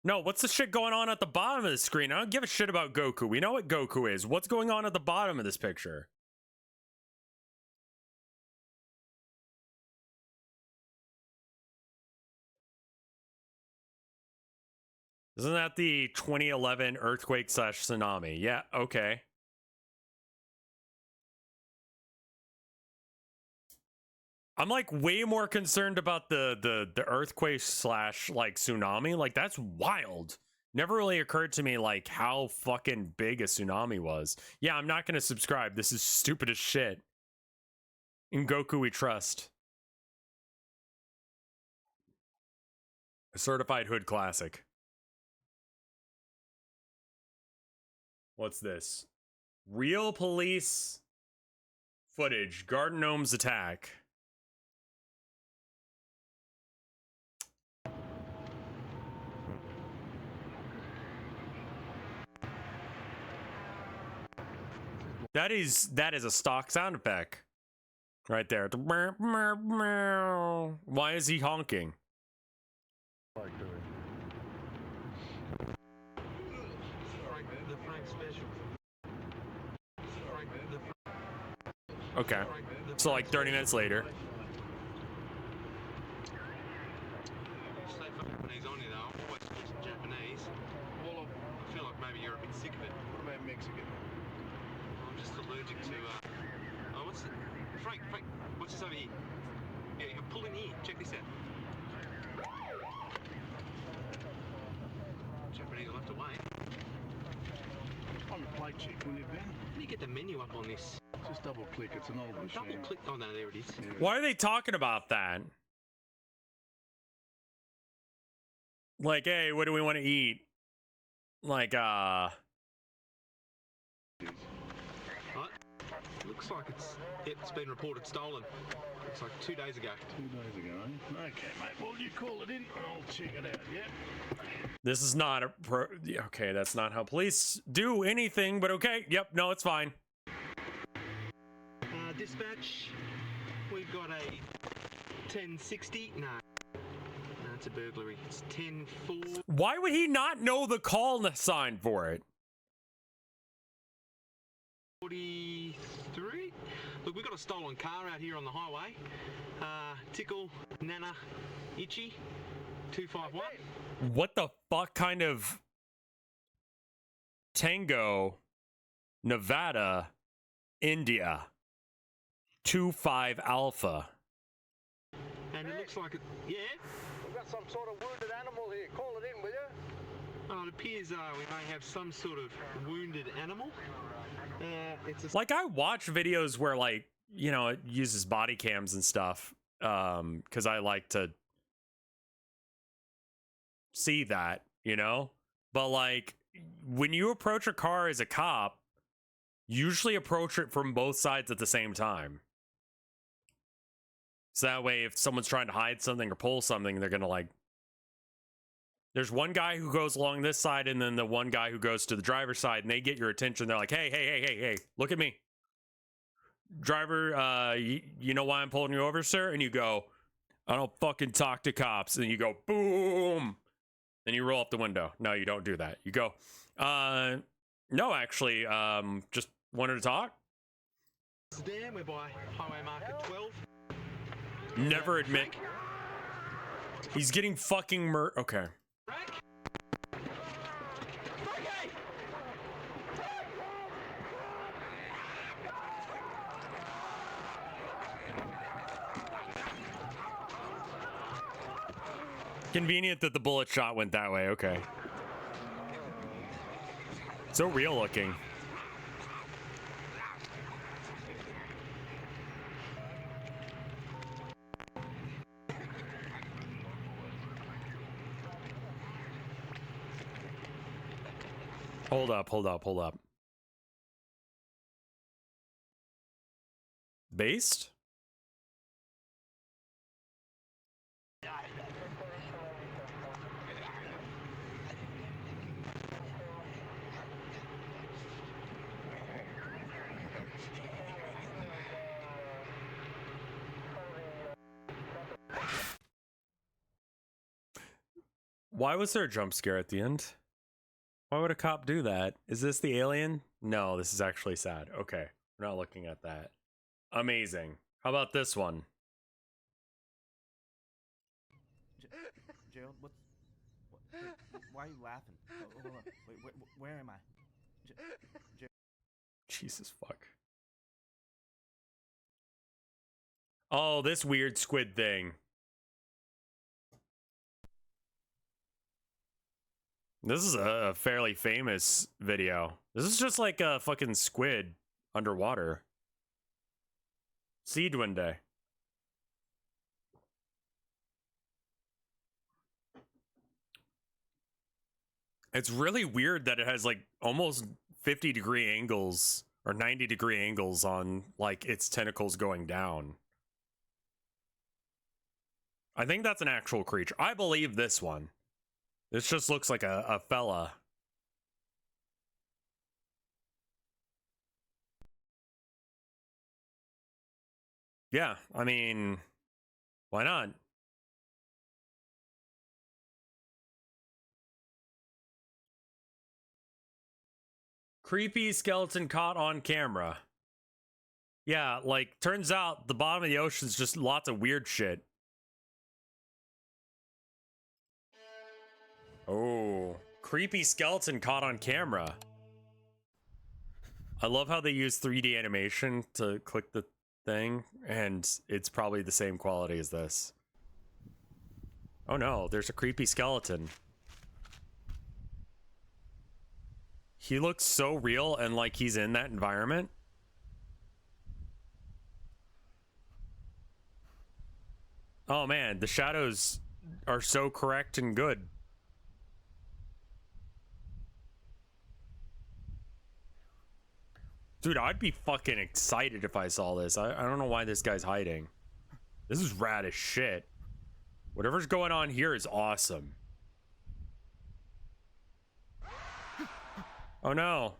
No, what's the shit going on at the bottom of the screen? I don't give a shit about Goku. We know what Goku is. What's going on at the bottom of this picture? Isn't that the 2011 earthquake / tsunami? Yeah, okay. I'm like way more concerned about the earthquake / like tsunami. Like, that's wild. Never really occurred to me like how fucking big a tsunami was. Yeah, I'm not gonna subscribe. This is stupid as shit. In Goku we trust. A certified hood classic. What's this? Real police footage. Garden Gnome's attack. That is a stock sound effect. Right there. Why is he honking? Okay. So like 30 minutes later. Japanese. Well, I feel like maybe you're a bit sick of it. What about Mexican? I'm just allergic to, oh, what's it? Frank, what's this over here? Yeah, you can pull in here. Check this out. Japanese will have to wait. On the plate check, will you, Ben? How do you get the menu up on this? Just double click, it's an old machine. Double click, oh no, there it is. Yeah. Why are they talking about that? Like, hey, what do we want to eat? Like, Right. Looks like it's been reported stolen. Looks like 2 days ago. 2 days ago, eh? Okay, mate. Well, you call it in and I'll check it out, yeah? this is not a okay, that's not how police do anything, but okay. Yep, no, it's fine. Dispatch, we've got a 1060. No, it's a burglary. It's 10-4. Why would he not know the call sign for it? 43. Look, we've got a stolen car out here on the highway. Tickle, Nana, Itchy, 251. What the fuck kind of Tango, Nevada, India, 25 Alpha? And it looks like it, yeah? We've got some sort of wounded animal here. Call it in, will you? Oh, it appears we may have some sort of wounded animal. It's a... Like, I watch videos where, like, you know, it uses body cams and stuff, because I like to see that, you know? But, like, when you approach a car as a cop, usually approach it from both sides at the same time. So that way, if someone's trying to hide something or pull something, they're gonna, like, There's one guy who goes along this side and then the one guy who goes to the driver's side, and they get your attention. They're like, hey, look at me. Driver, you know why I'm pulling you over, sir? And you go, I don't fucking talk to cops. And you go, boom. Then you roll up the window. No, you don't do that. You go, no, actually, just wanted to talk. There, we're by highway marker 12. Never admit. He's getting fucking okay. Convenient that the bullet shot went that way. Okay. So real looking. Hold up. Based? Why was there a jump scare at the end? Why would a cop do that? Is this the alien? No, this is actually sad. Okay, we're not looking at that. Amazing. How about this one? Gerald, why are you laughing? Hold on. Wait, where am I? Jesus fuck. Oh, this weird squid thing. This is a fairly famous video. This is just like a fucking squid underwater. Sea Duende. It's really weird that it has like almost 50-degree angles or 90-degree angles on like its tentacles going down. I think that's an actual creature. I believe this one. This just looks like a fella. Yeah, I mean, why not? Creepy skeleton caught on camera. Yeah, like, turns out the bottom of the ocean's just lots of weird shit. Oh, creepy skeleton caught on camera. I love how they use 3D animation to click the thing, and it's probably the same quality as this. Oh no, there's a creepy skeleton. He looks so real and like he's in that environment. Oh man, the shadows are so correct and good. Dude, I'd be fucking excited if I saw this. I don't know why this guy's hiding. This is rad as shit. Whatever's going on here is awesome. Oh no.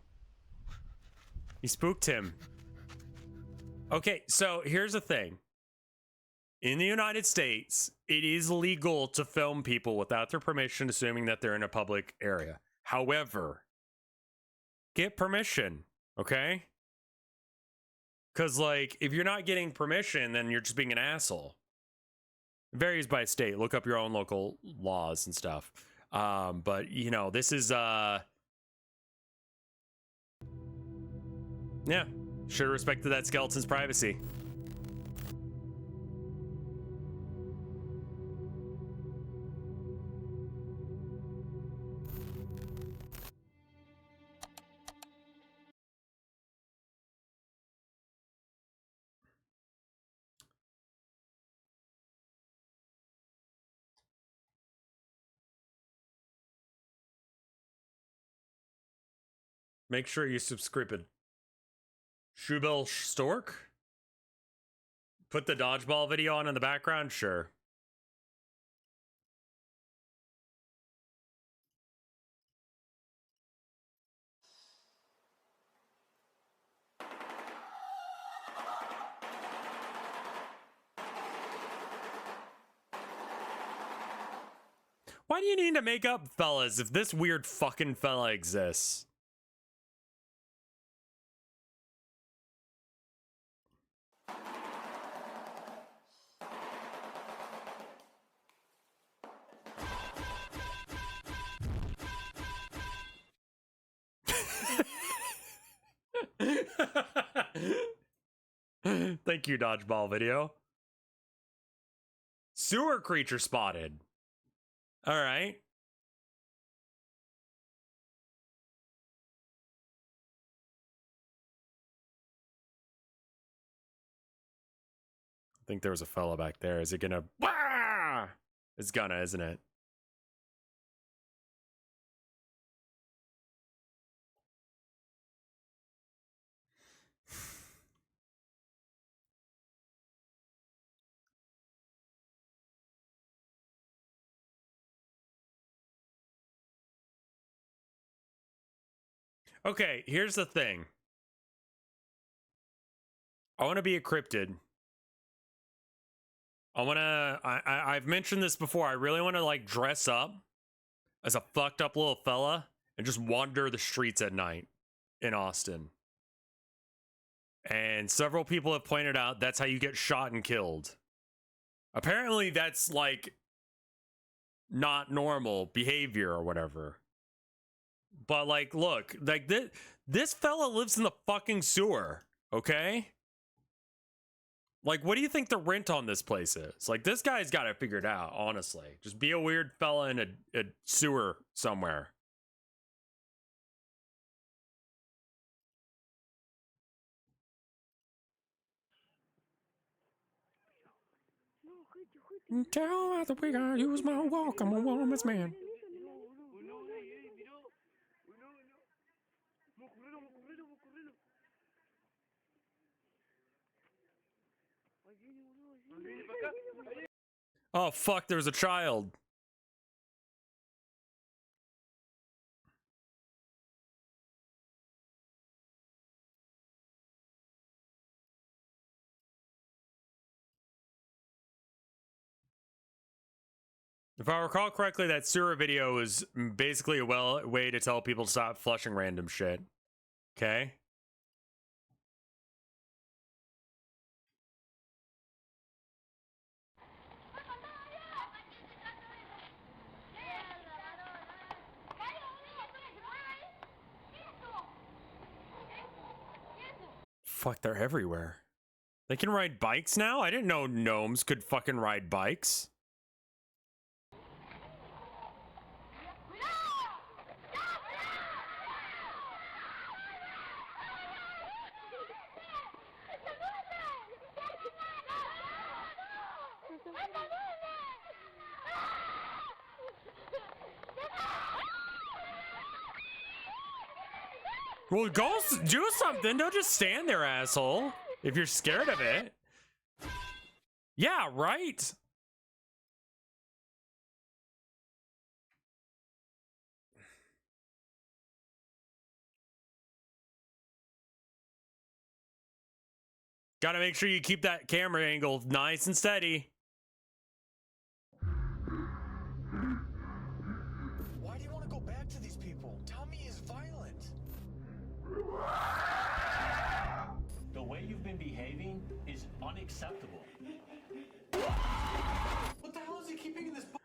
He spooked him. Okay, so here's the thing. In the United States, it is legal to film people without their permission, assuming that they're in a public area. However, get permission, okay? Because, like, if you're not getting permission, then you're just being an asshole. It varies by state. Look up your own local laws and stuff. But, you know, this is, yeah. Should have respected that skeleton's privacy. Make sure you subscribe. Shubel Stork? Put the dodgeball video on in the background? Sure. Why do you need to make up fellas if this weird fucking fella exists? Thank you, Dodgeball Video. Sewer creature spotted. All right. I think there was a fella back there. Is it gonna? Bah! It's gonna, isn't it? Okay, here's the thing. I want to be a cryptid. I've mentioned this before. I really want to like dress up as a fucked up little fella and just wander the streets at night in Austin. And several people have pointed out that's how you get shot and killed. Apparently that's like not normal behavior or whatever. But like, look, like this fella lives in the fucking sewer, okay? Like, what do you think the rent on this place is? Like, this guy's got it figured out, honestly. Just be a weird fella in a sewer somewhere. Tell me the way I use my walk. I'm a woman's man. Oh, fuck, there's a child. If I recall correctly, that sewer video is basically a way to tell people to stop flushing random shit. Okay? Fuck, they're everywhere. They can ride bikes now? I didn't know gnomes could fucking ride bikes. Well, go do something. Don't just stand there, asshole. If you're scared of it. Yeah, right. Gotta make sure you keep that camera angle nice and steady. Why do you want to go back to these people? Tommy is violent. The way you've been behaving is unacceptable. What the hell is he keeping in this box?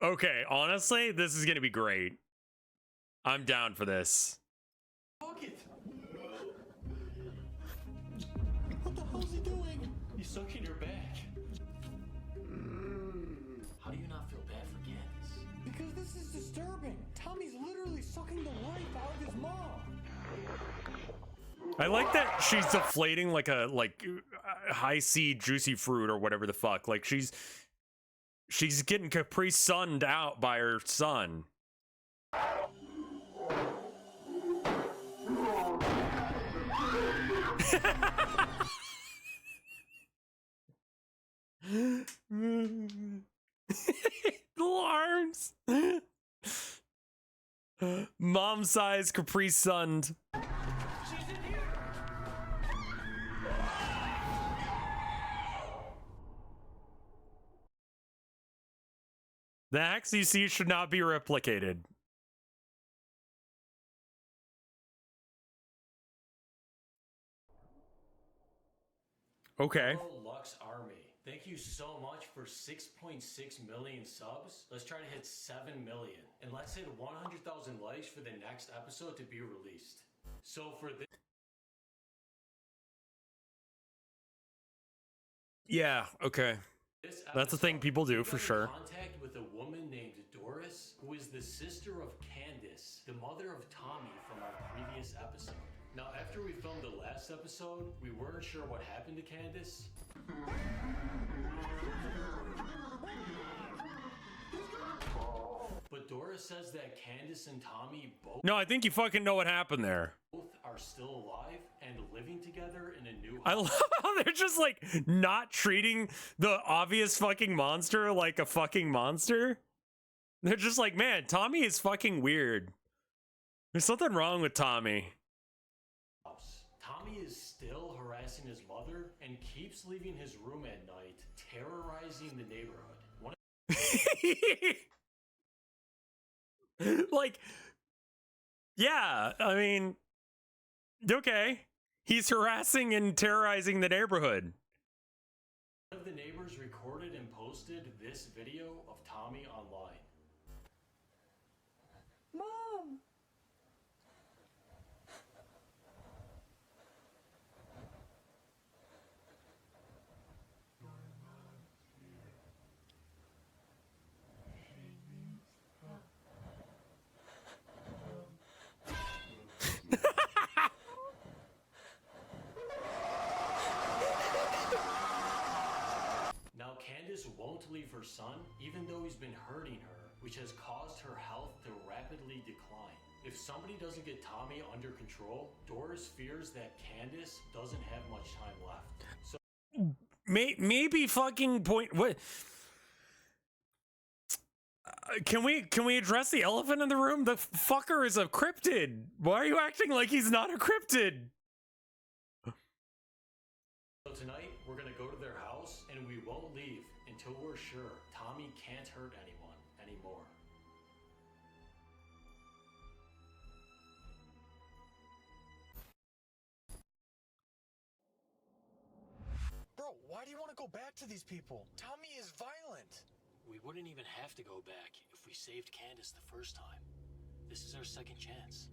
Okay, honestly, this is gonna be great. I'm down for this. Bucket. What the hell is he doing? He's sucking your back. How do you not feel bad for Candace? Because this is disturbing. Tommy's literally sucking the life out of his mom. I like that she's deflating like a high C juicy fruit or whatever the fuck. Like she's getting Capri Sunned out by her son. Little arms. Mom size Capri Sunned. The hacks you see should not be replicated. Okay. Hello, Lux Army. Thank you so much for 6.6 million subs. Let's try to hit 7 million. And let's hit 100,000 likes for the next episode to be released. So for this... Yeah, okay. That's a thing people do for sure. Contact with a woman named Doris, who is the sister of Candace, the mother of Tommy from our previous episode. Now, after we filmed the last episode, we weren't sure what happened to Candace. But Doris says that Candace and Tommy both... No, I think you fucking know what happened there. Both are still alive and living together in a new house. I love how they're just like not treating the obvious fucking monster like a fucking monster. They're just like, man, Tommy is fucking weird. There's something wrong with Tommy. Tommy is still harassing his mother and keeps leaving his room at night, terrorizing the neighborhood. Like, yeah, I mean, okay. He's harassing and terrorizing the neighborhood. One of the neighbors recorded and posted this video of Tommy online. Mom! Now Candace won't leave her son, even though he's been hurting her, which has caused her health to rapidly decline. If somebody doesn't get Tommy under control, Doris fears that Candace doesn't have much time left. So Maybe fucking point what? Can we address the elephant in the room? The fucker is a cryptid. Why are you acting like he's not a cryptid? So tonight, we're gonna go to their house, and we won't leave until we're sure Tommy can't hurt anyone anymore. Bro, why do you want to go back to these people? Tommy is violent. We wouldn't even have to go back if we saved Candace the first time. This is our second chance.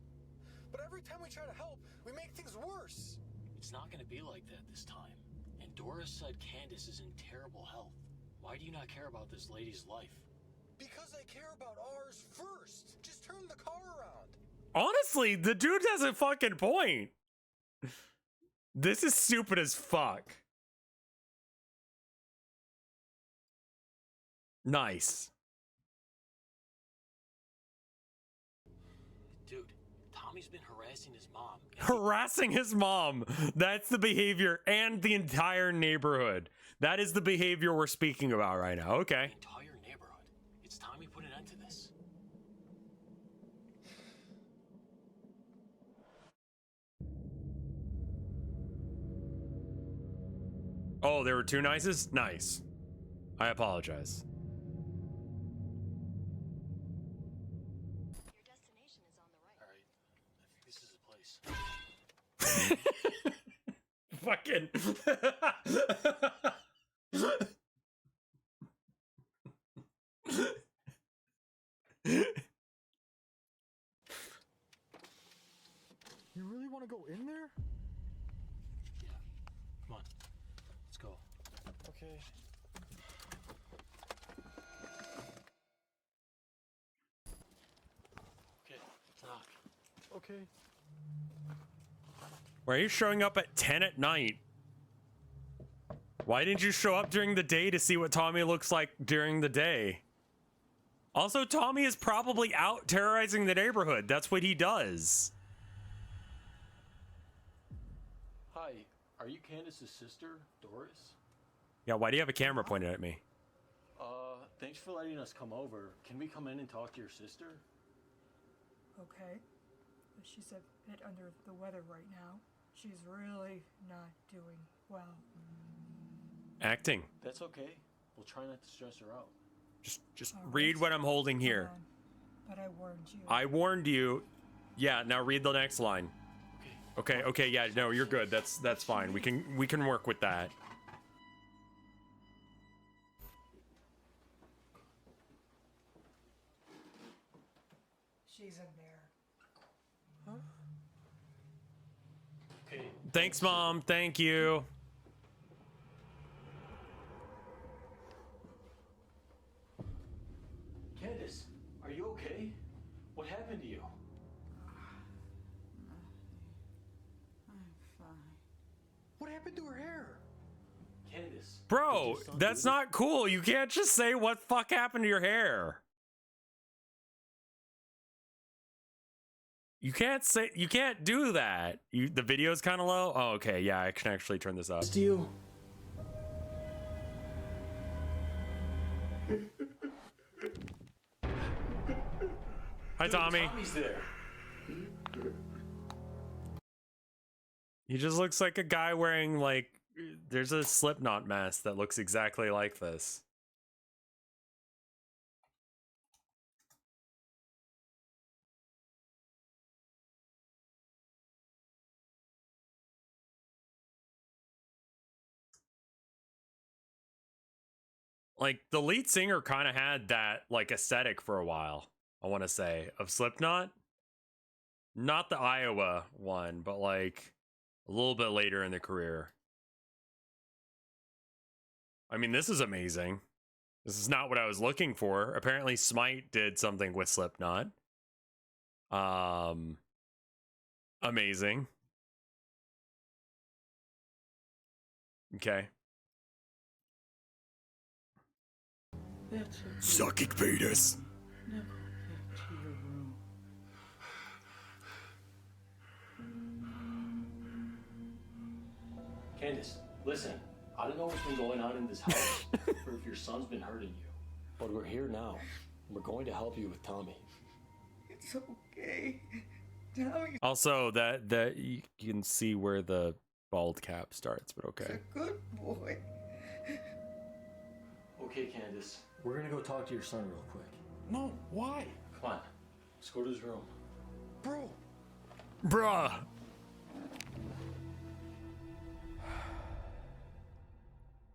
But every time we try to help, we make things worse. It's not gonna be like that this time. And Doris said Candace is in terrible health. Why do you not care about this lady's life? Because I care about ours first. Just turn the car around. Honestly, the dude has a fucking point. This is stupid as fuck. Nice. Dude, Tommy's been harassing his mom. Harassing his mom. That's the behavior, and the entire neighborhood. That is the behavior we're speaking about right now. Okay. Entire neighborhood. It's time we put an end to this. Oh, there were two nices? Nice. I apologize. Fucking. You really want to go in there? Yeah. Come on. Let's go. Okay. Okay, let's knock. Okay. Why are you showing up at 10 at night? Why didn't you show up during the day to see what Tommy looks like during the day? Also, Tommy is probably out terrorizing the neighborhood. That's what he does. Hi, are you Candace's sister, Doris? Yeah, why do you have a camera pointed at me? Thanks for letting us come over. Can we come in and talk to your sister? Okay. But she's a bit under the weather right now. She's really not doing well. Acting. That's okay. We'll try not to stress her out. Just read what I'm holding here. But I warned you. I warned you. Yeah, now read the next line. Okay, yeah, no, you're good. That's fine. We can work with that. She's in there. Huh? Okay. Thanks, Mom. Thank you. Candace, are you okay? What happened to you? I'm fine. What happened to her hair? Candace. Bro, that's not cool. You can't just say what the fuck happened to your hair. You can't do that. The video's kind of low. Oh, okay. Yeah, I can actually turn this up. You. Hi, Tommy. Tommy's there. He just looks like a guy wearing, like, there's a Slipknot mask that looks exactly like this. Like, the lead singer kind of had that, like, aesthetic for a while, I want to say, of Slipknot. Not the Iowa one, but, like, a little bit later in the career. I mean, this is amazing. This is not what I was looking for. Apparently, Smite did something with Slipknot. Amazing. Okay. Sucking penis. Now go back to your room. Candace, listen. I don't know what's been going on in this house, or if your son's been hurting you. But we're here now. We're going to help you with Tommy. It's okay. Tommy. Also, that you can see where the bald cap starts, but okay. Good boy. Okay, Candace. We're gonna go talk to your son real quick. No, why? Come on. Let's go to his room. Bro. Bruh.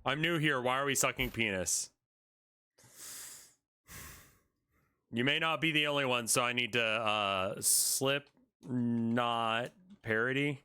I'm new here. Why are we sucking penis? You may not be the only one, so I need to Slipknot parody.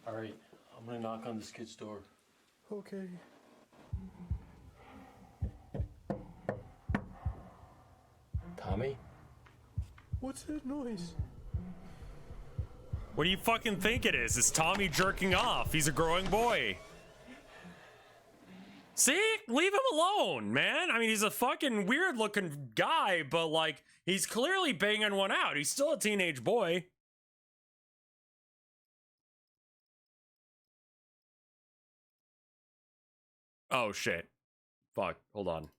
All right, I'm gonna knock on this kid's door. Okay. Tommy? What's that noise? What do you fucking think it is? It's Tommy jerking off. He's a growing boy. See? Leave him alone, man. I mean, he's a fucking weird looking guy, but like, he's clearly banging one out. He's still a teenage boy. Oh, shit. Fuck. Hold on.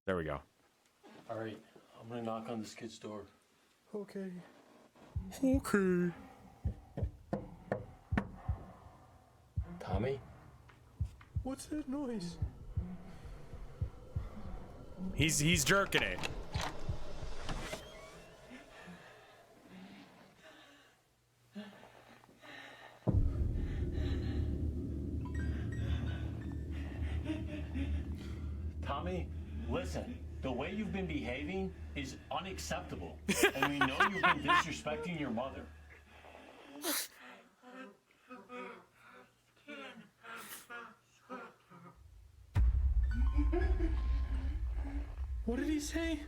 There we go. All right, I'm gonna knock on this kid's door. Okay. Okay. Tommy? What's that noise? He's jerking it. Tommy, listen. The way you've been behaving is unacceptable. And we know you've been disrespecting your mother. What did he say?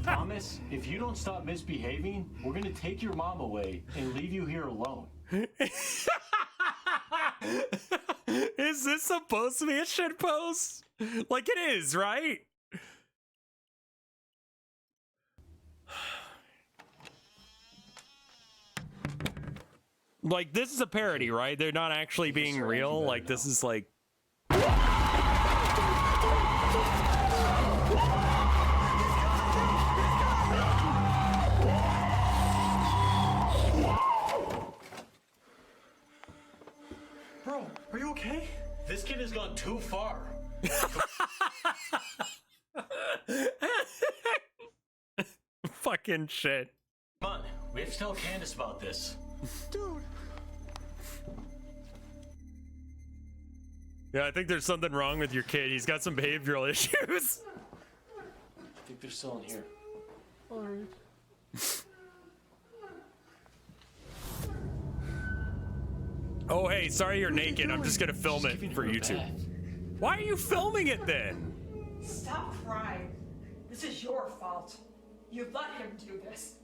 Thomas, if you don't stop misbehaving, we're gonna take your mom away and leave you here alone. Is this supposed to be a shit post? Like it is, right? Like this is a parody, right? They're not actually being real. Like this is like Bro, are you okay? This kid has gone too far. fucking shit. Come on, we have to tell Candace about this. Dude. Yeah, I think there's something wrong with your kid. He's got some behavioral issues. I think they're still in here. Alright. Oh, hey, sorry you're naked. I'm just gonna film it for YouTube. Why are you filming it then? Stop crying. This is your fault. You let him do this.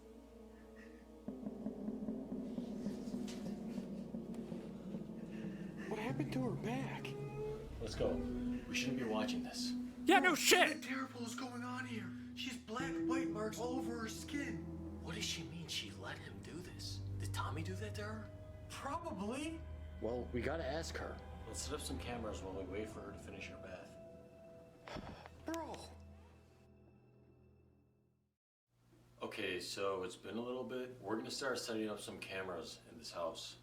What happened to her back? Let's go. We shouldn't be watching this. Yeah, no shit. What terrible is going on here? She's black white marks all over her skin. What does she mean she let him do this? Did Tommy do that to her? Probably. Well, we gotta ask her. Let's set up some cameras while we wait for her to finish her bath. Bro. Okay, so it's been a little bit. We're gonna start setting up some cameras in this house.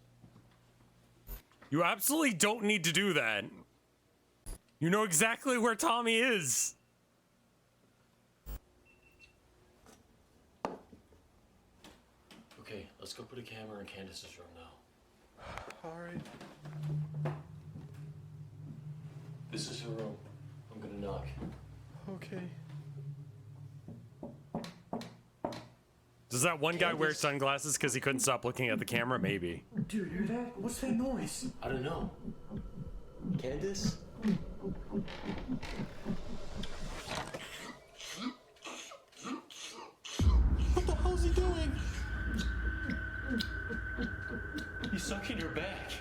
You absolutely don't need to do that. You know exactly where Tommy is. Okay, let's go put a camera in Candace's room now. Alright. This is her room. I'm gonna knock. Okay. Does that one guy wear sunglasses because he couldn't stop looking at the camera? Maybe. Dude, hear that? What's that noise? I don't know. Candace? What the hell's he doing? He's sucking her back.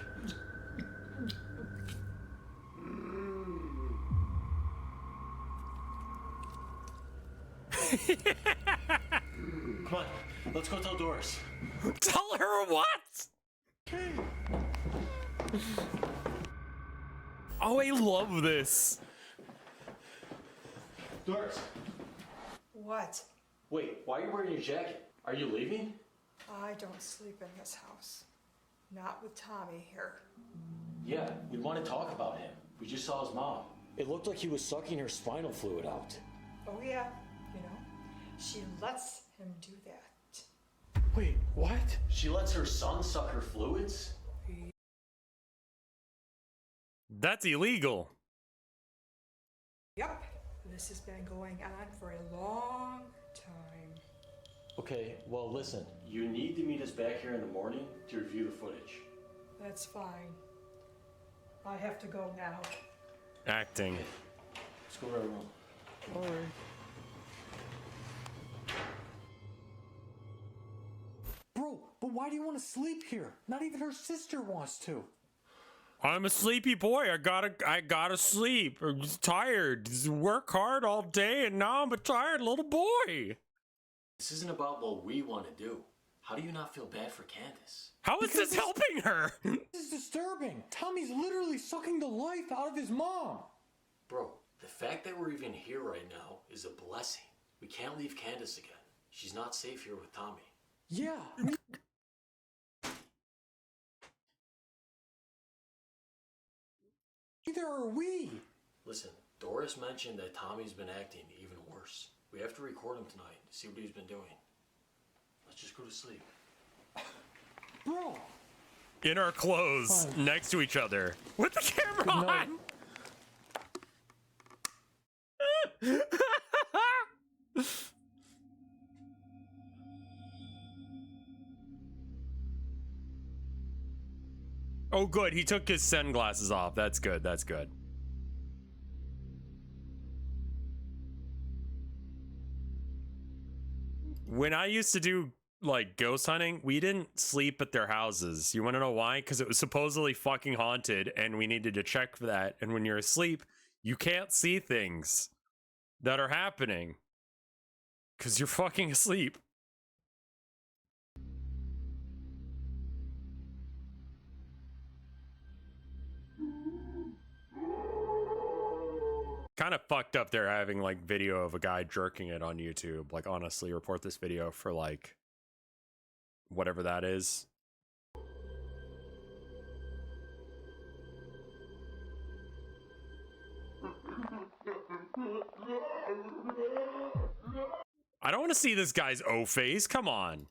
Come on, let's go tell Doris. Tell her what? Oh, I love this. Doris. What? Wait, why are you wearing your jacket? Are you leaving? I don't sleep in this house. Not with Tommy here. Yeah, we want to talk about him. We just saw his mom. It looked like he was sucking her spinal fluid out. Oh yeah, you know, she lets him do that. Wait, what? She lets her son suck her fluids? That's illegal. Yep, this has been going on for a long time. Okay, well listen, you need to meet us back here in the morning to review the footage. That's fine. I have to go now. Acting. Let's go to our room. Alright. Bro, but why do you want to sleep here? Not even her sister wants to. I'm a sleepy boy. I gotta sleep. I'm just tired. Just work hard all day, and now I'm a tired little boy. This isn't about what we want to do. How do you not feel bad for Candace? How is this helping her? This is disturbing. Tommy's literally sucking the life out of his mom. Bro, the fact that we're even here right now is a blessing. We can't leave Candace again. She's not safe here with Tommy. Yeah. Neither are we. Listen, Doris mentioned that Tommy's been acting even worse. We have to record him tonight to see what he's been doing. Let's just go to sleep. Bro. In our clothes, next to each other, with the camera on. Oh, good. He took his sunglasses off. That's good. That's good. When I used to do like ghost hunting, we didn't sleep at their houses. You want to know why? Because it was supposedly fucking haunted and we needed to check for that. And when you're asleep, you can't see things that are happening because you're fucking asleep. Kind of fucked up there having like video of a guy jerking it on YouTube. Like, honestly, report this video for like whatever that is. I don't want to see this guy's O face. Come on.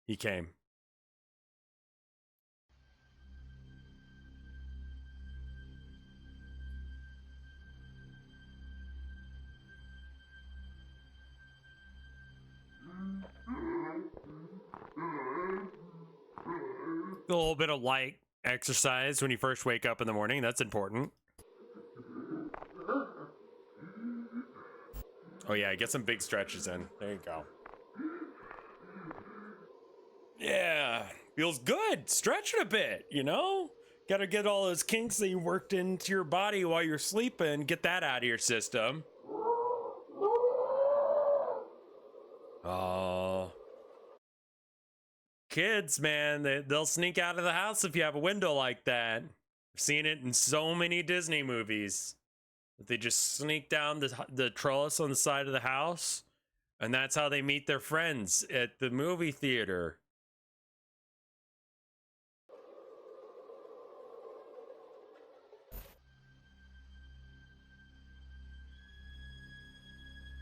He came. A little bit of light exercise when you first wake up in the morning. That's important. Oh yeah, get some big stretches in. There you go. Yeah, feels good. Stretch it a bit, you know? Gotta get all those kinks that you worked into your body while you're sleeping. Get that out of your system. Oh. Kids, man, they'll sneak out of the house if you have a window like that. I've seen it in so many Disney movies. They just sneak down the trellis on the side of the house, and that's how they meet their friends at the movie theater.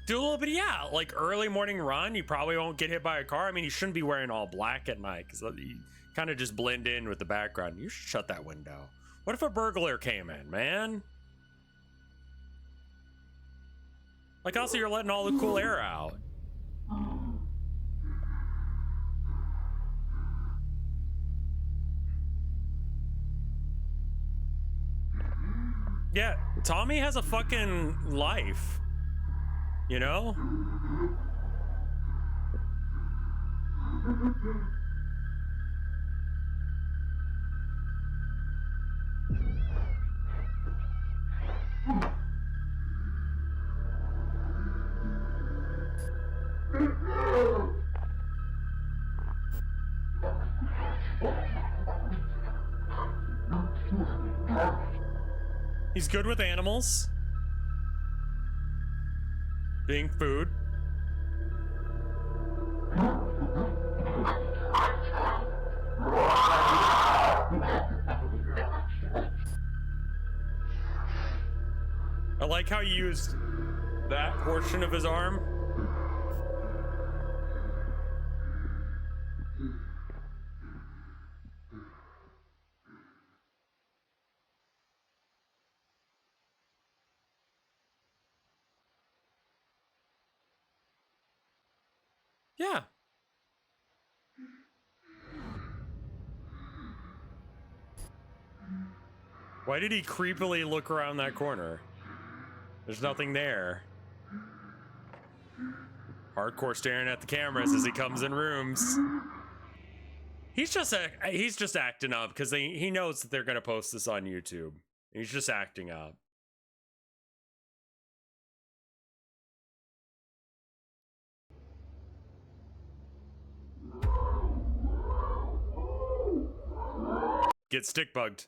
Do a little bit, yeah, like early morning run. You probably won't get hit by a car. I mean, you shouldn't be wearing all black at night because you kind of just blend in with the background. You should shut that window. What if a burglar came in, man? Like, also, you're letting all the cool air out. Yeah, Tommy has a fucking life. You know? He's good with animals. Being food. I like how you used that portion of his arm. Yeah. Why did he creepily look around that corner? There's nothing there. Hardcore staring at the cameras as he comes in rooms. He's just acting up because he knows that they're gonna post this on YouTube. He's just acting up. Get stick bugged.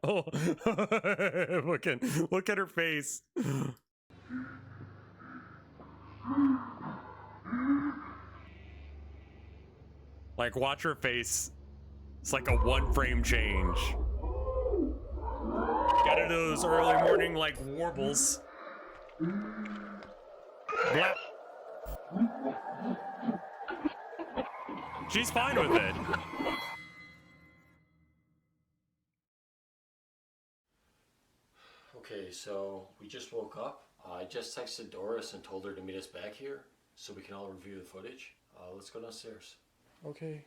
Oh, look at her face. Like, watch her face. It's like a 1-frame change. Got into those early morning like warbles. Blah. She's fine with it. Okay, so we just woke up. I just texted Doris and told her to meet us back here so we can all review the footage. Let's go downstairs. Okay.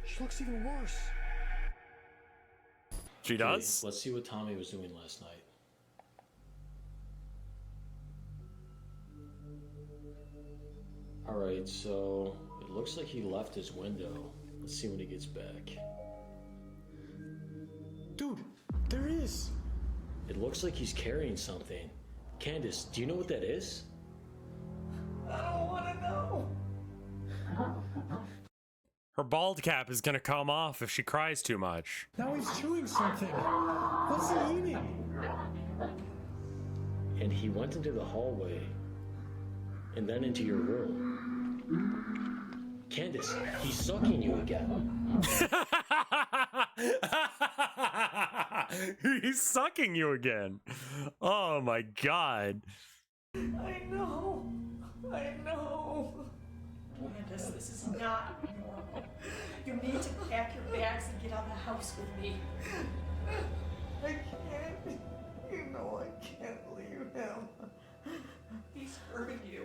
She looks even worse. She does? Let's see what Tommy was doing last night. Alright, so it looks like he left his window. Let's see when he gets back. Dude, there is. It looks like he's carrying something. Candace, do you know what that is? I don't want to know. Her bald cap is gonna come off if she cries too much. Now he's chewing something. What's he eating? And he went into the hallway and then into your room. Candace, he's sucking you again. He's sucking you again. Oh my god. I know. I know. Candace, this is not normal. You need to pack your bags and get out of the house with me. I can't. You know I can't leave him. He's hurting you.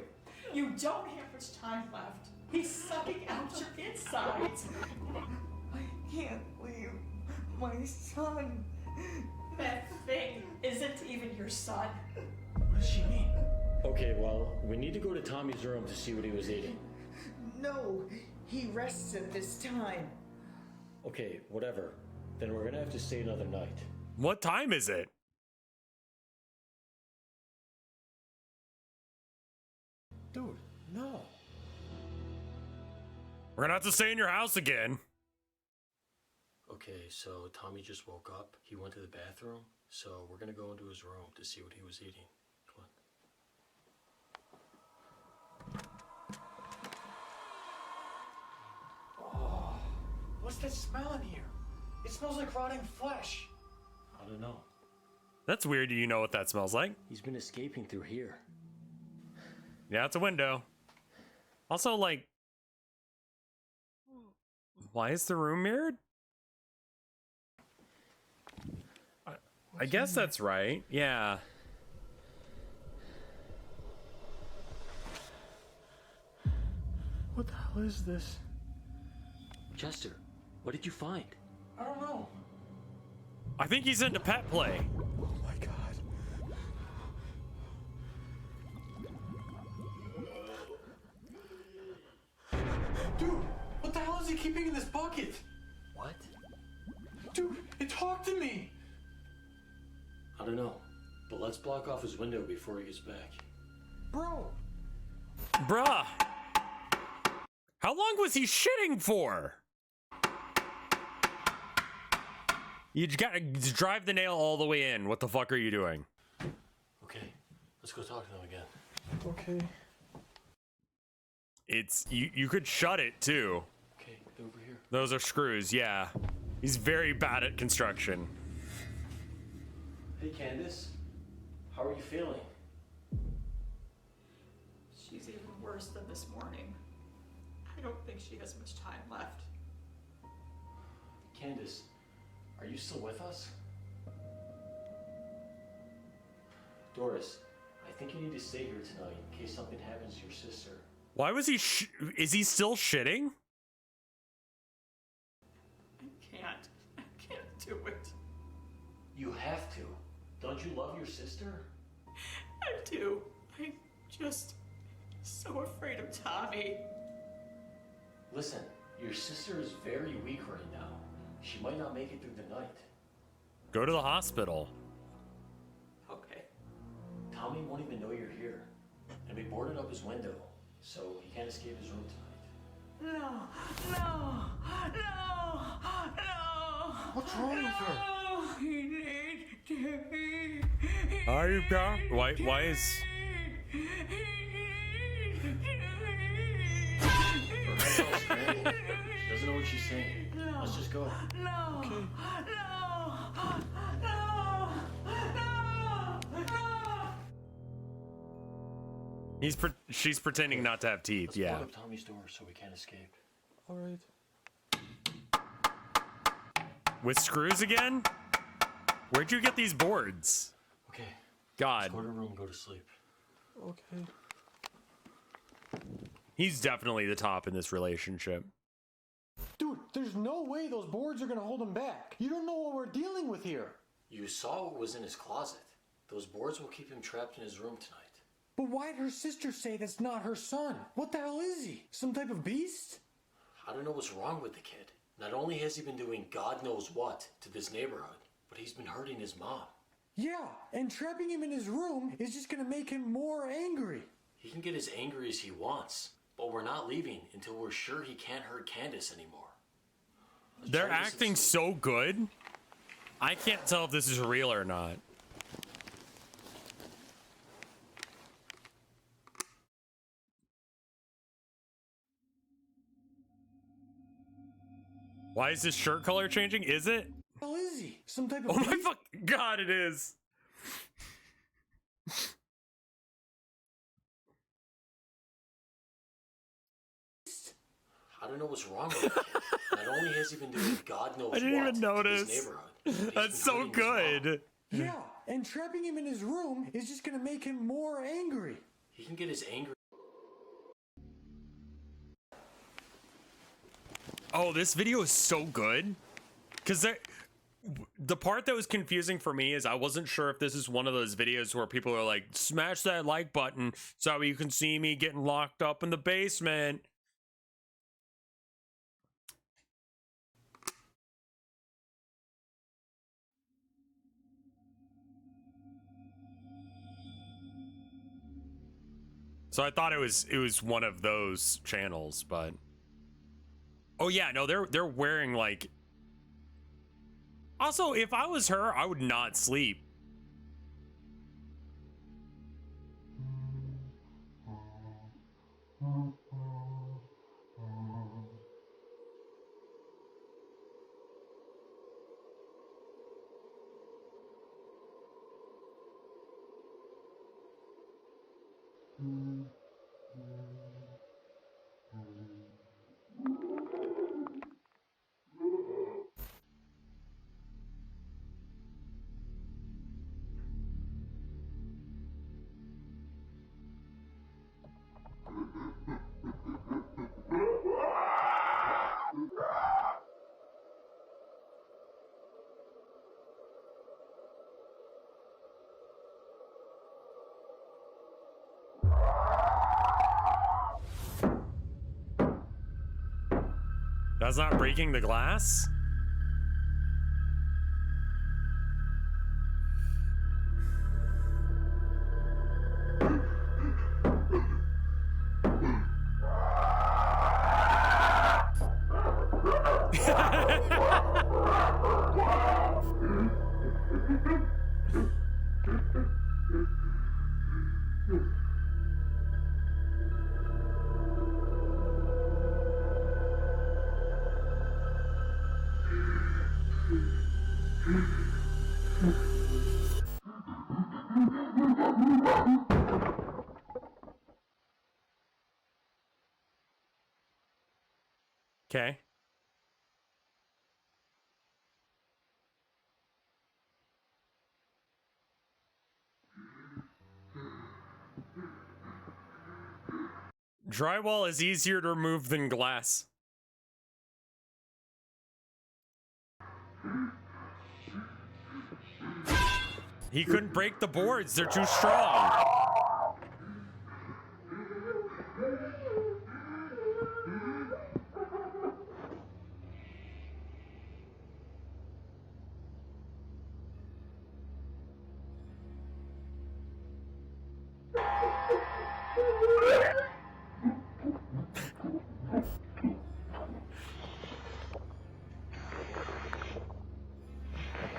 You don't have much time left. He's sucking out your insides. I can't leave my son. That thing isn't even your son. What does she mean? Okay, well, we need to go to Tommy's room to see what he was eating. No, he rests at this time. Okay, whatever. Then we're gonna have to stay another night. What time is it? Dude, no. We're gonna have to stay in your house again. Okay, so Tommy just woke up. He went to the bathroom, so we're gonna go into his room to see what he was eating. Come on. Oh, what's that smell in here? It smells like rotting flesh. I don't know. That's weird. Do you know what that smells like? He's been escaping through here. Yeah, it's a window. Also, like, why is the room mirrored? I guess that's right. Yeah. What the hell is this? Chester, what did you find? I don't know. I think he's into pet play. Oh my god. Dude, what the hell is he keeping in this bucket? What? Dude, it talked to me. I don't know, but let's block off his window before he gets back. Bro. Bruh. How long was he shitting for? You gotta drive the nail all the way in. What the fuck are you doing? Okay, let's go talk to them again. Okay. It's you could shut it too. Okay, over here. Those are screws, yeah. He's very bad at construction. Hey Candace, how are you feeling? She's even worse than this morning. I don't think she has much time left. Candace, are you still with us? Doris, I think you need to stay here tonight in case something happens to your sister. Why was he is he still shitting? I can't do it. You have to. Don't you love your sister? I do. I'm just so afraid of Tommy. Listen, your sister is very weak right now. She might not make it through the night. Go to the hospital. Okay. Tommy won't even know you're here. And we boarded up his window, so he can't escape his room tonight. No, no, no, no. What's wrong with her? He needs to eat. Are you down? Why is She doesn't know what she's saying. No. Let's just go. No. Okay. No. No. No. No. She's pretending not to have teeth. Let's Yeah. block up Tommy's door so we can't escape. All right. With screws again? Where'd you get these boards? Okay. God. Let's go to her room and go to sleep. Okay. He's definitely the top in this relationship. Dude, there's no way those boards are gonna hold him back. You don't know what we're dealing with here. You saw what was in his closet. Those boards will keep him trapped in his room tonight. But why'd her sister say that's not her son? What the hell is he? Some type of beast? I don't know what's wrong with the kid. Not only has he been doing God knows what to this neighborhood, but he's been hurting his mom. Yeah, and trapping him in his room is just gonna make him more angry. He can get as angry as he wants, but we're not leaving until we're sure he can't hurt Candace anymore. They're acting so good. I can't tell if this is real or not. Why is his shirt color changing? Is it? What the hell is he? Some type of Oh my fucking God, it is. I don't know what's wrong with the kid. Not only has he been doing God knows I didn't what even to notice. this neighborhood, but he's That's been so hurting his mom. good. Yeah, and trapping him in his room is just gonna make him more angry. He can get as angry. Oh, this video is so good. Because the part that was confusing for me is I wasn't sure if this is one of those videos where people are like, smash that like button so you can see me getting locked up in the basement. So I thought it was one of those channels, but oh yeah, no, they're wearing like. Also, if I was her, I would not sleep. That's not breaking the glass? Okay. Drywall is easier to remove than glass. He couldn't break the boards, they're too strong.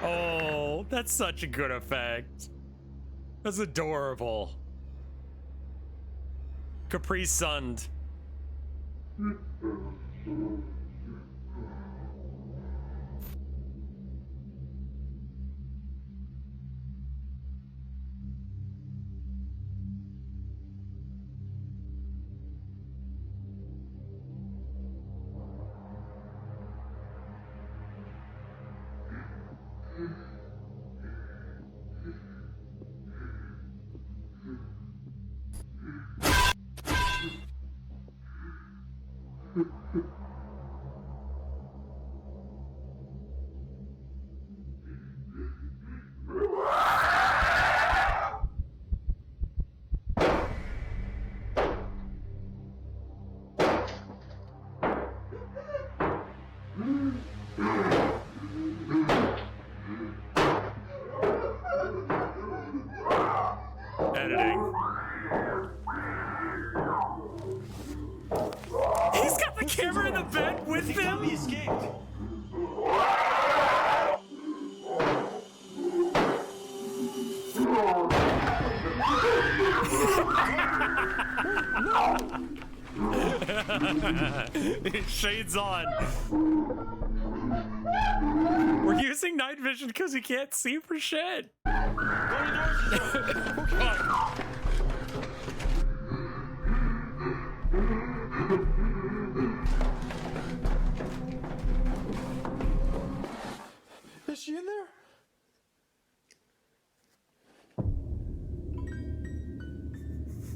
Oh, that's such a good effect. That's adorable. Capri Sunned. Editing. He's got the camera in the bed with him. He escaped. Shades on. We're using night vision because we can't see for shit. Is she in there?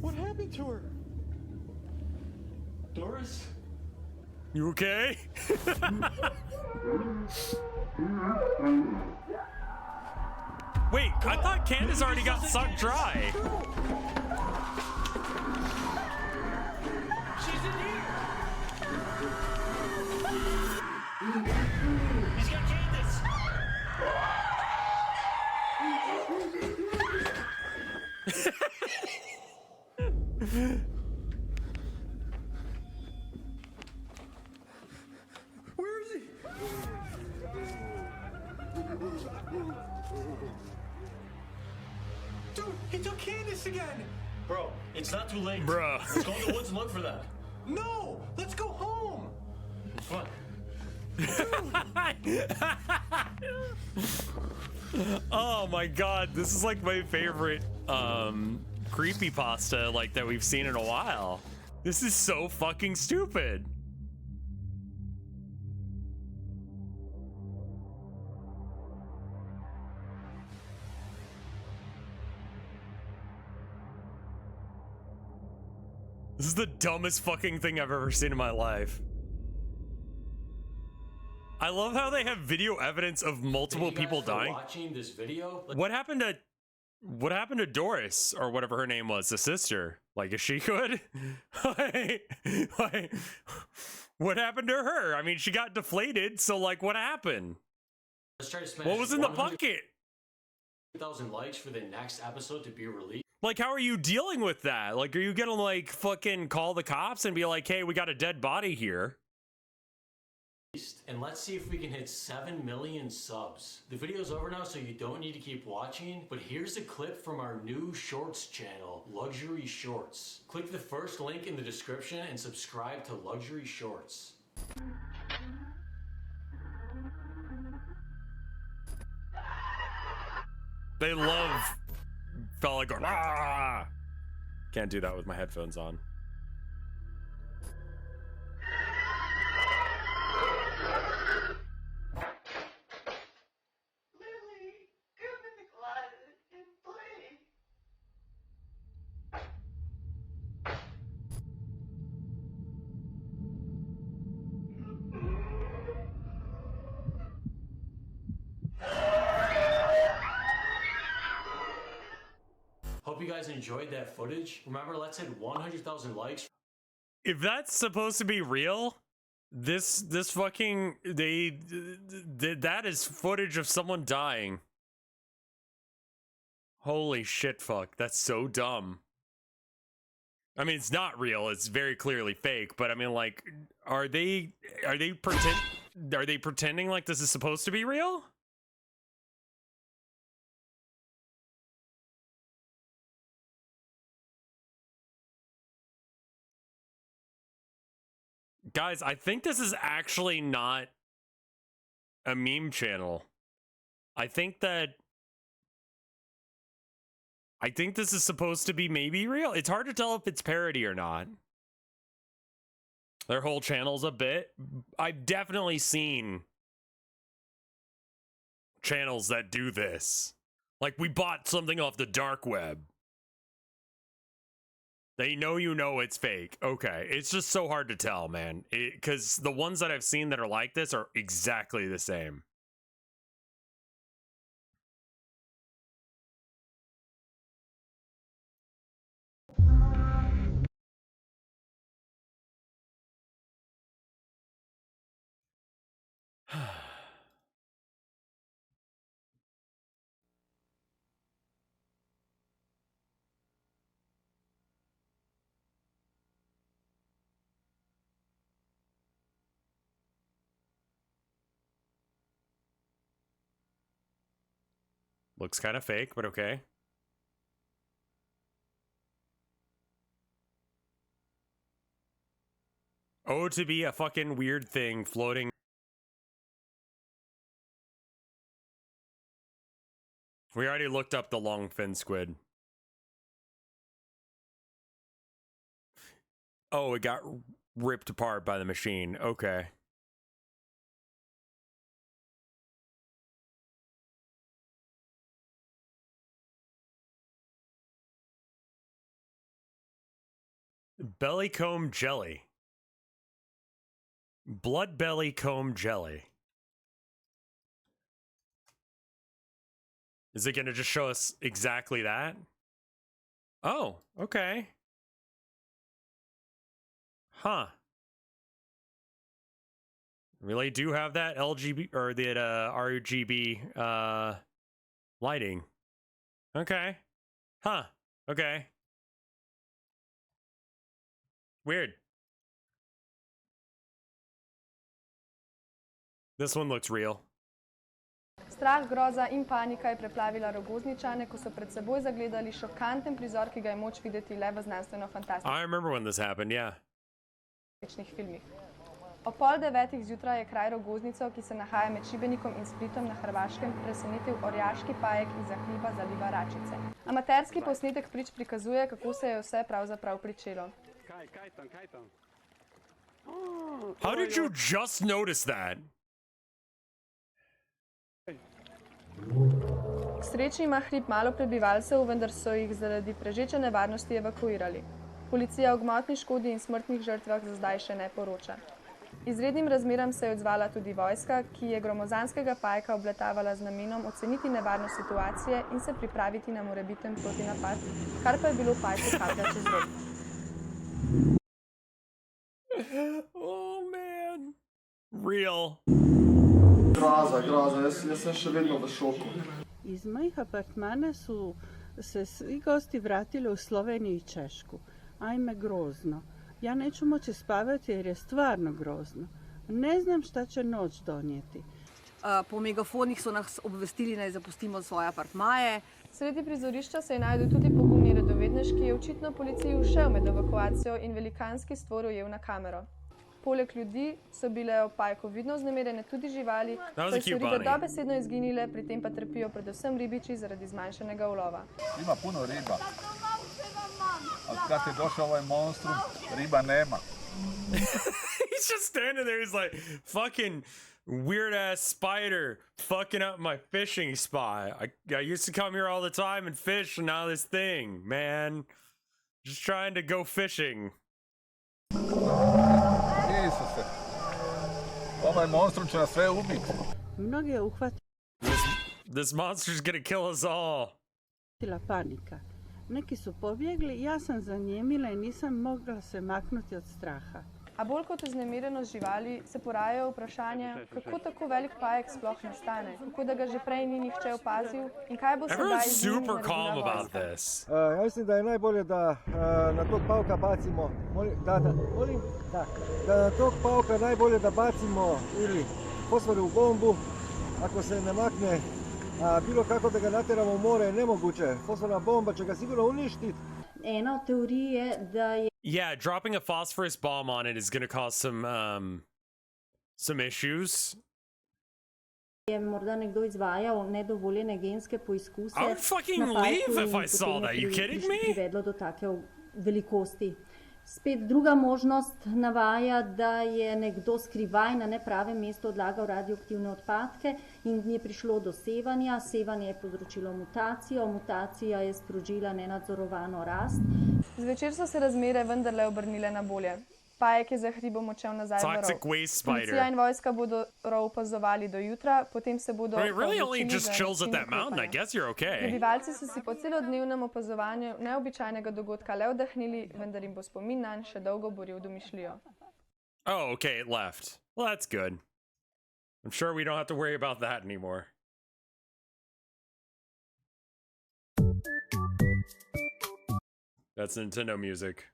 What happened to her? Doris? You okay? Wait, I thought Candace already got sucked dry. She's in here. He's got Candace. Where is he? Dude, he took Candace again. Bro, it's not too late. Bruh. Let's go in the woods and look for that. No, let's go home. What? Oh my god, this is like my favorite creepypasta like that we've seen in a while. This is so fucking stupid. This is the dumbest fucking thing I've ever seen in my life. I love how they have video evidence of multiple people dying. Watching this video. What happened to Doris or whatever her name was, the sister? Like, is she good? like, what happened to her? I mean, she got deflated, so like, what happened? Let's try to smash What was in the bucket? 1,000 likes for the next episode to be released. Like, how are you dealing with that? Like, are you gonna like fucking call the cops and be like, hey, we got a dead body here? And let's see if we can hit 7 million subs. The video's over now, so you don't need to keep watching, but here's a clip from our new shorts channel, Luxury Shorts. Click the first link in the description and subscribe to Luxury Shorts. They love fella going, ah! Can't do that with my headphones on. Hope you guys enjoyed that footage. Remember, let's hit 100,000 likes. If that's supposed to be real, this fucking that is footage of someone dying. Holy shit, fuck, that's so dumb. I mean, it's not real, it's very clearly fake, but I mean, like, are they pretending like this is supposed to be real? Guys, I think this is actually not a meme channel. I think this is supposed to be maybe real. It's hard to tell if it's parody or not. Their whole channel's a bit. I've definitely seen channels that do this. Like, we bought something off the dark web. They know you know it's fake. Okay, it's just so hard to tell, man. Because the ones that I've seen that are like this are exactly the same. Looks kind of fake, but okay. Oh, to be a fucking weird thing floating. We already looked up the long fin squid. Oh, it got ripped apart by the machine. Okay. Bellycomb jelly. Blood bellycomb jelly. Is it going to just show us exactly that? Oh, okay. Huh. Really do have that LGB or the RGB lighting. Okay. Huh. Okay. Weird. This one looks real. Strah, groza in panika je preplavila Rogozničane, ko so pred seboj zagledali šokanten prizor, ki ga je moč videti le v znanstveno-fantastičnih I remember when this happened, yeah. filmih. O 8:30 zjutraj je kraj Rogoznico, ki se nahaja med Šibenikom in Splitom na Hrvaškem, presenetil orjaški pajek iz hriba zaliva Račice. Amaterski posnetek prič prikazuje, kako se je vse pravzaprav pričelo. Kaj tam? How did you just notice that? K sreči ima hrib malo prebivalcev, vendar so jih zaradi prežeče nevarnosti evakuirali. Policija o gmotni škodi in smrtnih žrtvah za zdaj še ne poroča. Izrednim razmeram se je odzvala tudi vojska, ki je gromozanskega pajka obletavala z namenom oceniti nevarnost situacije in se pripraviti na morebiten protinapad, kar pa je bilo pajku kaplja čez rob. Oh man. Real. Groza, jaz sem še vedno v šoku. Iz mojih apartmana su se svi gosti vratili u Sloveniju i Češku. Ajme, grozno. Ja neću moći spavati jer je stvarno grozno. Ne znam šta će noć donijeti. Po megafonih so nas obvestili, naj zapustimo svoje apartmaje. Sredi prizorišča se je najdel tudi pogumni radovednež, ki je očitno policiji ušel med evakuacijo in velikanski stvor ujel na kamero. Poleg ljudi so bile ob pajku vidno vznemirjene tudi živali, saj so ribe dobesedno izginile, pri tem pa trpijo predvsem ribiči zaradi zmanjšanega ulova. Ima puno riba. Od kad je došao ovaj monstrum, riba nema. He's just standing there, he's like, fucking weird ass spider fucking up my fishing spot. I used to come here all the time and fish, and now this thing, man. Just trying to go fishing. Isuse, ovaj monstrum će nas sve ubiti. Mnogi je uhvatila This monster's gonna kill us all. panika. Neki su pobjegli, ja sam zanijemila i nisam mogla se maknuti od straha. A bolj kot vznemirenost živali se porajajo vprašanja, kako tako velik pajek sploh nastane, kako da ga že prej ni nihče opazil in kaj bo sedaj z njim naredila vojska. Ja mislim da je najbolje da na tog pavka bacimo, da na tog pavka najbolje da bacimo ili fosforu bombu, ako se ne makne, bilo kako da ga nateramo u more je nemoguće. Fosforna bomba će ga sigurno uništiti. Ena od teorij je, da je Yeah, dropping a phosphorus bomb on it is going to cause some issues. Je morda nekdo izvajal nedovoljene genske poizkuse. I would fucking leave if I saw that. You kidding me? Privedlo do take velikosti. Spet druga možnost navaja, da je nekdo skrivaj na nepravem mestu odlagal radioaktivne odpadke in je prišlo do sevanja. Sevanje je povzročilo mutacijo, mutacija je sprožila nenadzorovano rast. Zvečer so se razmere vendarle obrnile na bolje. Pajek je za hribom odšel nazaj v rov. Policija in vojska bodo rov opazovali do jutra, potem se bodo odločili za način ukrepanja. Prebivalci so si po celodnevnem opazovanju neobičajnega dogodka le oddahnili, vendar jim bo spomin nanj še dolgo boril domišljijo. Oh, okay, it left. Well, that's good. I'm sure we don't have to worry about that anymore. That's Nintendo music.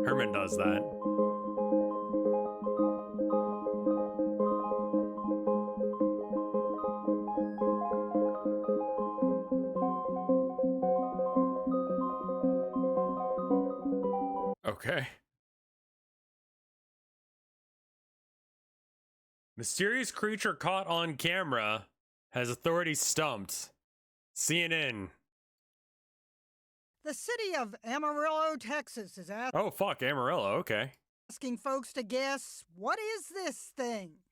Herman does that. Okay. Mysterious creature caught on camera has authorities stumped. CNN. The city of Amarillo, Texas is asking... Oh, fuck, Amarillo, okay. Asking folks to guess, what is this thing?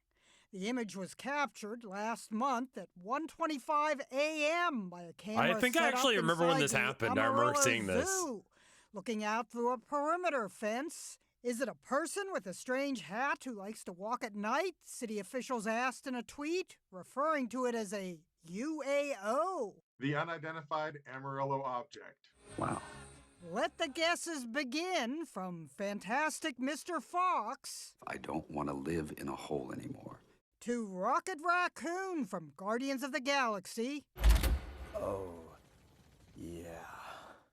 The image was captured last month at 1:25 a.m. by a camera I think I actually remember when this happened. I remember seeing this. Looking out through a perimeter fence. Is it a person with a strange hat who likes to walk at night? City officials asked in a tweet, referring to it as a UAO. The unidentified Amarillo object. Wow. Let the guesses begin from Fantastic Mr. Fox. I don't want to live in a hole anymore. To Rocket Raccoon from Guardians of the Galaxy. Oh, yeah.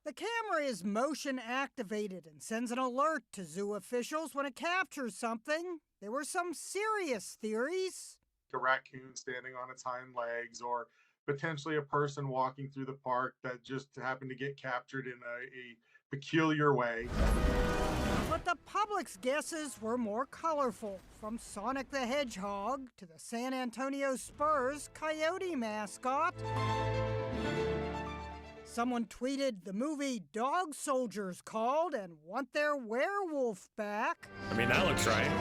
The camera is motion activated and sends an alert to zoo officials when it captures something. There were some serious theories. A raccoon standing on its hind legs, or potentially a person walking through the park that just happened to get captured in a peculiar way. But the public's guesses were more colorful, from Sonic the Hedgehog to the San Antonio Spurs coyote mascot. Someone tweeted the movie Dog Soldiers called and want their werewolf back. I mean, that looks right.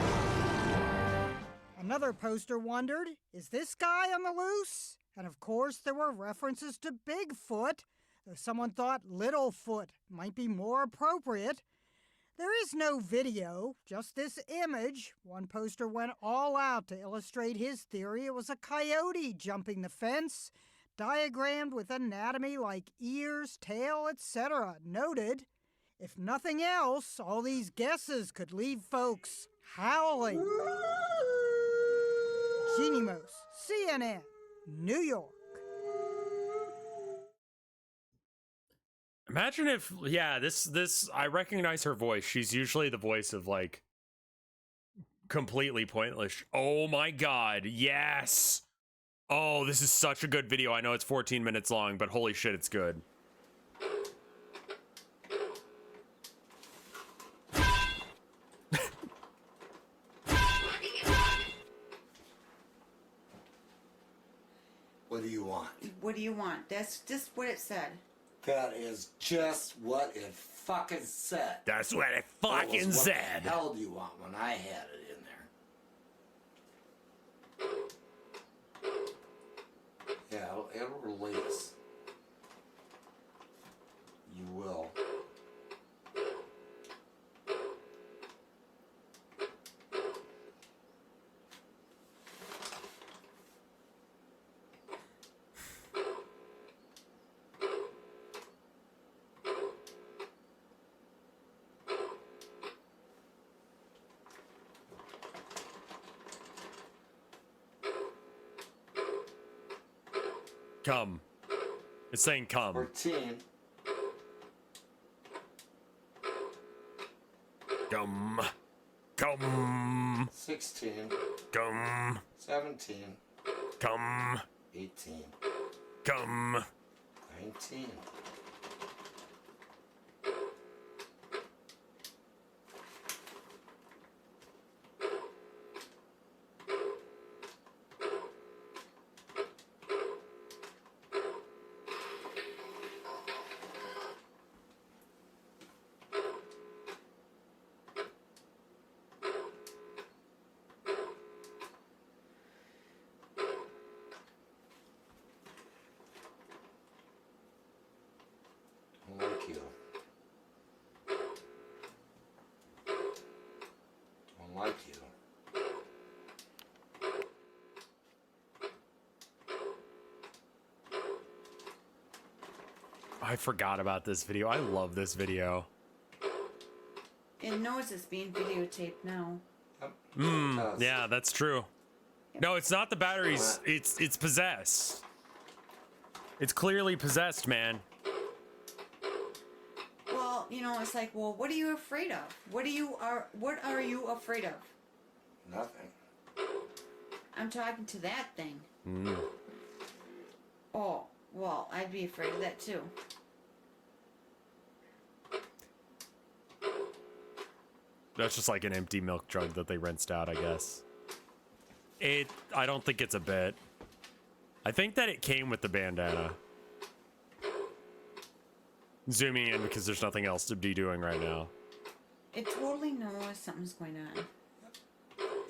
Another poster wondered, is this guy on the loose? And of course, there were references to Bigfoot, though someone thought Littlefoot might be more appropriate. There is no video, just this image. One poster went all out to illustrate his theory it was a coyote jumping the fence, diagrammed with anatomy like ears, tail, etc. Noted, if nothing else, all these guesses could leave folks howling. Genemos, CNN, New York. Imagine if, yeah, this, I recognize her voice. She's usually the voice of, like, completely pointless. Oh my god, yes! Oh, this is such a good video. I know it's 14 minutes long, but holy shit, it's good. What do you want? What do you want? That's just what it said. That is just what it fucking said. That's what it fucking said. What the hell do you want when I had it in there? Yeah, it'll release. You will. Come. It's saying come. 14. Gum. Gum. 16. Gum. 17. Gum. 18. Gum. 19. Don't like you. Don't like you. I forgot about this video. I love this video. It knows it's being videotaped now. Yeah, that's true. No, it's not the batteries. It's possessed. It's clearly possessed, man. Well, you know, it's like, well, what are you afraid of? What are you afraid of? Nothing. I'm talking to that thing. Mm. Oh, well, I'd be afraid of that too. That's just like an empty milk jug that they rinsed out, I guess. I don't think it's a bit. I think that it came with the bandana. Zooming in because there's nothing else to be doing right now. It totally knows something's going on.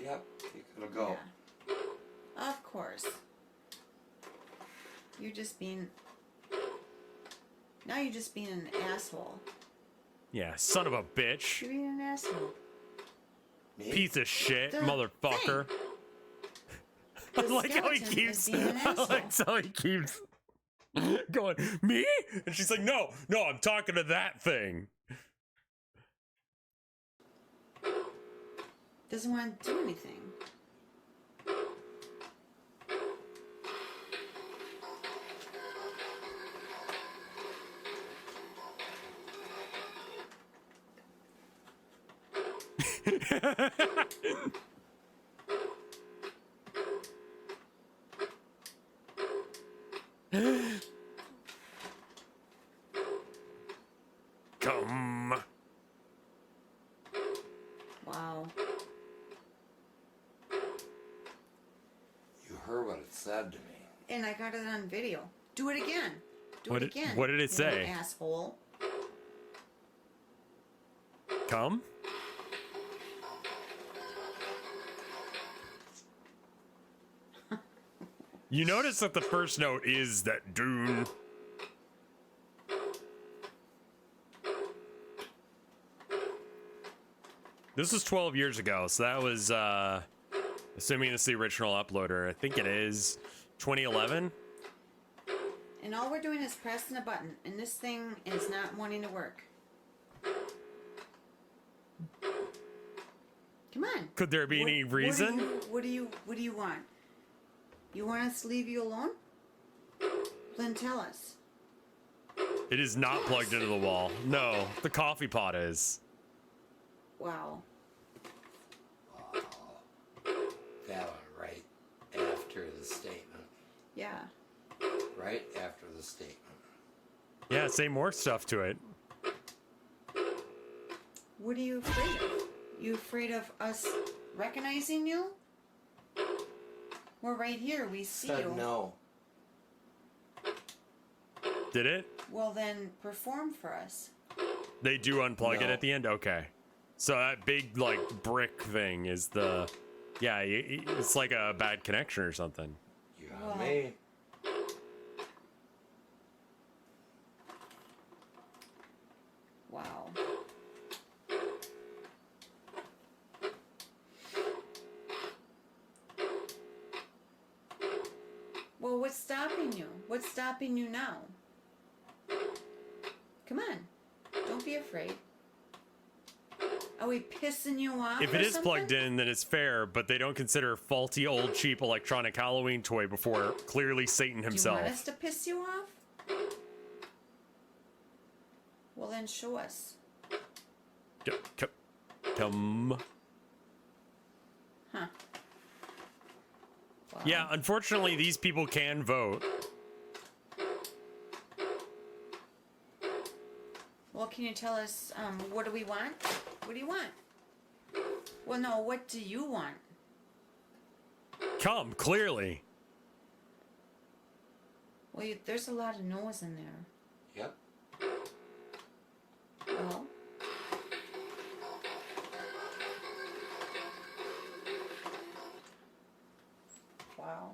Yep, you gotta go. Yeah. Of course. You're just being... Now you're just being an asshole. Yeah, son of a bitch. You're being an asshole. Piece of shit, The motherfucker. I like how he keeps. I like how he keeps going, me? And she's like, no, I'm talking to that thing. Doesn't want to do anything. Come. Wow. You heard what it said to me. And I got it on video. Do it again. Do What it did- again. what did it you say? little asshole. Come? You notice that the first note is that Dune. This was 12 years ago, so that was, assuming it's the original uploader. I think it is 2011. And all we're doing is pressing a button, and this thing is not wanting to work. Come on. Could there be any reason? What do you want? You want us to leave you alone? Then tell us. It is not plugged into the wall. No, the coffee pot is. Wow. That one right after the statement. Yeah. Right after the statement. Yeah, say more stuff to it. What are you afraid of? You afraid of us recognizing you? We're right here. We see Said you. no. Did it? Well, then perform for us. They do unplug it No. at the end? Okay. So that big, like, brick thing is the... Yeah, it's like a bad connection or something. You got me. Wow. Well, what's stopping you? What's stopping you now? Come on. Don't be afraid. Are we pissing you off? If it is plugged in, then it's fair, but they don't consider faulty, old, cheap electronic Halloween toy before clearly Satan himself. Do you want us to piss you off? Well, then show us. Huh. Wow. Yeah, unfortunately, these people can vote. Well, can you tell us, what do we want? What do you want? Well, no, what do you want? Come, clearly. Well, there's a lot of no's in there. Yep. Well. Wow.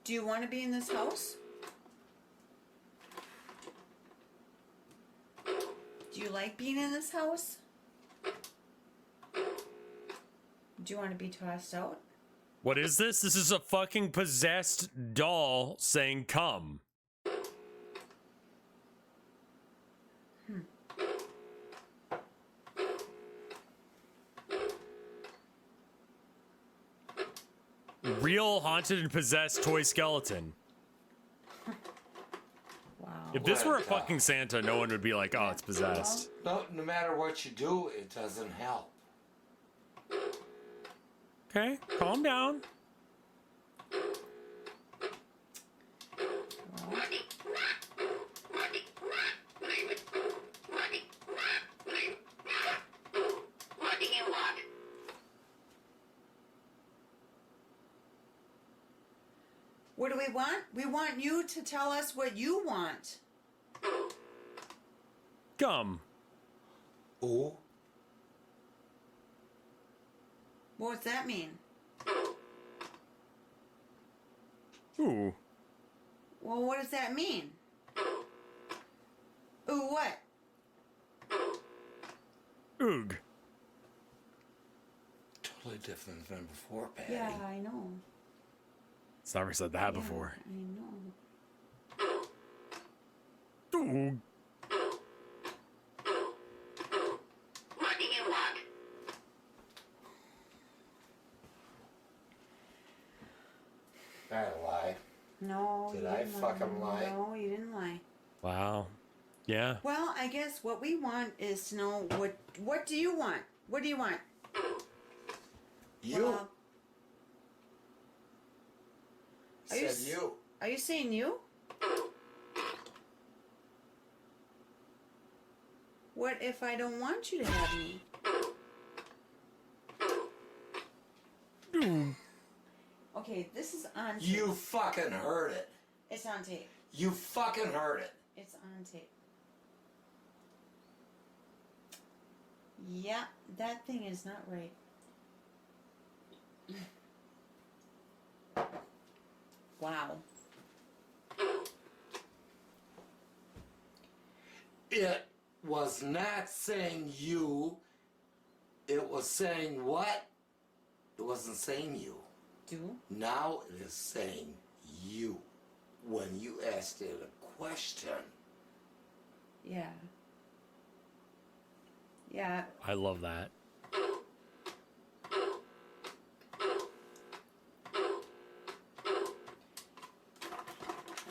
Do you want to be in this house? Do you like being in this house? Do you want to be tossed out? What is this? This is a fucking possessed doll saying come. Real haunted and possessed toy skeleton. Wow. If this were a fucking Santa, no one would be like, oh, it's possessed. No matter what you do, it doesn't help. Okay, calm down. What do we want? We want you to tell us what you want. Gum. Ooh. What does that mean? Ooh. Well, what does that mean? Ooh, what? Oog. Totally different than before, Patty. Yeah, I know. It's never said that before. I know. Oog. What do you want? I lied. No. Did you I didn't fucking lie? No, you didn't lie. Wow. Yeah. Well, I guess what we want is to know what do you want? What do you want? You. Well, Said you. Are you saying you? What if I don't want you to have me? Okay, this is on tape. You fucking heard it. It's on tape. You fucking heard it. It's on tape. Yeah, that thing is not right. Wow. It was not saying you. It was saying what? It wasn't saying you. Do? Now it is saying you. When you asked it a question. Yeah. Yeah. I love that.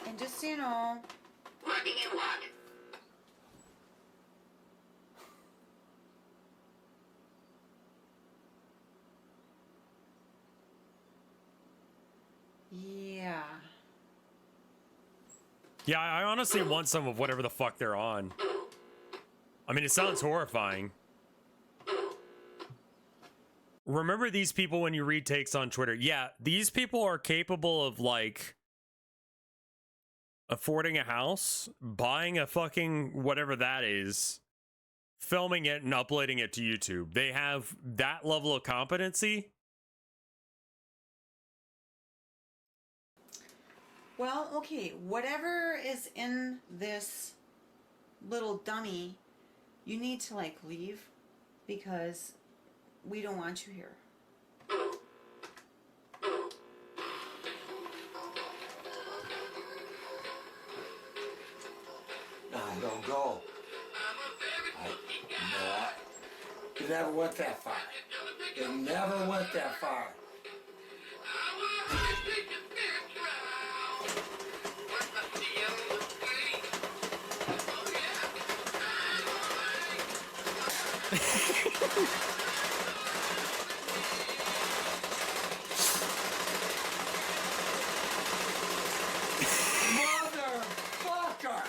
And just so you know. What do you want? Yeah. Yeah, I honestly want some of whatever the fuck they're on. I mean, it sounds horrifying. Remember these people when you read takes on Twitter. Yeah, these people are capable of, like, affording a house, buying a fucking whatever that is, filming it and uploading it to YouTube. They have that level of competency. Well, okay, whatever is in this little dummy, you need to, like, leave because we don't want you here. No, don't go. You never went that far. It never went that far. Motherfucker!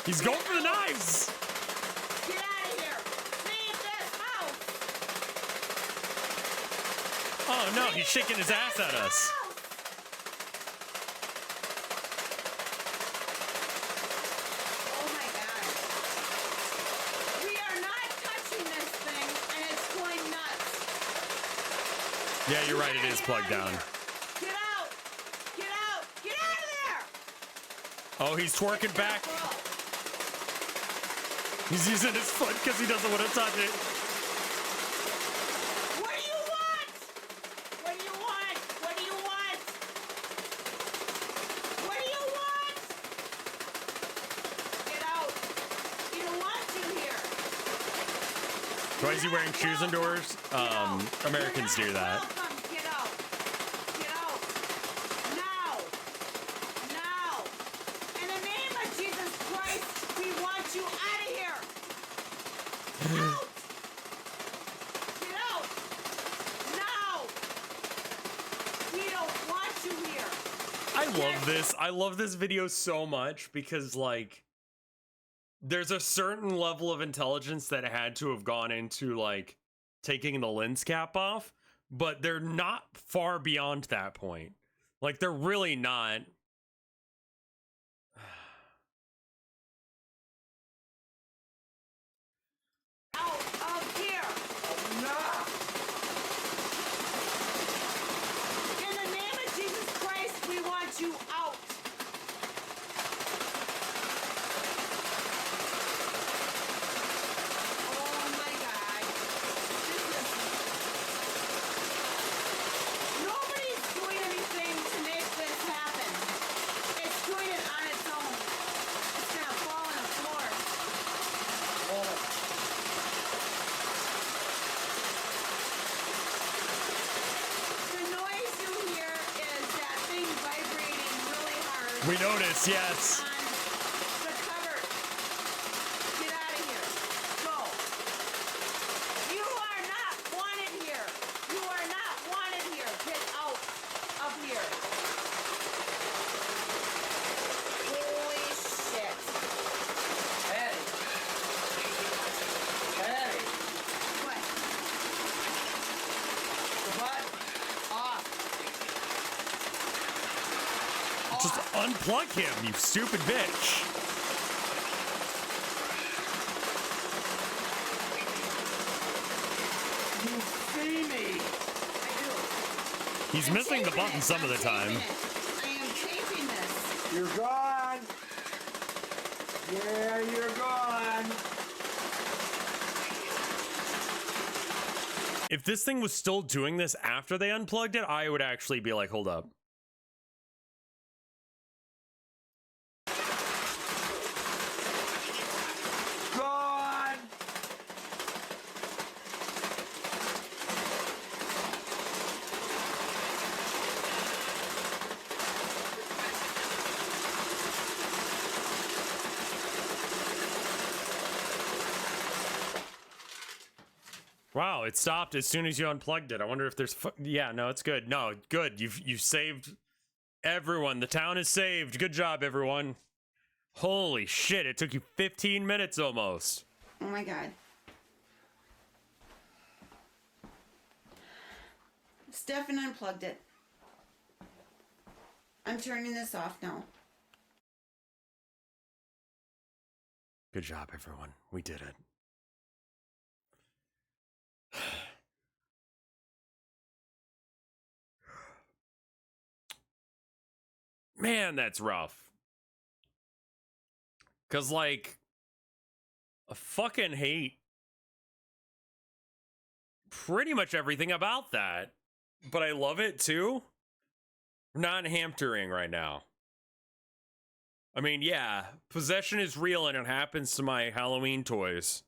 He's going for the knives! Get out of here! Leave this house! Oh no, he's shaking his ass at us. Oh my god. We are not touching this thing and it's going nuts. Yeah, you're right, it is plugged down. Get out! Get out! Get out of there! Oh, he's twerking back. He's using his foot because he doesn't want to touch it. What do you want? What do you want? What do you want? What do you want? Get out. You don't want to here. Why is he wearing shoes indoors? Americans do that. Welcome. Get out. Get out. Now. Now. In the name of Jesus Christ, we want you out of here. Out. Get out. Now. We don't want you here. I love this. I love this video so much because, like, there's a certain level of intelligence that had to have gone into, like, taking the lens cap off, but they're not far beyond that point. Like, they're really not. Out of here. Enough. In the name of Jesus Christ, we want you out. Oh my God. Nobody's doing anything to make this happen. It's doing it on its own. It's gonna fall on the floor. The noise you hear is that thing vibrating really hard. We notice, yes. On the cupboard. Get out of here. Go. You are not wanted here. You are not wanted here. Get out of here. Holy shit. Patty. Patty. What? The button. Off. Just unplug him, you stupid bitch. You see me. He's missing the button some of the time. I am taping this. You're gone. Yeah, you're gone. If this thing was still doing this after they unplugged it, I would actually be like, hold up. Gone. Wow, it stopped as soon as you unplugged it. I wonder if there's... yeah, no, it's good. No, good. You've saved everyone. The town is saved. Good job, everyone. Holy shit, it took you 15 minutes almost. Oh my God. Stefan unplugged it. I'm turning this off now. Good job, everyone. We did it. Man, that's rough. Because, like, I fucking hate pretty much everything about that. But I love it, too. I'm not hampering right now. I mean, yeah, possession is real and it happens to my Halloween toys.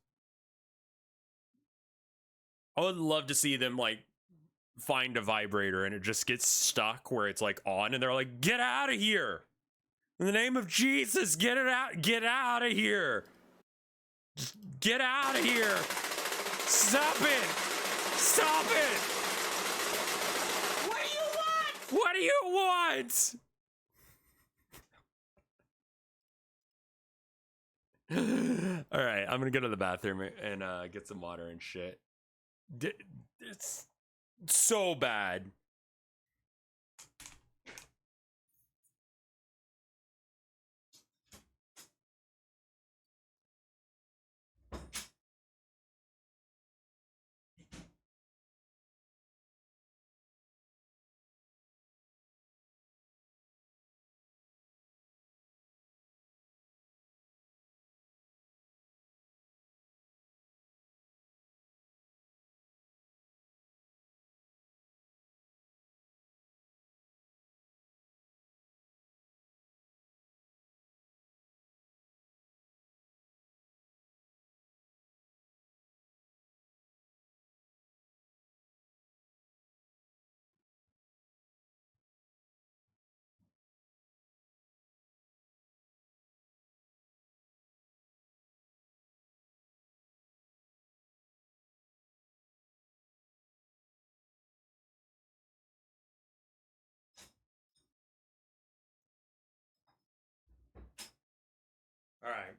I would love to see them, like, find a vibrator and it just gets stuck where it's, like, on and they're like, get out of here! In the name of Jesus, get it out! Get out of here! Just get out of here! Stop it! Stop it! What do you want? What do you want? All right, I'm gonna go to the bathroom and get some water and shit. It's so bad. All right.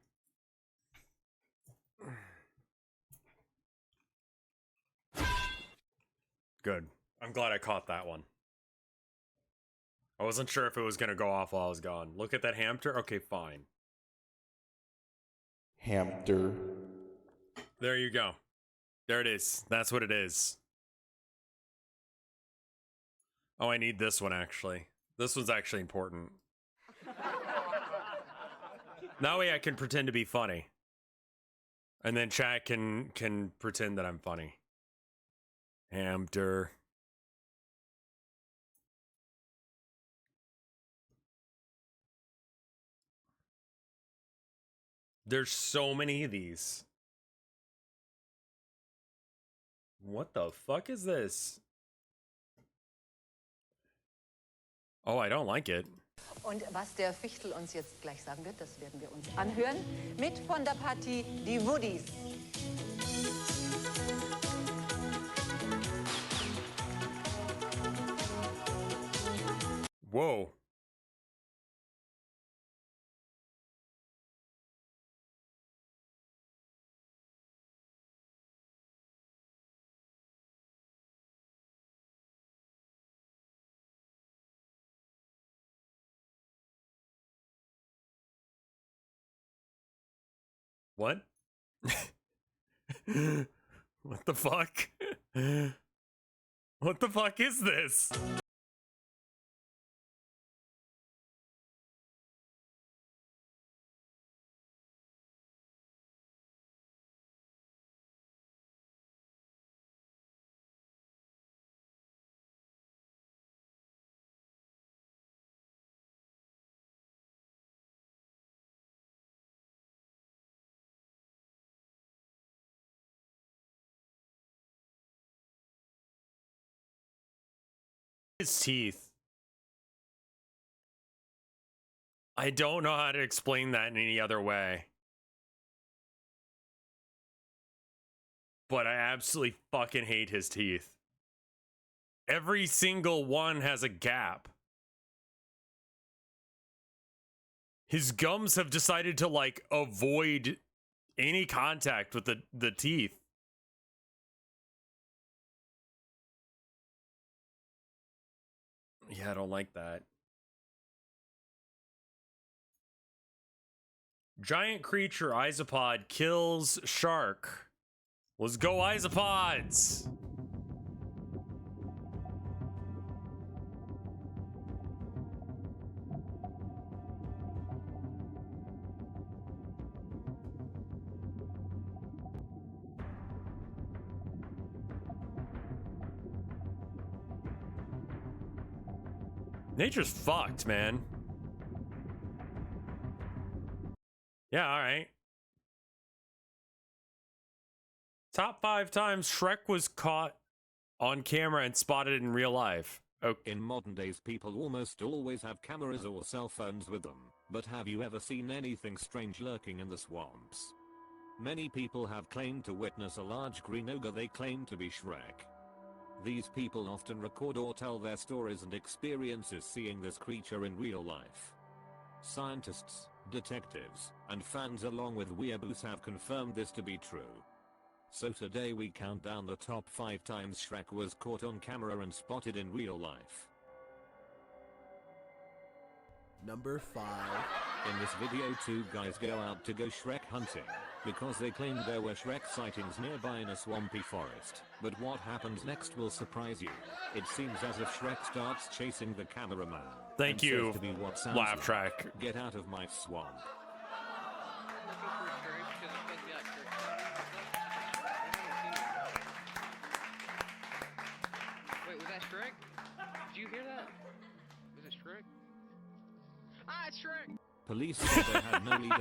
Good. I'm glad I caught that one. I wasn't sure if it was gonna go off while I was gone. Look at that hamster. Okay, fine. Hamster. There you go. There it is. That's what it is. Oh, I need this one, actually. This one's actually important. That way I can pretend to be funny. And then chat can pretend that I'm funny. Hamster. There's so many of these. What the fuck is this? Oh, I don't like it. Und was der Fichtel uns jetzt gleich sagen wird, das werden wir uns anhören. Mit von der Partie die Woodies. Whoa. What? What the fuck? What the fuck is this? His teeth. I don't know how to explain that in any other way. But I absolutely fucking hate his teeth. Every single one has a gap. His gums have decided to, like, avoid any contact with the teeth. Yeah, I don't like that. Giant creature isopod kills shark. Let's go isopods! Nature's fucked, man. Yeah, alright. Top 5 times Shrek was caught on camera and spotted in real life. Okay. In modern days, people almost always have cameras or cell phones with them. But have you ever seen anything strange lurking in the swamps? Many people have claimed to witness a large green ogre they claim to be Shrek. These people often record or tell their stories and experiences seeing this creature in real life. Scientists, detectives, and fans along with weeaboos have confirmed this to be true. So today we count down the top 5 times Shrek was caught on camera and spotted in real life. Number 5. In this video, 2 guys go out to go Shrek hunting because they claimed there were Shrek sightings nearby in a swampy forest. But what happens next will surprise you. It seems as if Shrek starts chasing the cameraman. Thank you, to be what sounds laugh like, track. Get out of my swamp. Wait, was that Shrek? Did you hear that? Was it Shrek? Ah, it's Shrek! Police said they had no lead.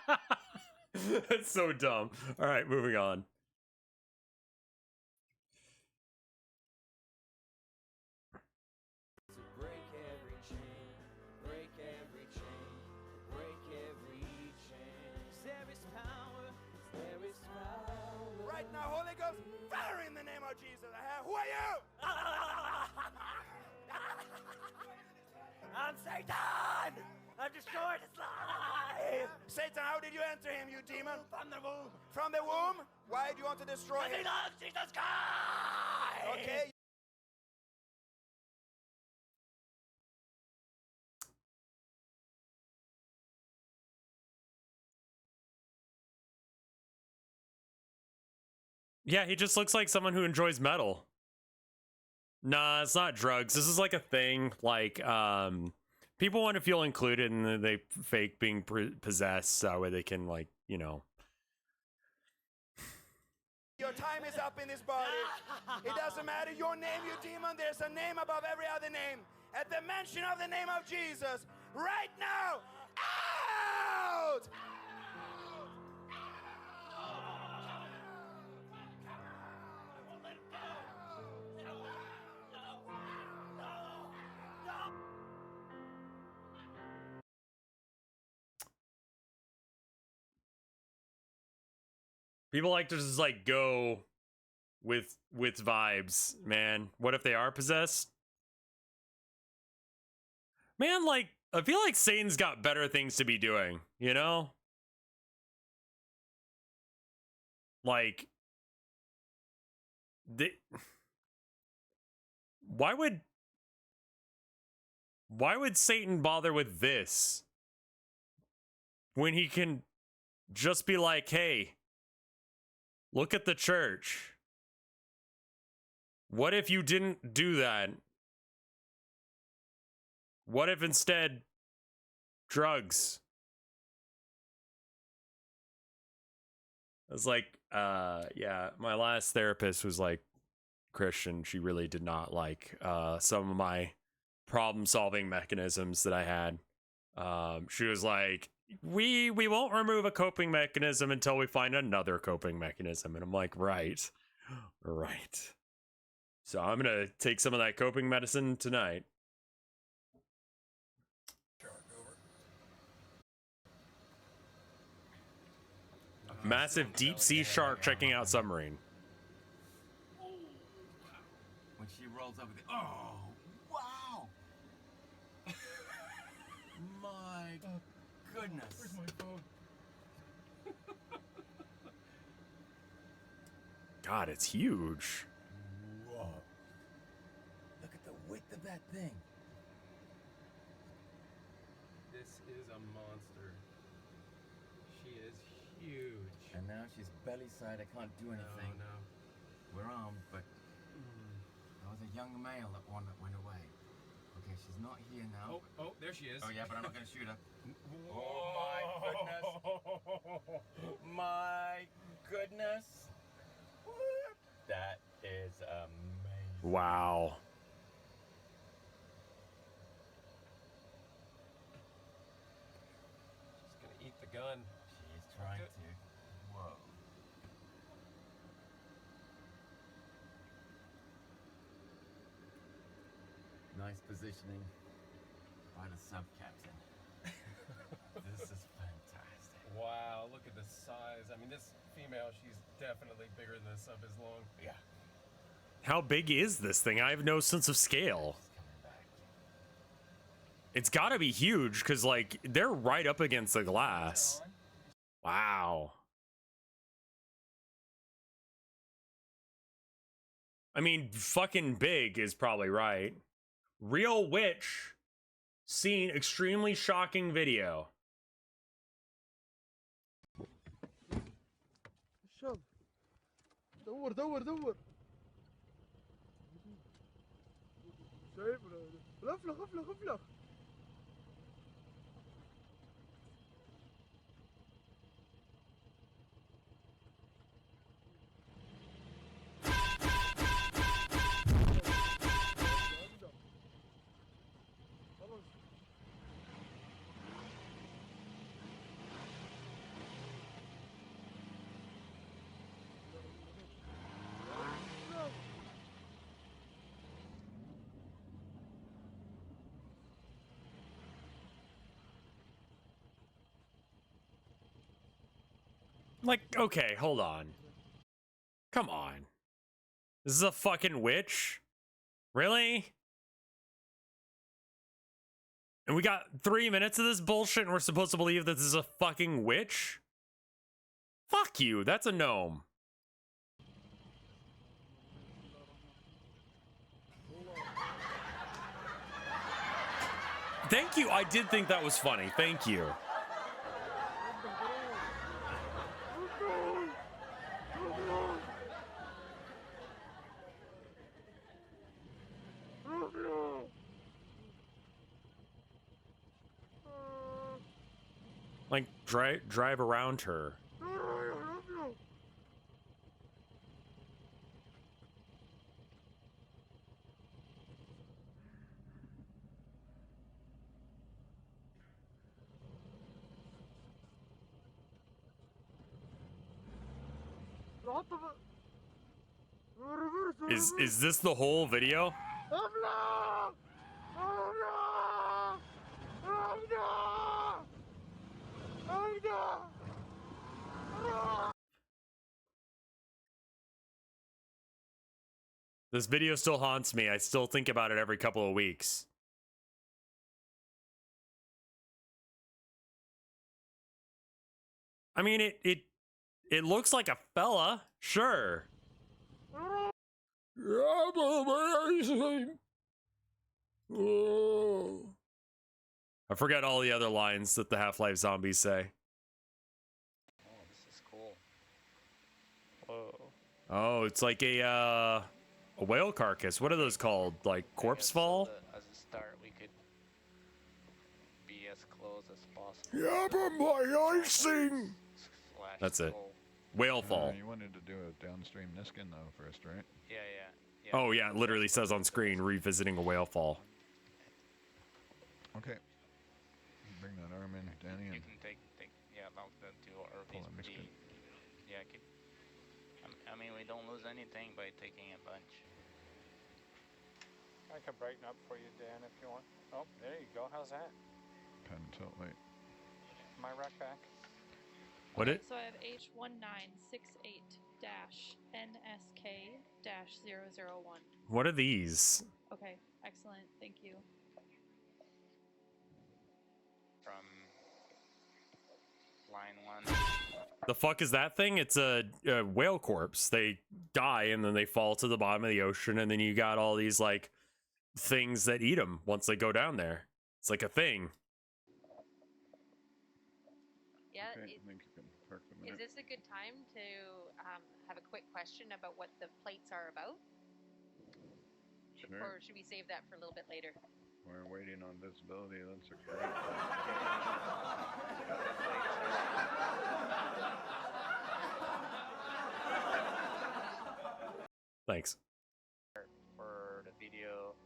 That's so dumb. Alright, moving on. Right now, Holy Ghost, fire in the name of Jesus. Who are you? I'm Satan! I've destroyed his life! Satan, how did you enter him, you demon? From the womb. From the womb? Why do you want to destroy him? He loves Jesus Christ! Okay. Yeah, he just looks like someone who enjoys metal. Nah, it's not drugs. This is like a thing. Like, people want to feel included and they fake being possessed so that way they can, like, you know. Your time is up in this body. It doesn't matter your name, you demon. There's a name above every other name. At the mention of the name of Jesus, right now, out! People like to just like go with vibes, man. What if they are possessed? Man, like, I feel like Satan's got better things to be doing, you know? Like, why would Satan bother with this when he can just be like, hey, look at the church. What if you didn't do that? What if instead drugs? I was like, yeah, my last therapist was like Christian. She really did not like some of my problem-solving mechanisms that I had. She was like, we won't remove a coping mechanism until we find another coping mechanism. And I'm like, right. So I'm gonna take some of that coping medicine tonight. Massive deep sea shark checking out submarine. When she rolls over the, oh wow. My goodness. Where's my phone? God, it's huge. Whoa. Look at the width of that thing. This is a monster. She is Huge. And now she's belly side. I can't do anything. No. We're armed, but there was a young male that went away. Okay, she's not here now. Oh, there she is. Oh yeah, but I'm not gonna shoot her. Oh my goodness! My goodness! That is amazing. Wow. She's gonna eat the gun. She's trying to. Whoa. Nice positioning by the sub-captain. This is fantastic. Wow, look at the size. I mean, this female, she's definitely bigger than the sub is long. Yeah. How big is this thing? I have no sense of scale. It's gotta be huge, because, like, they're right up against the glass. Wow. I mean, fucking big is probably right. Real witch seen extremely shocking video. شوف دور دور دور شايف افلخ افلخ افلخ Like, okay, hold on. Come on. This is a fucking witch? Really? And we got 3 minutes of this bullshit and we're supposed to believe that this is a fucking witch? Fuck you, that's a gnome. Thank you, I did think that was funny, thank you. Like, drive around her. Is this the whole video? This video still haunts me. I still think about it every couple of weeks. I mean, it looks like a fella, sure. I forget all the other lines that the Half-Life zombies say. Oh, this is cool. Whoa. Oh, it's like a whale carcass. What are those called? Like corpse fall? As a start, we could be as close as possible. Yeah, but my icing. That's it. Whale fall. You wanted to do a downstream Niskin though first, right? Yeah. Oh yeah, it literally says on screen revisiting a whale fall. Okay. Bring that arm in, Danny. You can take knock them to RV's Yeah, I mean, we don't lose anything by taking a bunch. I can brighten up for you, Dan, if you want. Oh, there you go. How's that? Pen tilt light. My rack back. What it? So I have H1968-NSK-001. What are these? Okay, excellent. Thank you. From line 1. The fuck is that thing? It's a whale corpse. They die and then they fall to the bottom of the ocean, and then you got all these like things that eat them once they go down there. It's like a thing. Yeah. Okay, I think you can park them Is this a good time to have a quick question about what the plates are about? Sure. Or should we save that for a little bit later? We're waiting on visibility. That's a great. Thanks. For the video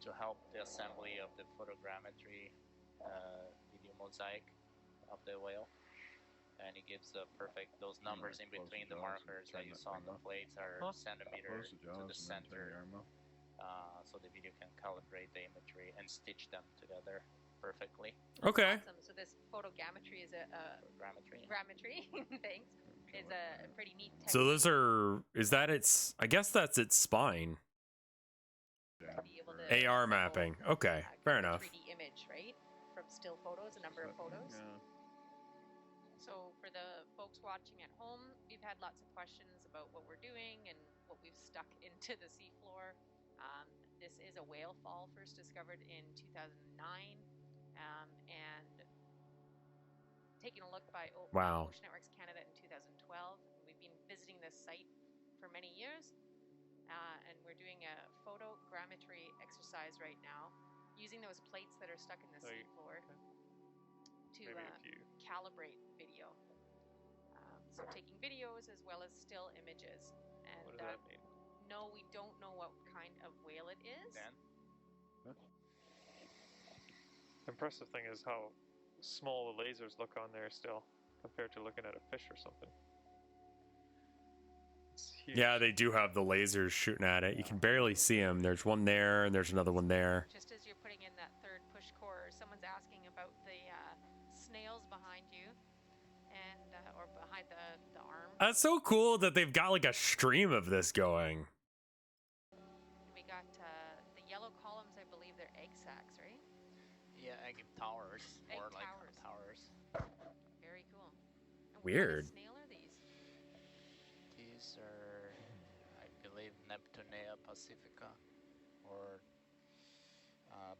to help the assembly of the photogrammetry video mosaic of the whale, and it gives the perfect those numbers in between the markers that you saw on the plates are centimeter to the center, so the video can calibrate the imagery and stitch them together perfectly. Okay. Awesome. So this photogrammetry is grammetry. Thanks. Is a pretty neat technique. So those are, is that its, I guess that's its spine. AR mapping. Okay, fair enough. 3D image, right? From still photos, a number of photos. Yeah. So for the folks watching at home, we've had lots of questions about what we're doing and what we've stuck into the seafloor. This is a whale fall first discovered in 2009, and taken a look by Ocean Networks Canada in 2012. We've been visiting this site for many years, and we're doing a photogrammetry exercise right now, using those plates that are stuck in the seafloor to calibrate video. So taking videos as well as still images. And what does that mean? No, we don't know what kind of whale it is. Dan? The impressive thing is how small the lasers look on there still, compared to looking at a fish or something. It's huge. Yeah, they do have the lasers shooting at it. You can barely see them. There's one there, and there's another one there. Just as you're putting in that third push core, someone's asking about the snails behind you, and or behind the arm. That's so cool that they've got like a stream of this going. We got the yellow columns, I believe they're egg sacs, right? Yeah, egg towers. Egg or like towers. Very cool. And Weird. What kind of snail are these? These are, I believe, Neptunea pacifica, or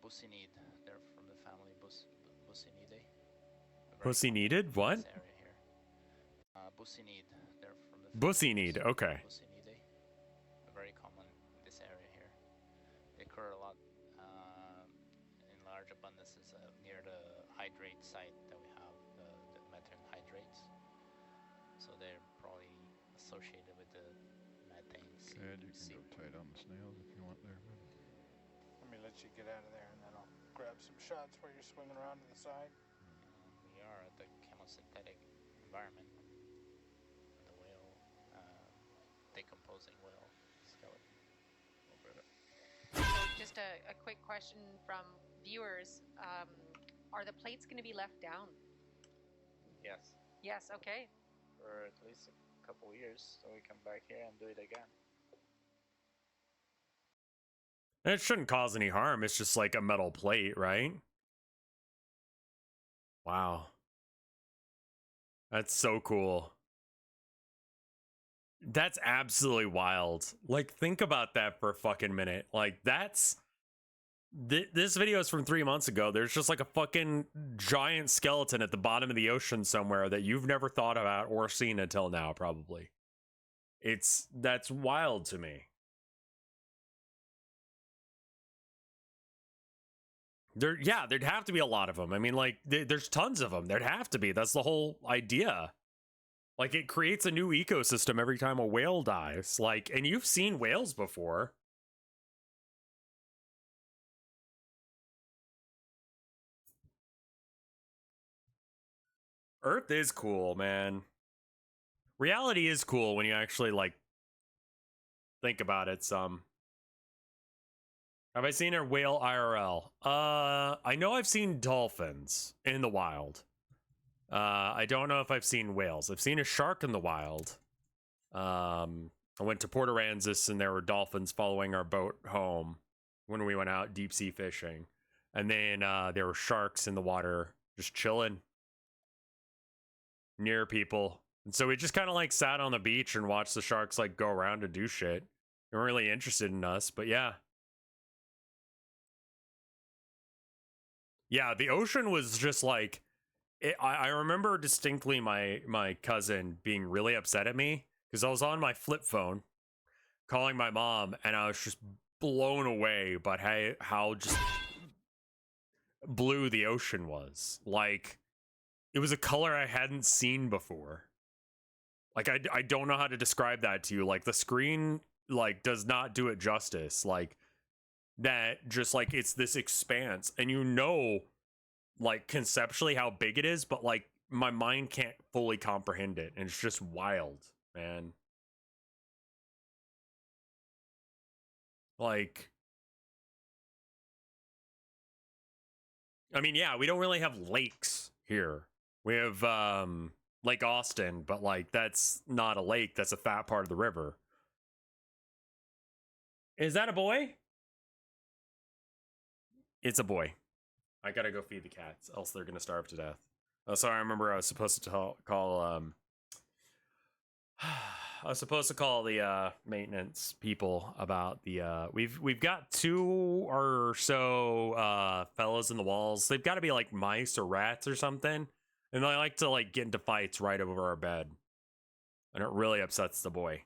Buccinid. They're from the family Buccinidae. Pussy needed? What? This area here. Buccinid. They're from the Buccinid, okay. Buccinidae. Very common in this area here. They occur a lot in large abundances near the hydrate site that we have, the methane hydrates. So they're probably associated with the methane. Good, you can go tight on the snails if you want there. Let me let you get out of there, and then I'll grab some shots where you're swinging around to the side. We are at the chemosynthetic environment. The whale, decomposing whale skeleton. So just a quick question from viewers. Are the plates going to be left down? Yes. Yes, okay. For at least a couple years, so we come back here and do it again. And it shouldn't cause any harm. It's just like a metal plate, right? Wow. That's so cool. That's absolutely wild. Like, think about that for a fucking minute. Like, that's... this video is from 3 months ago. There's just like a fucking giant skeleton at the bottom of the ocean somewhere that you've never thought about or seen until now, probably. That's wild to me. There'd have to be a lot of them. I mean, like, there's tons of them. There'd have to be. That's the whole idea. Like, it creates a new ecosystem every time a whale dies. Like, and you've seen whales before. Earth is cool, man. Reality is cool when you actually, like, think about it some. Have I seen a whale IRL? I know I've seen dolphins in the wild. I don't know if I've seen whales. I've seen a shark in the wild. I went to Port Aransas and there were dolphins following our boat home when we went out deep sea fishing. And then there were sharks in the water just chilling near people. And so we just kind of like sat on the beach and watched the sharks like go around and do shit. They weren't really interested in us, but yeah. Yeah, the ocean was just like, I remember distinctly my cousin being really upset at me because I was on my flip phone calling my mom, and I was just blown away by how just blue the ocean was. Like, it was a color I hadn't seen before. Like, I don't know how to describe that to you. Like, the screen, like, does not do it justice. Like, that just, like, it's this expanse, and you know, like, conceptually how big it is, but, like, my mind can't fully comprehend it, and it's just wild, man. Like, I mean, yeah, we don't really have lakes here. We have, Lake Austin, but, like, that's not a lake. That's a fat part of the river. Is that a boy? It's a boy. I gotta go feed the cats, else they're gonna starve to death. Oh, sorry, I remember I was supposed to call I was supposed to call the maintenance people about the we've got 2 or so fellows in the walls. They've got to be like mice or rats or something, and they like to like get into fights right over our bed, and it really upsets the boy.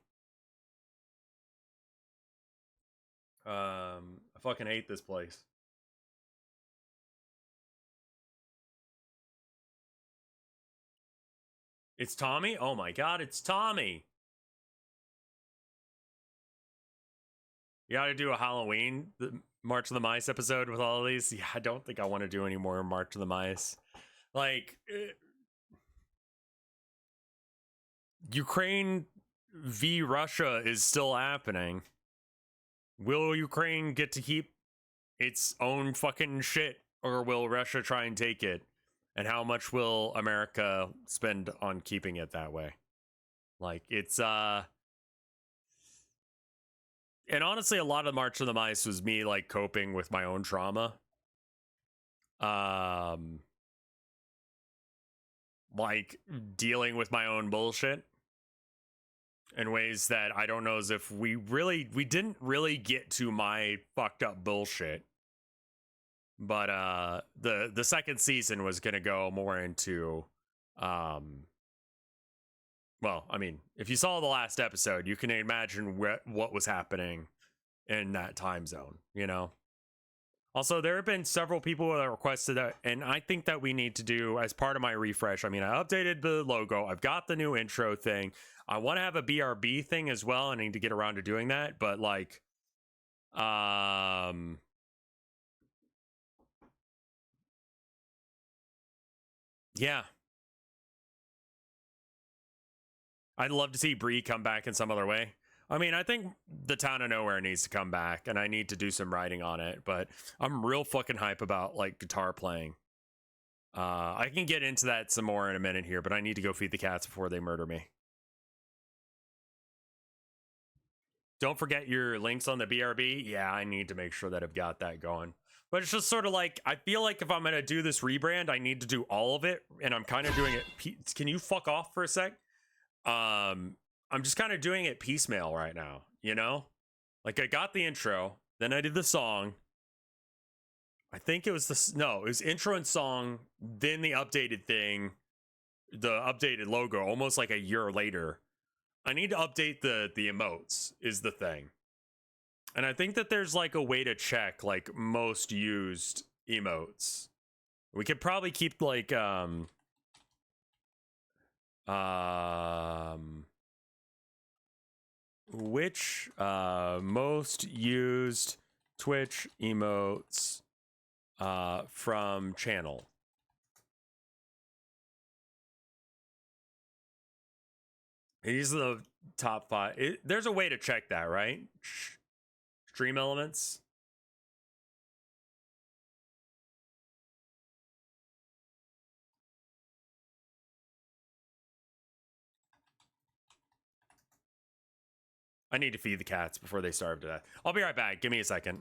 I fucking hate this place. It's Tommy? Oh my god, it's Tommy! You gotta do a Halloween, the March of the Mice episode with all of these? Yeah, I don't think I want to do any more March of the Mice. Like, Ukraine v. Russia is still happening. Will Ukraine get to keep its own fucking shit, or will Russia try and take it? And how much will America spend on keeping it that way? Like, it's, and honestly, a lot of March of the Mice was me, like, coping with my own trauma. Like, dealing with my own bullshit in ways that I don't know as if we didn't really get to my fucked up bullshit. But, the second season was gonna go more into, well, I mean, if you saw the last episode, you can imagine what was happening in that time zone, you know? Also, there have been several people that requested that, and I think that we need to do, as part of my refresh, I mean, I updated the logo, I've got the new intro thing, I want to have a BRB thing as well, I need to get around to doing that, but, like, yeah. I'd love to see Bree come back in some other way. I mean, I think the Town of Nowhere needs to come back, and I need to do some writing on it, but I'm real fucking hype about, like, guitar playing. I can get into that some more in a minute here, but I need to go feed the cats before they murder me. Don't forget your links on the BRB. Yeah, I need to make sure that I've got that going. But it's just sort of like, I feel like if I'm going to do this rebrand, I need to do all of it, and I'm kind of doing it. Can you fuck off for a sec? I'm just kind of doing it piecemeal right now, you know? Like, I got the intro, then I did the song. I think it was it was intro and song, then the updated thing, the updated logo, almost like a year later. I need to update the emotes, is the thing. And I think that there's, like, a way to check, like, most used emotes. We could probably keep, like, which most used Twitch emotes from channel. These are the top 5. There's a way to check that, right? Stream elements. I need to feed the cats before they starve to death. I'll be right back. Give me a second.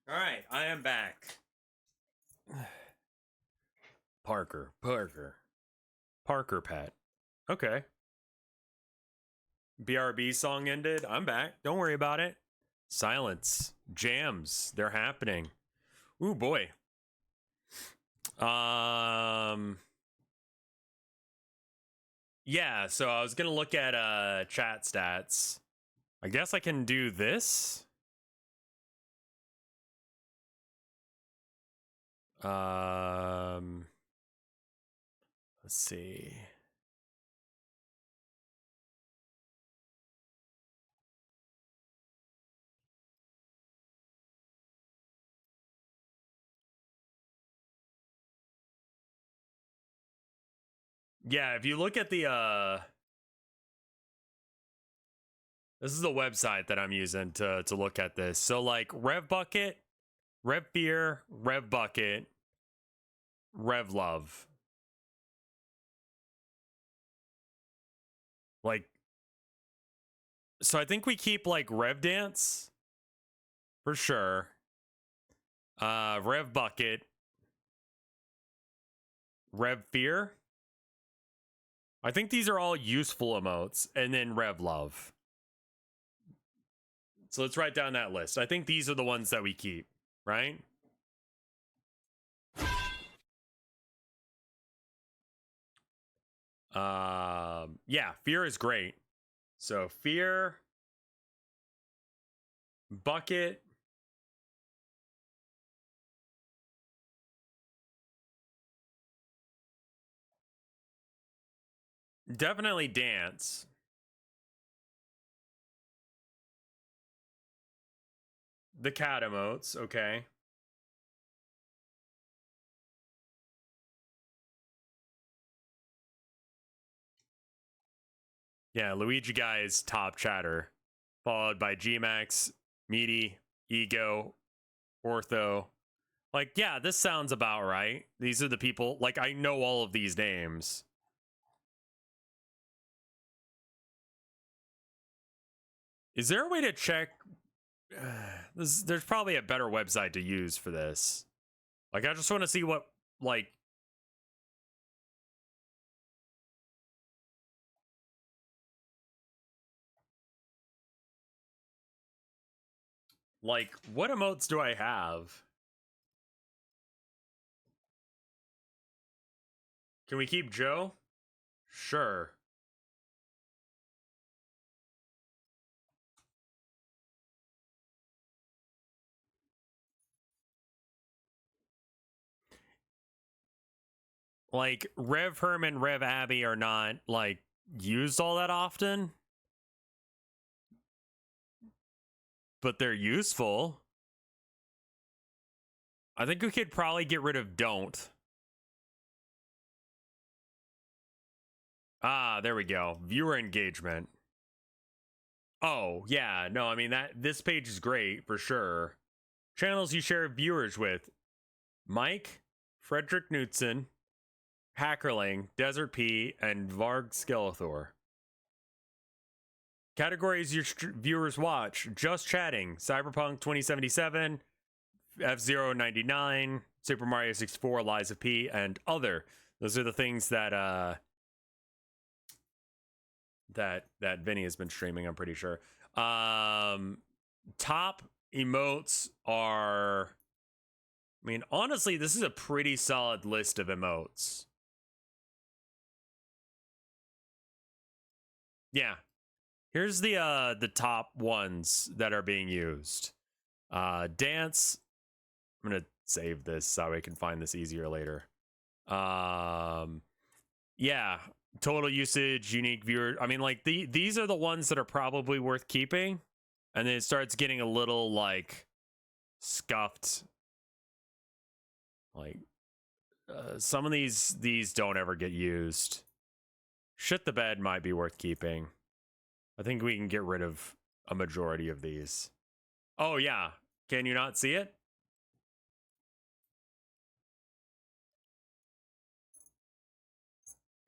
All right, I am back. Parker Pet. Okay. BRB song ended. I'm back. Don't worry about it. Silence. Jams. They're happening. Ooh, boy. Yeah, so I was gonna look at chat stats. I guess I can do this. Let's see. Yeah, if you look at the this is the website that I'm using to look at this. So like Rev Bucket, Rev Fear, Rev Bucket, Rev Love. Like, so I think we keep like Rev Dance for sure. Rev Bucket, Rev Fear. I think these are all useful emotes, and then Rev Love. So let's write down that list. I think these are the ones that we keep, right? Yeah, Fear is great. So Fear, Bucket, definitely Dance. The cat emotes, okay. Yeah, Luigi Guy is top chatter, followed by Gmax, Meaty, Ego, Ortho. Like, yeah, this sounds about right. These are the people, like, I know all of these names. Is there a way to check? There's probably a better website to use for this. Like, I just want to see what, like, what emotes do I have? Can we keep Joe? Sure. Like, Rev Herman, Rev Abby are not, like, used all that often. But they're useful. I think we could probably get rid of Don't. Ah, there we go. Viewer engagement. Oh, yeah. No, I mean, this page is great, for sure. Channels you share viewers with. Mike, Frederick Knudsen, Hackerling, Desert P, and Varg Skeletor. Categories your viewers watch: Just Chatting, Cyberpunk 2077, F-Zero 99, Super Mario 64, Liza P, and Other. Those are the things that that Vinny has been streaming, I'm pretty sure. Top emotes are, I mean, honestly, this is a pretty solid list of emotes. Yeah. Here's the top ones that are being used. Dance. I'm gonna save this so I can find this easier later. Yeah. Total usage, unique viewer. I mean, like, these are the ones that are probably worth keeping. And then it starts getting a little, like, scuffed. Like, some of these don't ever get used. Shit the Bed might be worth keeping. I think we can get rid of a majority of these. Oh, yeah. Can you not see it?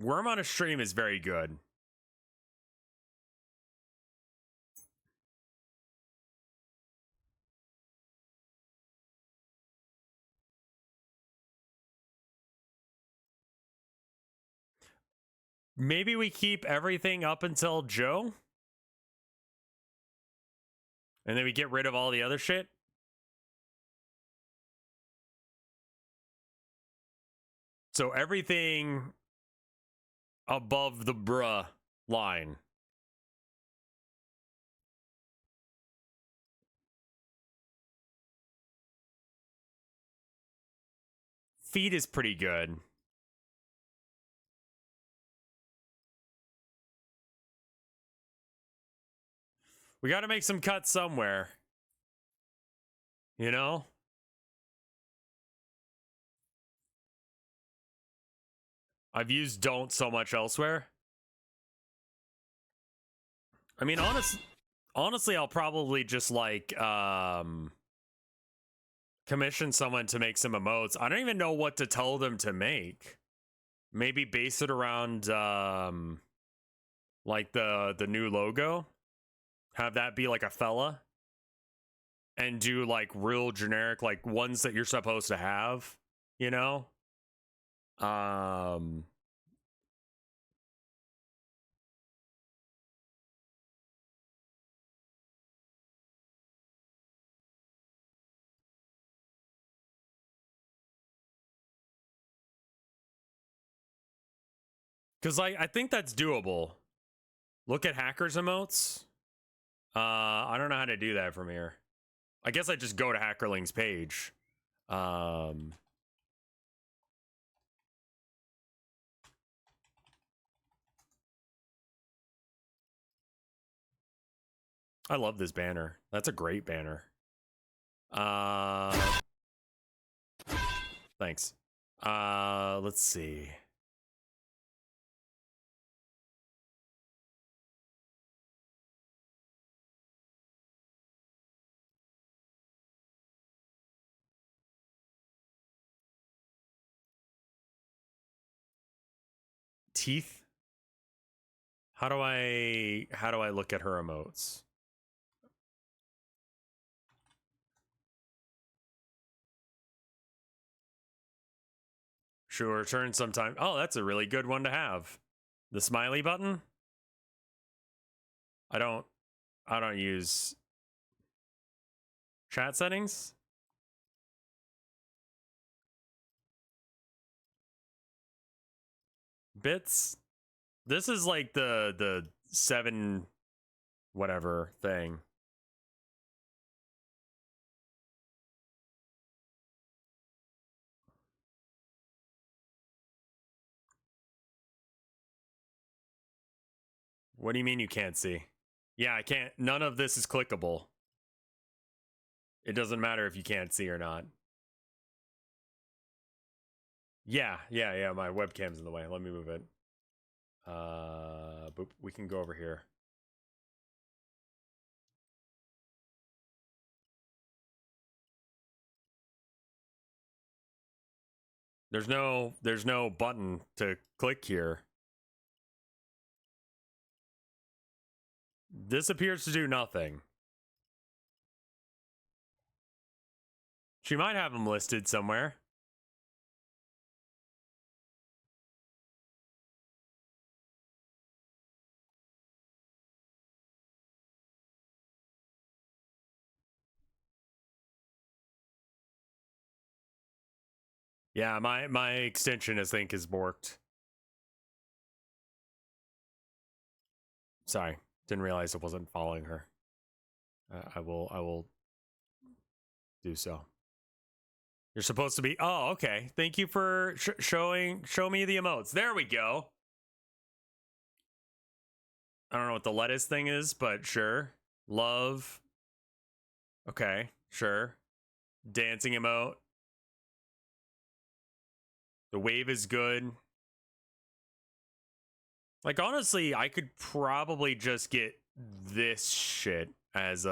Worm on a stream is very good. maybe we keep everything up until Joe? And then we get rid of all the other shit? So everything above the bruh line. Feet is pretty good. We got to make some cuts somewhere. You know? I've used don't so much elsewhere. I mean, honestly, I'll probably just like commission someone to make some emotes. I don't even know what to tell them to make. Maybe base it around like the new logo. Have that be like a fella. And do like real generic, like ones that you're supposed to have, you know? Because I think that's doable. Look at hackers emotes. I don't know how to do that from here. I guess I just go to Hackerling's page. I love this banner. That's a great banner. Thanks. Let's see. Teeth. How do I look at her emotes? She'll return sometime. Oh, that's a really good one to have. The smiley button. I don't use chat settings. Bits. This is like the 7 whatever thing. What do you mean you can't see? Yeah, I can't. None of this is clickable. It doesn't matter if you can't see or not. Yeah. My webcam's in the way. Let me move it. Boop. We can go over here. There's no button to click here. This appears to do nothing. She might have them listed somewhere. Yeah, my extension I think is borked. Sorry, didn't realize it wasn't following her. I will do so. You're supposed to be. Oh, okay. Thank you for show me the emotes. There we go. I don't know what the lettuce thing is, but sure. Love. Okay, sure. Dancing emote. The wave is good. Like, honestly, I could probably just get this shit as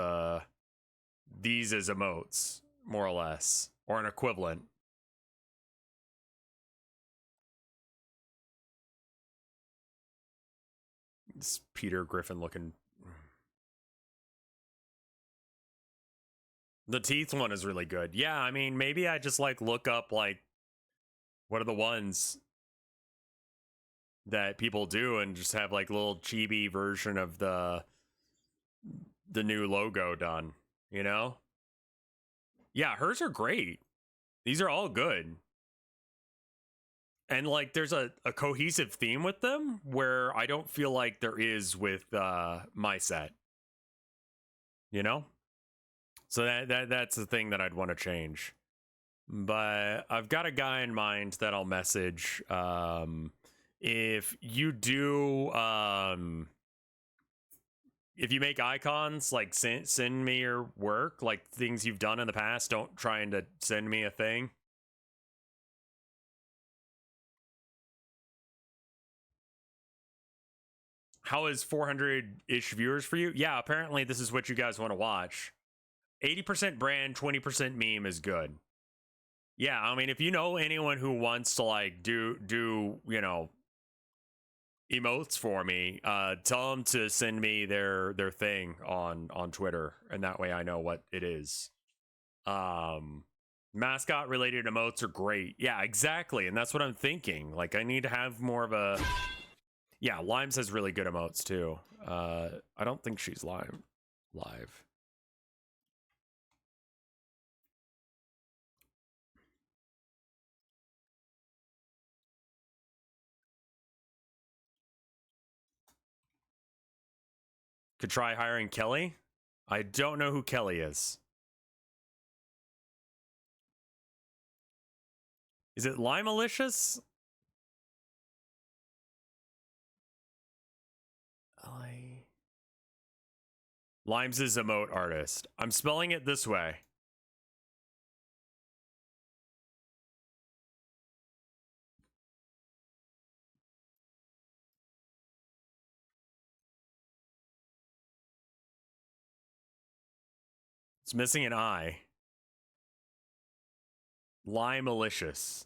these as emotes, more or less, or an equivalent. This Peter Griffin looking. The teeth one is really good. Yeah, I mean, maybe I just like look up like what are the ones. that people do and just have like a little chibi version of the new logo done, you know? Yeah, hers are great. These are all good. And like there's a cohesive theme with them where I don't feel like there is with my set. You know? So that's the thing that I'd want to change. But I've got a guy in mind that I'll message. If you do if you make icons, like send me your work, like things you've done in the past. Don't try to send me a thing. How is 400-ish viewers for you? Yeah, apparently this is what you guys want to watch. 80% brand, 20% meme is good. Yeah, I mean, if you know anyone who wants to like do you know, emotes for me, tell them to send me their thing on Twitter, and that way I know what it is. Mascot related emotes are great. Yeah, exactly, and that's what I'm thinking. Like I need to have more of a yeah, Limes has really good emotes too. I don't think she's live. Could try hiring Kelly. I don't know who Kelly is. Is it Lime Malicious? Limes is emote artist. I'm spelling it this way. It's missing an I. Lime Malicious.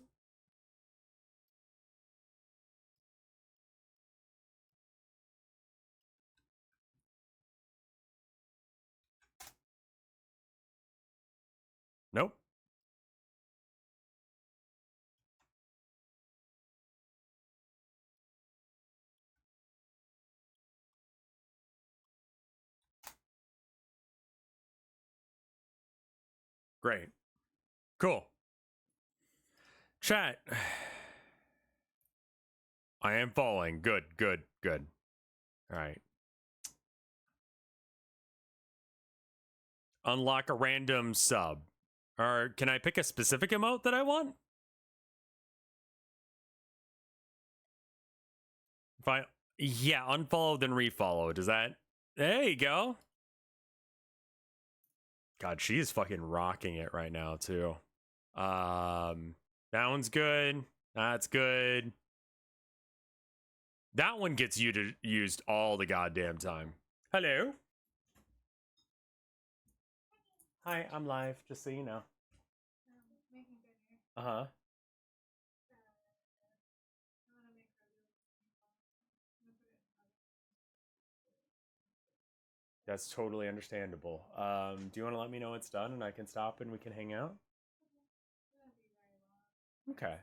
Nope. Great. Cool. Chat. I am following. Good. All right. Unlock a random sub. Or can I pick a specific emote that I want? Yeah, unfollow then refollow. Does that? There you go. God, she is fucking rocking it right now too. That one's good. That's good. That one gets used all the goddamn time. Hello. Hi, I'm live, just so you know. Uh-huh. That's totally understandable. Do you want to let me know it's done and I can stop and we can hang out? Okay.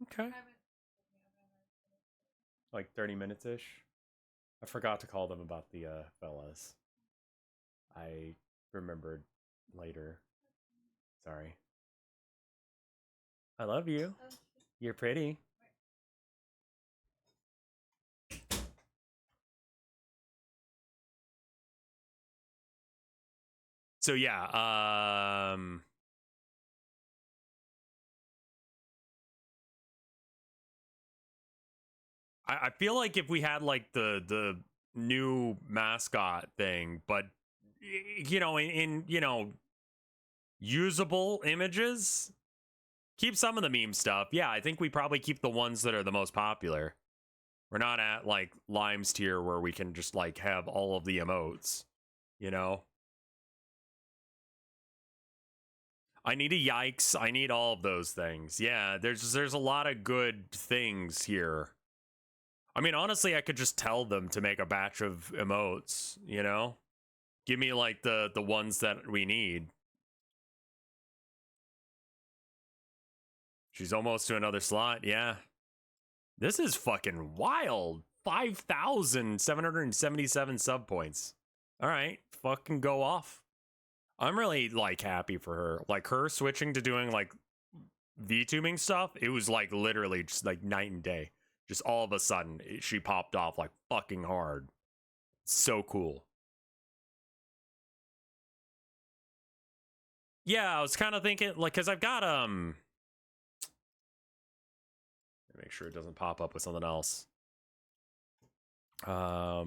Okay. Like 30 minutes-ish? I forgot to call them about the fellas. I remembered later. Sorry. I love you. You're pretty. So yeah, I feel like if we had like the new mascot thing, but you know, in you know, usable images, keep some of the meme stuff. Yeah, I think we probably keep the ones that are the most popular. We're not at like Lime's tier where we can just like have all of the emotes, you know? I need a yikes. I need all of those things. Yeah, there's a lot of good things here. I mean, honestly, I could just tell them to make a batch of emotes, you know? Give me like the ones that we need. She's almost to another slot, yeah. This is fucking wild. 5,777 sub points. All right, fucking go off. I'm really like happy for her. Like her switching to doing like VTubing stuff, it was like literally just like night and day. Just all of a sudden, she popped off like fucking hard. So cool. Yeah, I was kind of thinking like, cause I've got make sure it doesn't pop up with something else. I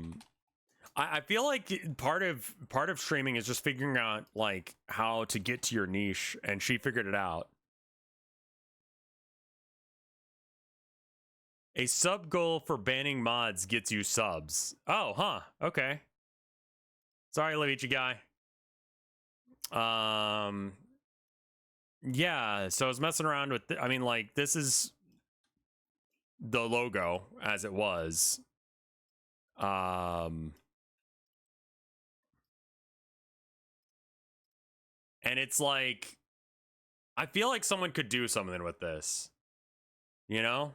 feel like part of streaming is just figuring out like how to get to your niche, and she figured it out. A sub goal for banning mods gets you subs. Oh, huh. Okay. Sorry, Levici guy. Yeah, so I was messing around with I mean, like, this is the logo as it was. And it's like, I feel like someone could do something with this, you know?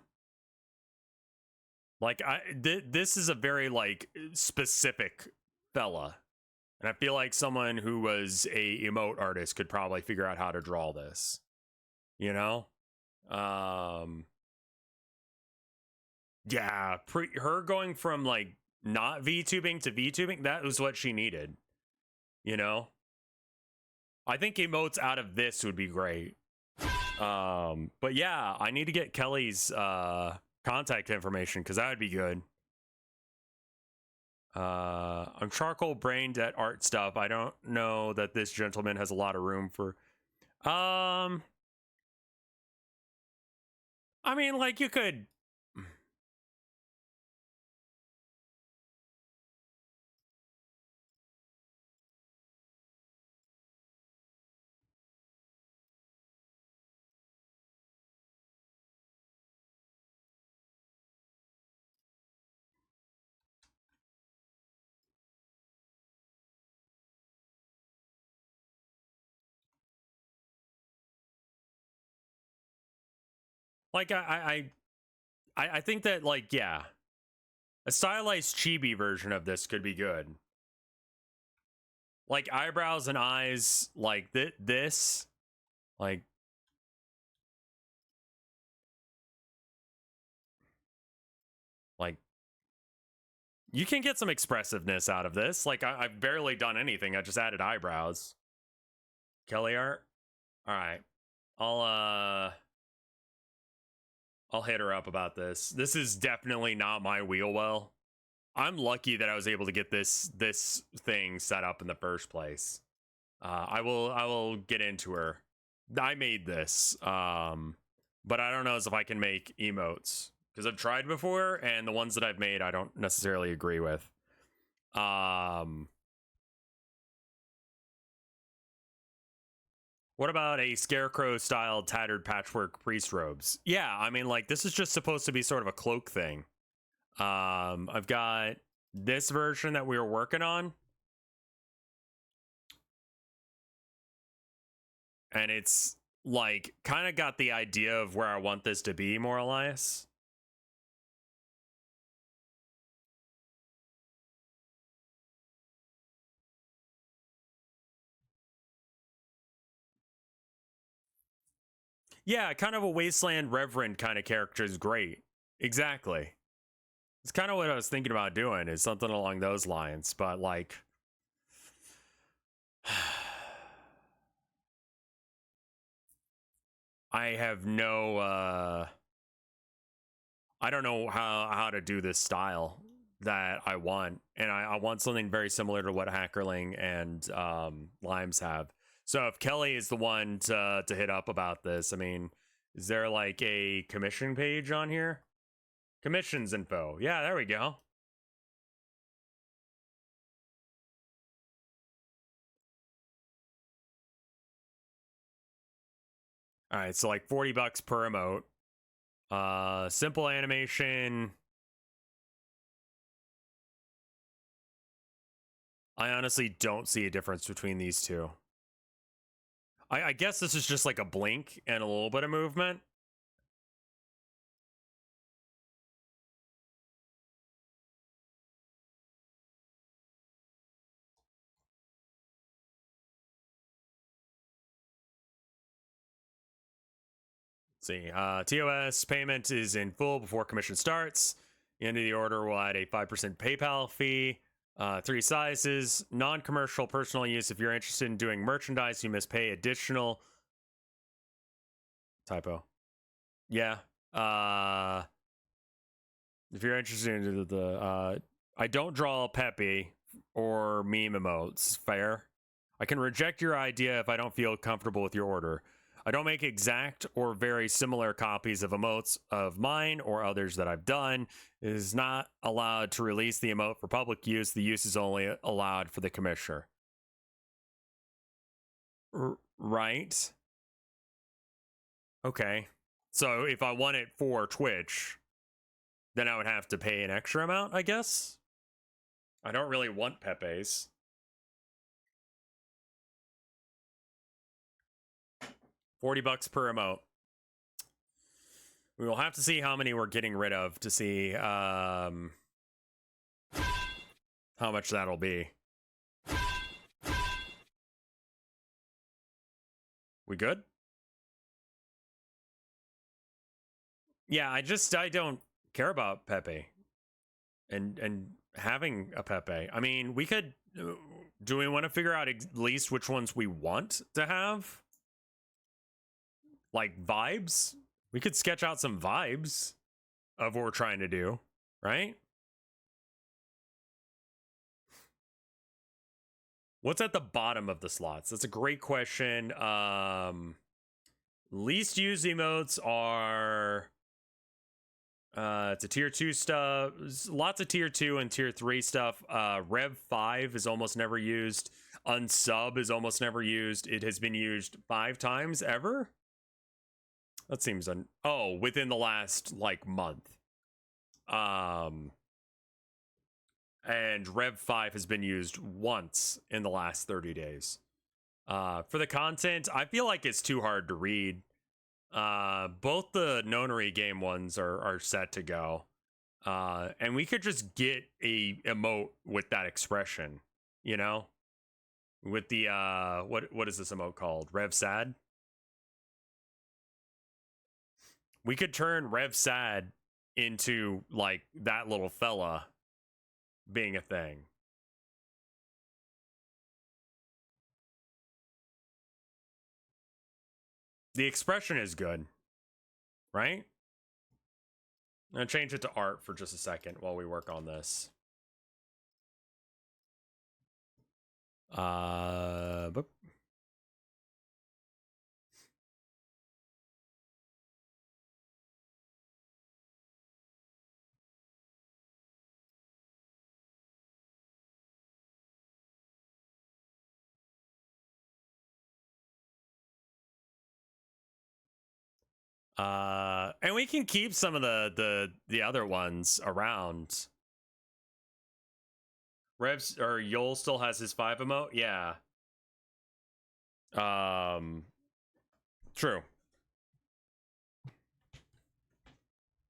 Like, this is a very, like, specific fella. And I feel like someone who was a emote artist could probably figure out how to draw this, you know? Yeah, her going from, like, not VTubing to VTubing, that was what she needed, you know? I think emotes out of this would be great. But yeah, I need to get Kelly's contact information, because that would be good. I'm charcoal brained at art stuff. I don't know that this gentleman has a lot of room for I mean, like, you could like I think that, like, yeah, a stylized chibi version of this could be good. Like eyebrows and eyes, like this, like you can get some expressiveness out of this. Like I've barely done anything. I just added eyebrows. Kelly art. All right, I'll hit her up about this. This is definitely not my wheel well. I'm lucky that I was able to get this thing set up in the first place. I will get into her. I made this, but I don't know if I can make emotes, because I've tried before, and the ones that I've made I don't necessarily agree with. What about a scarecrow style tattered patchwork priest robes? Yeah, I mean, like, this is just supposed to be sort of a cloak thing. I've got this version that we were working on, and it's like kind of got the idea of where I want this to be, more or less. Yeah, kind of a wasteland reverend kind of character is great. Exactly. It's kind of what I was thinking about doing, is something along those lines, but like I have no I don't know how to do this style that I want, and I want something very similar to what Hackerling and Limes have. So if Kelly is the one to hit up about this, I mean, is there like a commission page on here? Commissions info. Yeah, there we go. All right, so like $40 per emote. Simple animation. I honestly don't see a difference between these two. I guess this is just like a blink and a little bit of movement. see. TOS payment is in full before commission starts. The end of the order will add a 5% PayPal fee. 3 sizes. Non-commercial personal use. If you're interested in doing merchandise, you must pay additional. Typo. Yeah. If you're interested in the I don't draw Pepe or meme emotes. Fair. I can reject your idea if I don't feel comfortable with your order. I don't make exact or very similar copies of emotes of mine or others that I've done. It is not allowed to release the emote for public use. The use is only allowed for the commissioner. Right. Okay. So if I want it for Twitch, then I would have to pay an extra amount, I guess. I don't really want Pepe's. $40 per emote. We will have to see how many we're getting rid of to see how much that'll be. We good? Yeah, I don't care about Pepe. And having a Pepe. I mean, we could do we want to figure out at least which ones we want to have? Like vibes? We could sketch out some vibes of what we're trying to do, right? What's at the bottom of the slots? That's a great question. Least used emotes are it's a tier 2 stuff. Lots of tier 2 and tier 3 stuff. Rev 5 is almost never used. Unsub is almost never used. It has been used 5 times ever. That seems within the last like month. And Rev 5 has been used once in the last 30 days. For the content, I feel like it's too hard to read. Both the Nonary game ones are set to go. And we could just get a emote with that expression, you know? With the what is this emote called? Rev Sad? We could turn Rev Sad into like that little fella being a thing. The expression is good, right? I'm gonna change it to art for just a second while we work on this. Boop. And we can keep some of the other ones around. Revs or Yol still has his 5 emote, yeah. True.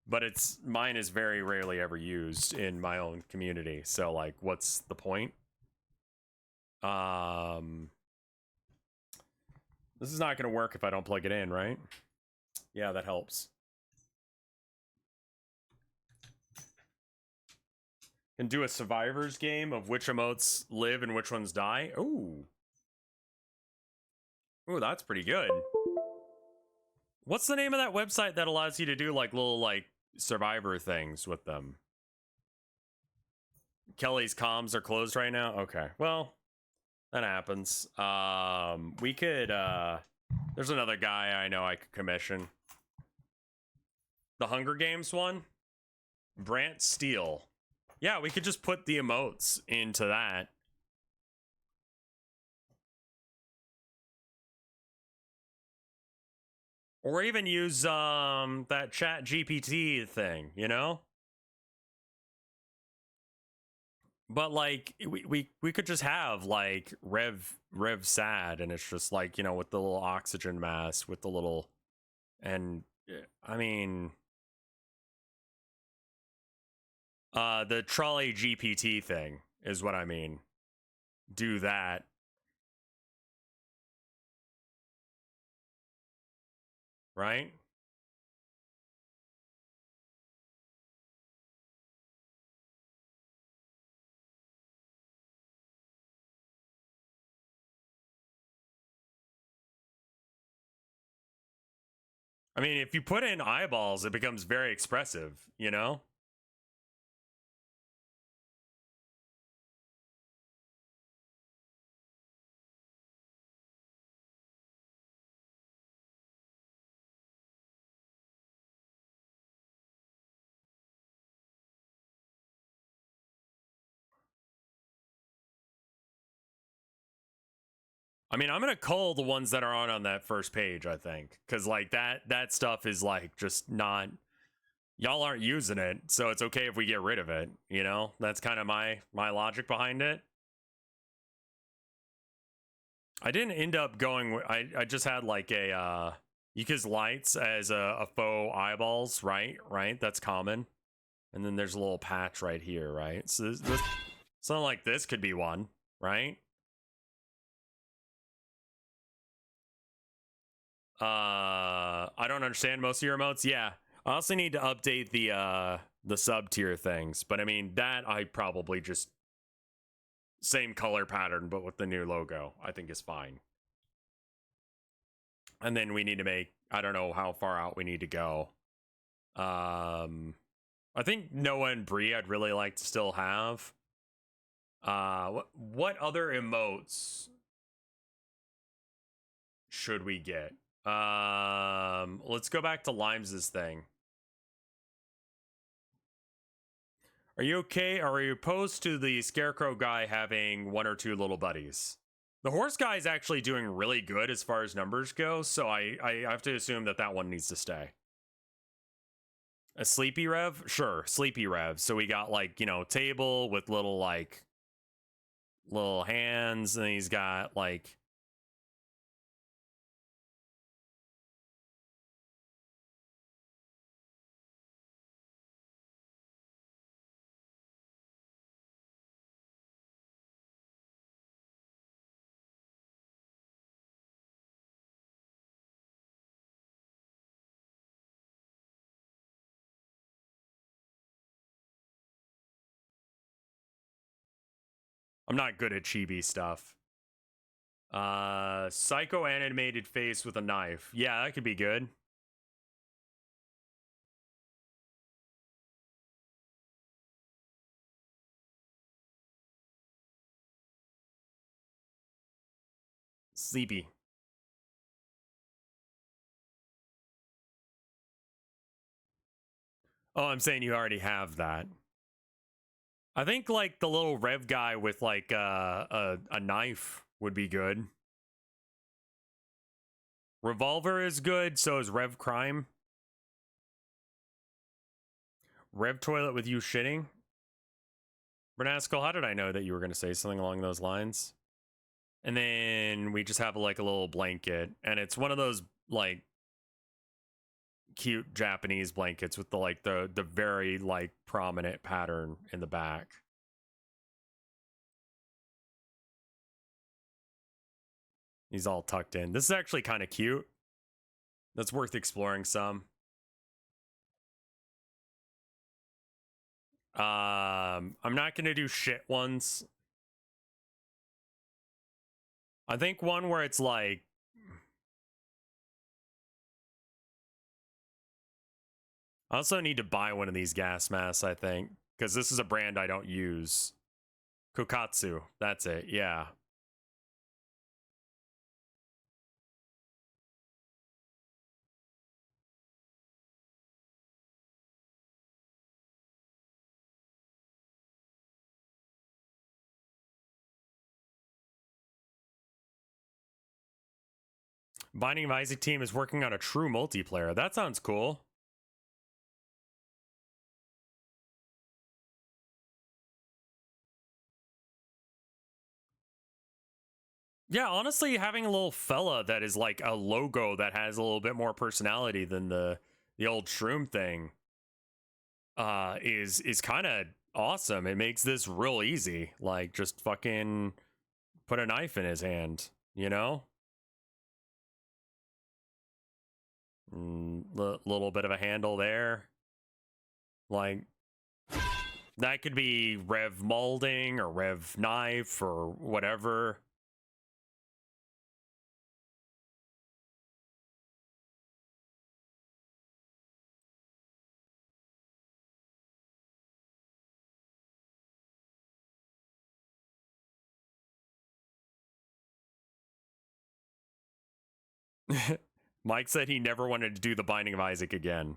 But mine is very rarely ever used in my own community. So like, what's the point? This is not going to work if I don't plug it in, right? Yeah, that helps. And do a survivors game of which emotes live and which ones die. Ooh. Ooh, that's pretty good. What's the name of that website that allows you to do like little like survivor things with them? Kelly's comms are closed right now. Okay, well, that happens. We could there's another guy I know I could commission. The Hunger Games one? Brant Steele. Yeah, we could just put the emotes into that. Or even use that chat GPT thing, you know? But like we could just have like Rev Sad, and it's just like, you know, with the little oxygen mask with the little, and I mean the trolley GPT thing is what I mean. Do that. Right? I mean, if you put in eyeballs, it becomes very expressive, you know? I mean, I'm gonna cull the ones that are on that first page, I think, because like that stuff is like just not, y'all aren't using it, so it's okay if we get rid of it. You know, that's kind of my logic behind it. I didn't end up going. I just had like a Yuka's lights as a faux eyeballs, right? Right, that's common. And then there's a little patch right here, right? So this something like this could be one, right? I don't understand most of your emotes. Yeah, I also need to update the sub tier things, but I mean that I probably just same color pattern but with the new logo I think is fine. And then we need to make, I don't know how far out we need to go. I think Noah and Bree I'd really like to still have. What other emotes should we get? Let's go back to Limes's thing. Are you okay? Or are you opposed to the Scarecrow guy having one or two little buddies? The horse guy is actually doing really good as far as numbers go, so I have to assume that that one needs to stay. A sleepy Rev? Sure, sleepy Rev. So we got like, you know, table with little like little hands, and he's got like I'm not good at chibi stuff. Psycho animated face with a knife. Yeah, that could be good. Sleepy. Oh, I'm saying you already have that. I think like the little Rev guy with like a knife would be good. Revolver is good, so is Rev Crime. Rev Toilet with you shitting. Bernascal, how did I know that you were going to say something along those lines? And then we just have like a little blanket, and it's one of those like cute Japanese blankets with the like the very like prominent pattern in the back. He's all tucked in. This is actually kind of cute. That's worth exploring some. I'm not gonna do shit ones. I think one where it's like I also need to buy one of these gas masks, I think, because this is a brand I don't use. Kokatsu, that's it, yeah. Binding of Isaac team is working on a true multiplayer. That sounds cool. Yeah, honestly, having a little fella that is like a logo that has a little bit more personality than the old shroom thing is kind of awesome. It makes this real easy. Like just fucking put a knife in his hand, you know? Little bit of a handle there. Like that could be Rev molding or Rev knife or whatever. Mike said he never wanted to do the Binding of Isaac again.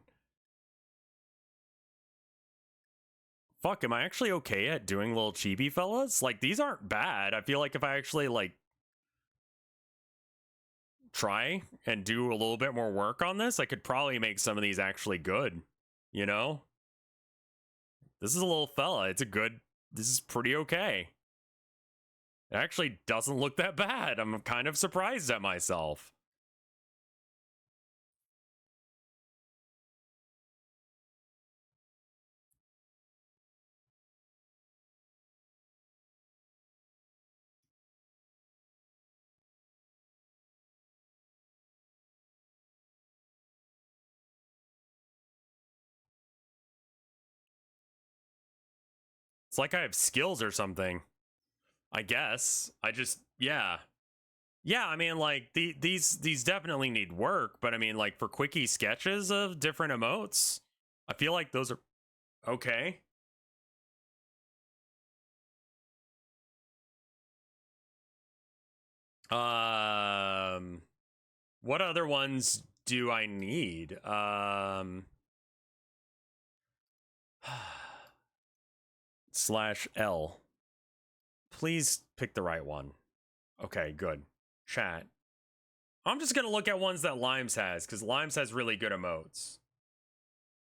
Fuck, am I actually okay at doing little chibi fellas? Like, these aren't bad. I feel like if I actually, like, try and do a little bit more work on this, I could probably make some of these actually good, you know? This is a little fella. It's a good... This is pretty okay. It actually doesn't look that bad. I'm kind of surprised at myself. It's like I have skills or something. I guess. I just, yeah. Yeah, I mean, like, these definitely need work, but I mean, like, for quickie sketches of different emotes, I feel like those are okay. What other ones do I need? /L. Please pick the right one. Okay, good. Chat. I'm just gonna look at ones that Limes has, because Limes has really good emotes.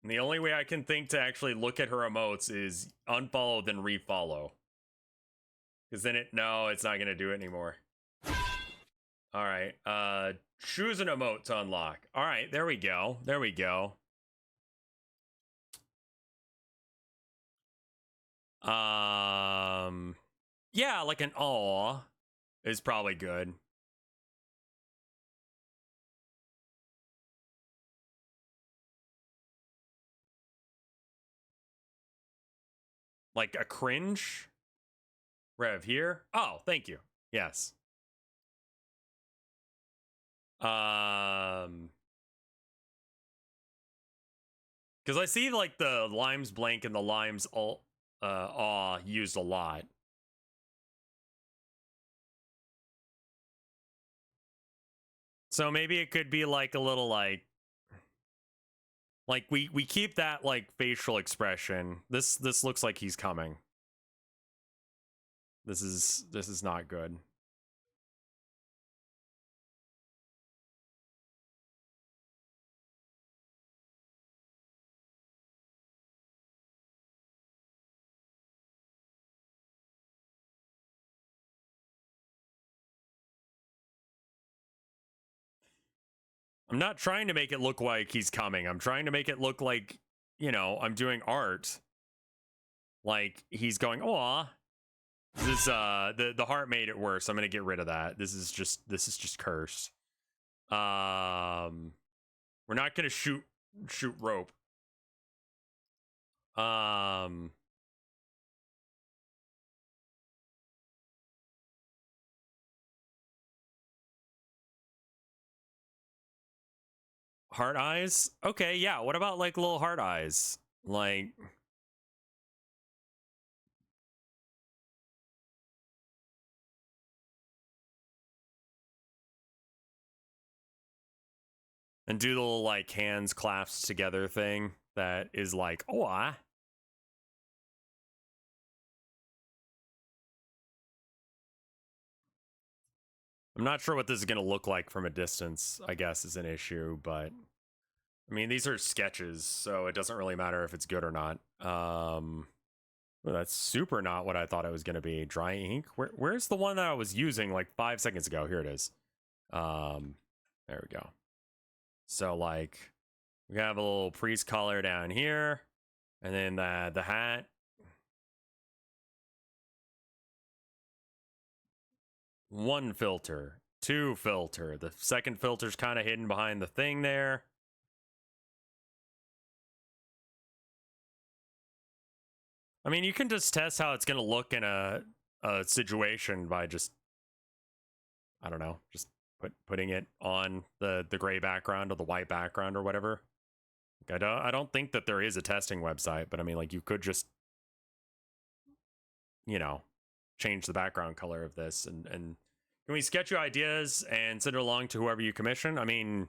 And the only way I can think to actually look at her emotes is unfollow, then refollow. Because then no, it's not gonna do it anymore. Alright, choose an emote to unlock. Alright, there we go. There we go. Yeah, like an aw is probably good. Like a cringe? Rev here? Oh, thank you. Yes. Because I see like the Limes blank and the Limes aw used a lot. So maybe it could be like a little like we keep that like facial expression. This looks like he's coming. This is not good. I'm not trying to make it look like he's coming. I'm trying to make it look like, you know, I'm doing art. Like he's going, "Aw." This the heart made it worse. I'm gonna get rid of that. This is just cursed. We're not gonna shoot rope. Heart eyes? Okay, yeah. What about like little heart eyes? Like and do the little like hands clasped together thing that is like, "Oh, I'm not sure what this is going to look like from a distance, I guess, is an issue, but I mean, these are sketches, so it doesn't really matter if it's good or not. Well, that's super not what I thought it was going to be. Dry ink? Where's the one that I was using like 5 seconds ago? Here it is. There we go. So, like, we have a little priest collar down here, and then the hat. One filter, two filter. The second filter's kind of hidden behind the thing there. I mean, you can just test how it's going to look in a situation by just, I don't know, just putting it on the gray background or the white background or whatever. Like, I don't think that there is a testing website, but I mean, like, you could just, you know, change the background color of this and Can we sketch you ideas and send it along to whoever you commission? I mean,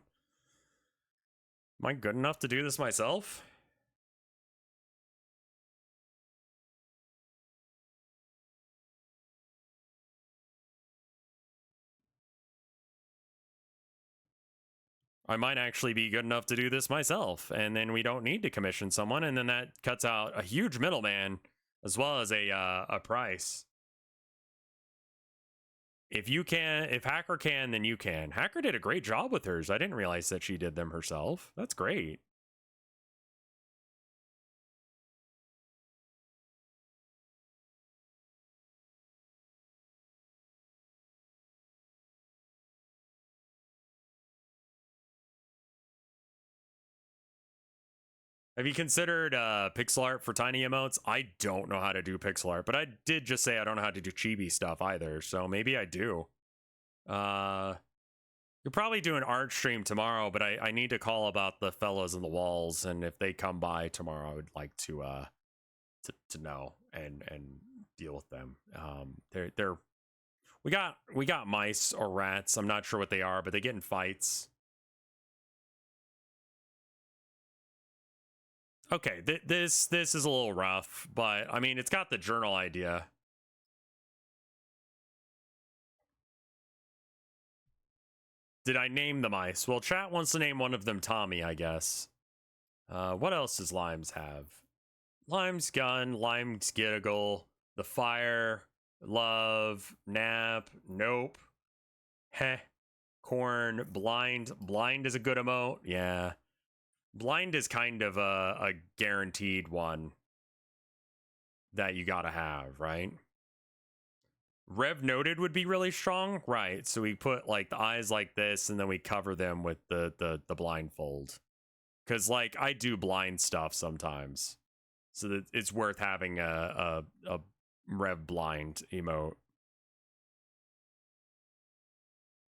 am I good enough to do this myself? I might actually be good enough to do this myself, and then we don't need to commission someone, and then that cuts out a huge middleman as well as a price. If Hacker can, then you can. Hacker did a great job with hers. I didn't realize that she did them herself. That's great. Have you considered pixel art for tiny emotes? I don't know how to do pixel art, but I did just say I don't know how to do chibi stuff either, so maybe I do. You'll probably do an art stream tomorrow, but I need to call about the fellows in the walls, and if they come by tomorrow, I would like to know and deal with them. We got mice or rats. I'm not sure what they are, but they get in fights. Okay, this is a little rough, but I mean, it's got the journal idea. Did I name the mice? Well, chat wants to name one of them Tommy, I guess. What else does Limes have? Lime's gun, Lime's giggle, the fire, love, nap, nope, heh, corn, blind. Blind is a good emote, yeah. Blind is kind of a guaranteed one that you gotta have, right? Rev noted would be really strong, right? So we put like the eyes like this, and then we cover them with the blindfold. Because like I do blind stuff sometimes, so that it's worth having a Rev blind emote.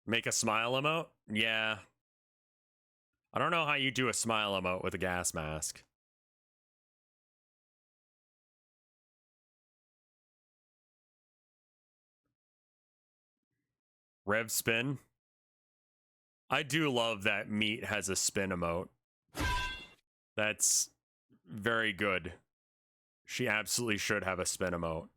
Make a smile emote? Yeah. I don't know how you do a smile emote with a gas mask. Rev spin. I do love that Meat has a spin emote. That's very good. She absolutely should have a spin emote.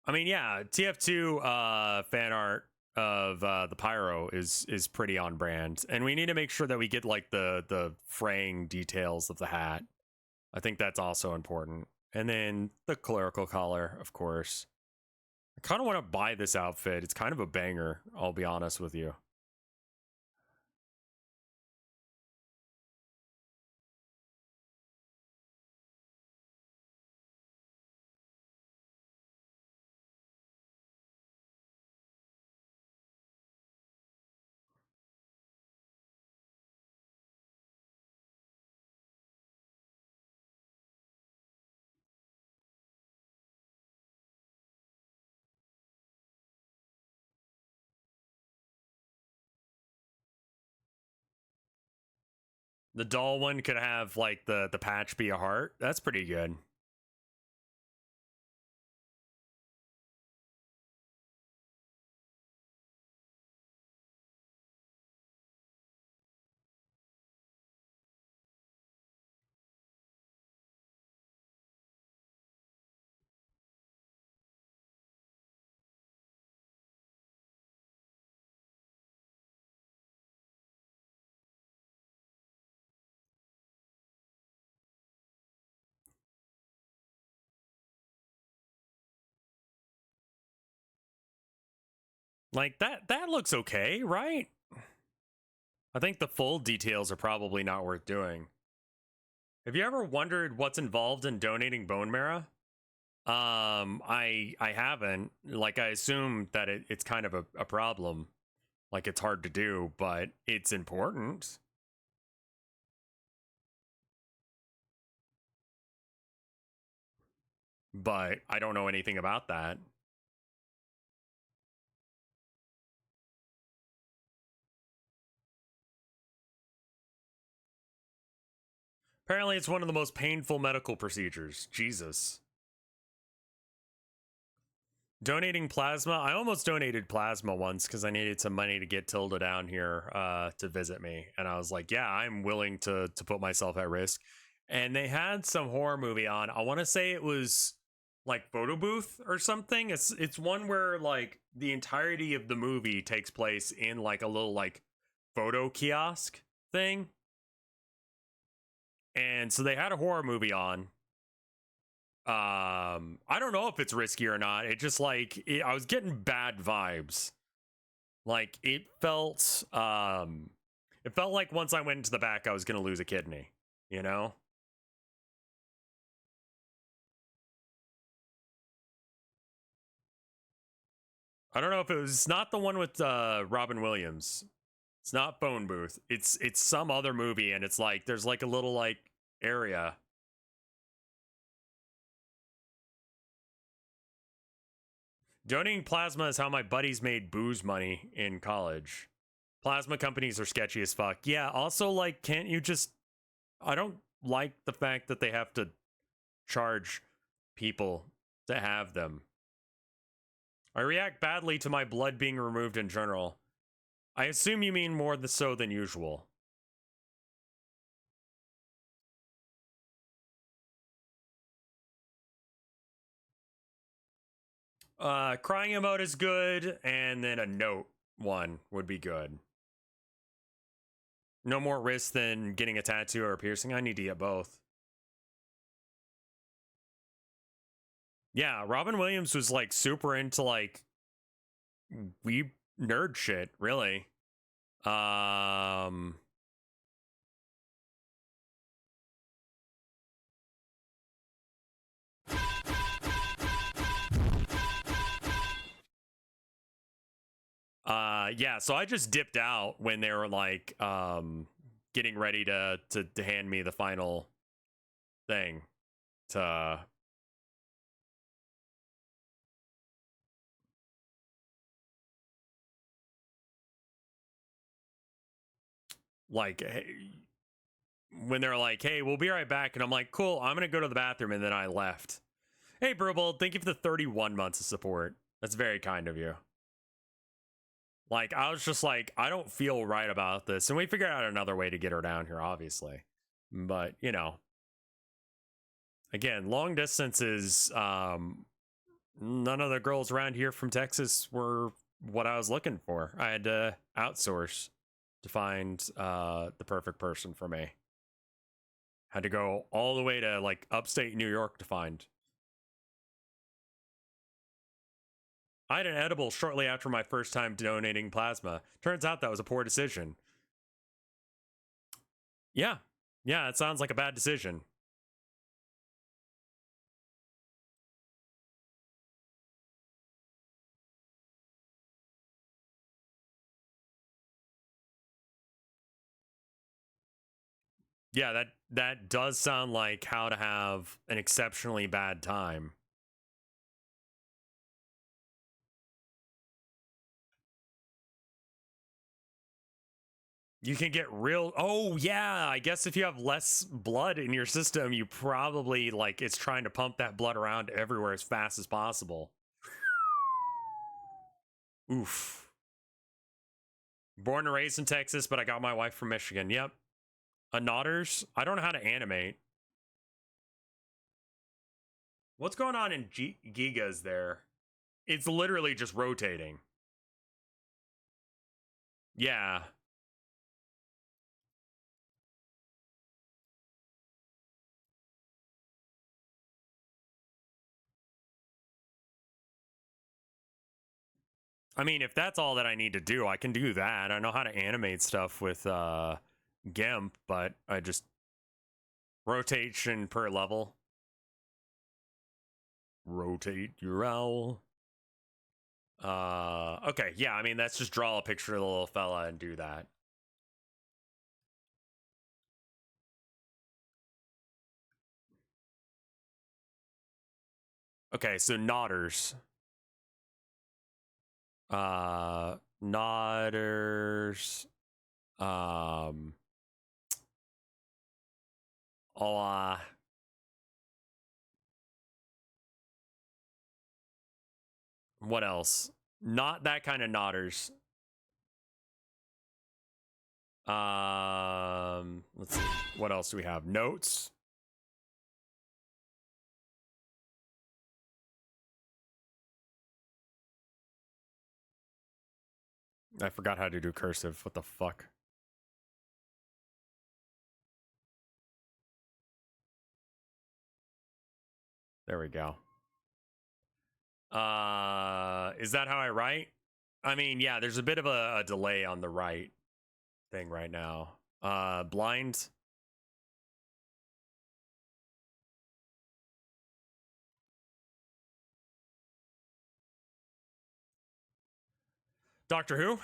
I mean, yeah, TF2 fan art of the pyro is pretty on brand, and we need to make sure that we get like the fraying details of the hat. I think that's also important, and then the clerical collar, of course. I kind of want to buy this outfit. It's kind of a banger, I'll be honest with you. The doll one could have like the patch be a heart. That's pretty good. Like that looks okay, right? I think the full details are probably not worth doing. Have you ever wondered what's involved in donating bone marrow? I haven't. Like, I assume that it's kind of a problem. Like, it's hard to do, but it's important. But I don't know anything about that. Apparently, it's one of the most painful medical procedures. Jesus. Donating plasma. I almost donated plasma once because I needed some money to get Tilda down here to visit me. And I was like, yeah, I'm willing to put myself at risk. And they had some horror movie on. I want to say it was like Photo Booth or something. It's one where like the entirety of the movie takes place in like a little like photo kiosk thing. And so they had a horror movie on. I don't know if it's risky or not. It just like I was getting bad vibes. Like it felt like once I went into the back I was gonna lose a kidney, you know? I don't know if it's not the one with Robin Williams. It's not Phone Booth. It's some other movie, and it's like there's like a little like area. Donating plasma is how my buddies made booze money in college. Plasma companies are sketchy as fuck. Yeah, also, like, can't you just... I don't like the fact that they have to charge people to have them. I react badly to my blood being removed in general. I assume you mean more so than usual. Crying emote is good, and then a note one would be good. No more risk than getting a tattoo or a piercing. I need to get both. Yeah, Robin Williams was like super into like we nerd shit, really. Yeah, so I just dipped out when they were like getting ready to hand me the final thing to like when they're like, hey, we'll be right back, and I'm like, cool, I'm gonna go to the bathroom, and then I left. Hey Brubble, thank you for the 31 months of support. That's very kind of you. Like, I was just like, I don't feel right about this. And we figured out another way to get her down here, obviously. But, you know. Again, long distance is, none of the girls around here from Texas were what I was looking for. I had to outsource to find the perfect person for me. Had to go all the way to, like, upstate New York to find. I had an edible shortly after my first time donating plasma. Turns out that was a poor decision. Yeah. Yeah, it sounds like a bad decision. Yeah, that does sound like how to have an exceptionally bad time. You can get real... Oh, yeah, I guess if you have less blood in your system, you probably, like, it's trying to pump that blood around everywhere as fast as possible. Oof. Born and raised in Texas, but I got my wife from Michigan. Yep. Anodders? I don't know how to animate. What's going on in Gigas there? It's literally just rotating. Yeah. I mean, if that's all that I need to do, I can do that. I know how to animate stuff with GIMP, but I just... Rotation per level. Rotate your owl. Okay, yeah, I mean, let's just draw a picture of the little fella and do that. Okay, so nodders. Nodders. What else? Not that kind of nodders. Let's see. What else do we have? Notes. I forgot how to do cursive. What the fuck? There we go. Is that how I write? I mean, yeah, there's a bit of a delay on the right thing right now. Blind. Doctor Who.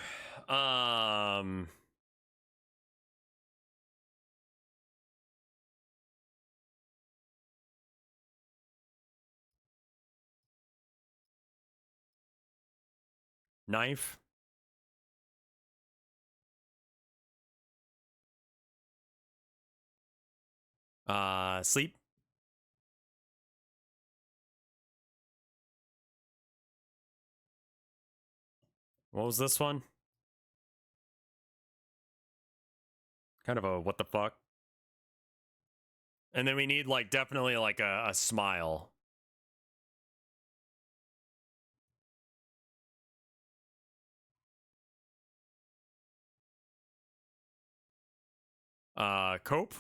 Knife. Sleep. What was this one? Kind of a what the fuck? And then we need like definitely like a smile. Cope.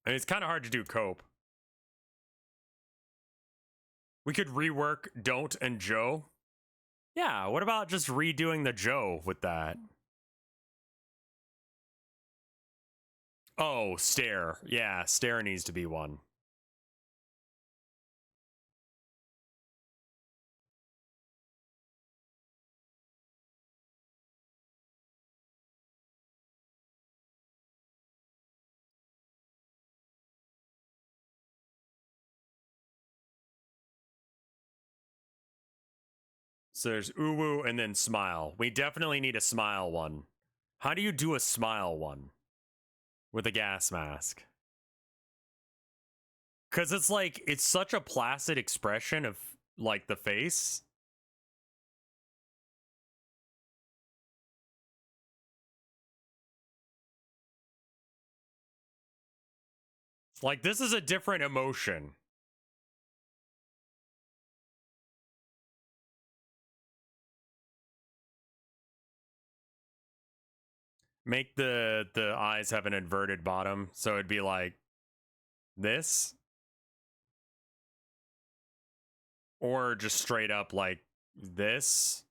I mean, it's kind of hard to do cope. We could rework don't and Joe. Yeah, what about just redoing the Joe with that? Oh, stare. Yeah, stare needs to be one. So there's uwu and then smile. We definitely need a smile one. How do you do a smile one? With a gas mask? Because it's like, it's such a placid expression of like the face. Like, this is a different emotion. Make the eyes have an inverted bottom, so it'd be like this. Or just straight up like this.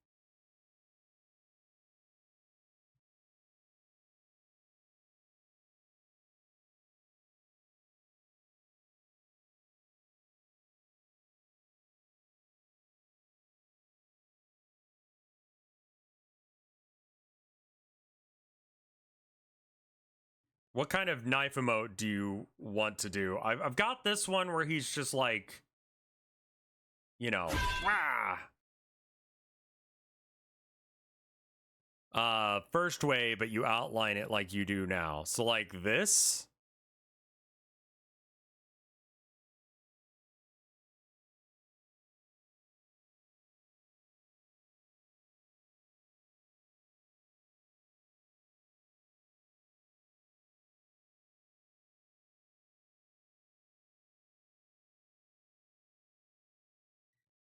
What kind of knife emote do you want to do? I've got this one where he's just like, you know, first way, but you outline it like you do now. So like this.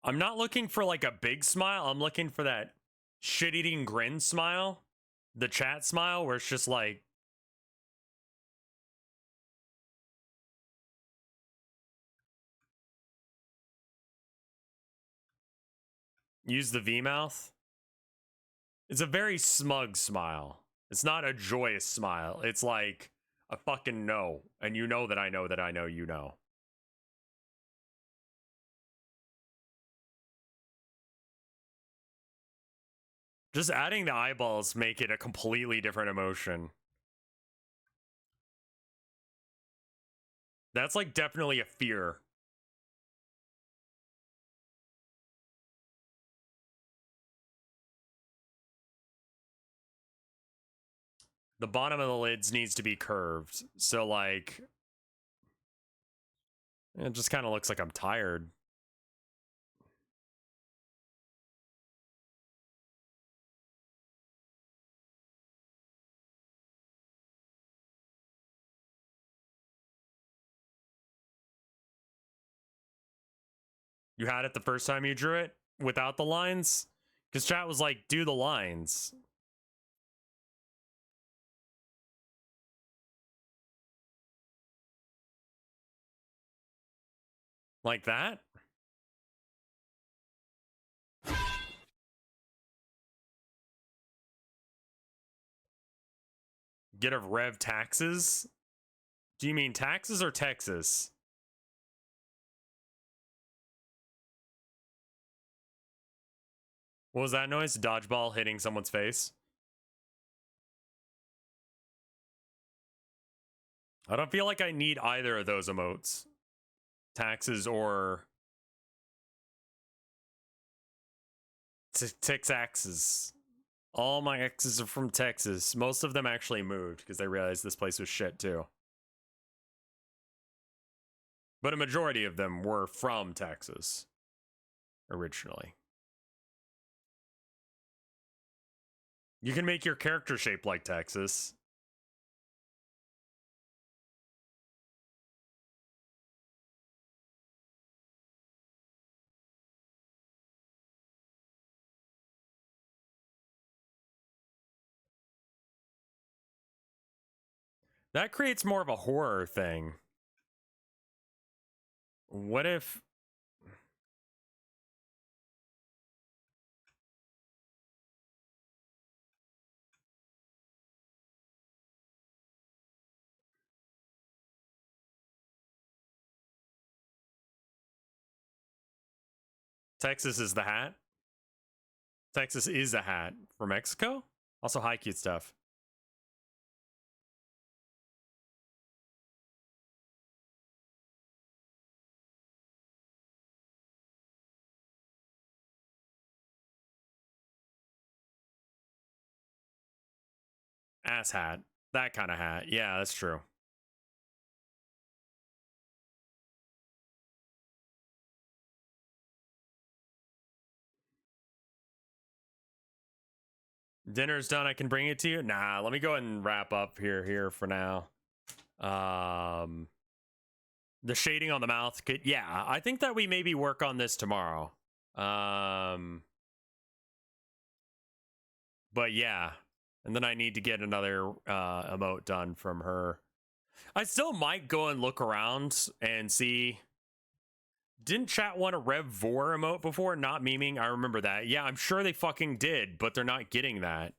I'm not looking for like a big smile. I'm looking for that shit-eating grin smile. The chat smile where it's just like, use the V mouth. It's a very smug smile. It's not a joyous smile. It's like a fucking no. And you know that I know that I know you know. Just adding the eyeballs make it a completely different emotion. That's like definitely a fear. The bottom of the lids needs to be curved. So like, it just kind of looks like I'm tired. You had it the first time you drew it without the lines? Because chat was like, do the lines. Like that? Get a Rev taxes? Do you mean taxes or Texas? What was that noise? Dodgeball hitting someone's face? I don't feel like I need either of those emotes. Taxes or Texas. All my exes are from Texas. Most of them actually moved because they realized this place was shit too. But a majority of them were from Texas originally. You can make your character shape like Texas. That creates more of a horror thing. What if... Texas is the hat? Texas is a hat for Mexico? Also, hi, cute stuff. Ass hat. That kind of hat. Yeah, that's true. Dinner's done. I can bring it to you. Nah, let me go ahead and wrap up here for now. The shading on the mouth could, yeah, I think that we maybe work on this tomorrow. But yeah, and then I need to get another emote done from her. I still might go and look around and see. Didn't chat want a Rev Vor emote before? Not memeing. I remember that. Yeah, I'm sure they fucking did, but they're not getting that.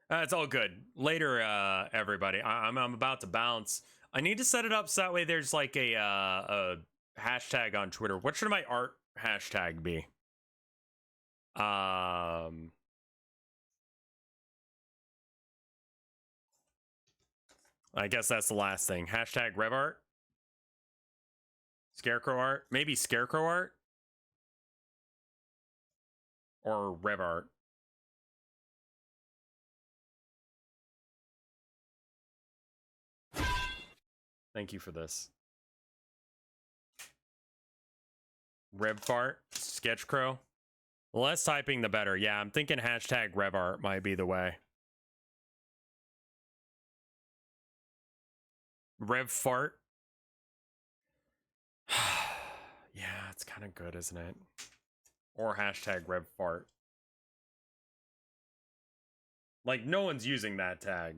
It's all good. Later, everybody. I'm about to bounce. I need to set it up so that way there's like a hashtag on Twitter. What should my art hashtag be? I guess that's the last thing. Hashtag RevArt. Scarecrow art. Maybe Scarecrow art. Or RevArt. Thank you for this. RevFart. Sketchcrow. The less typing, the better. Yeah, I'm thinking hashtag RevArt might be the way. RevFart. Yeah, it's kind of good, isn't it? Or hashtag RevFart. Like, no one's using that tag.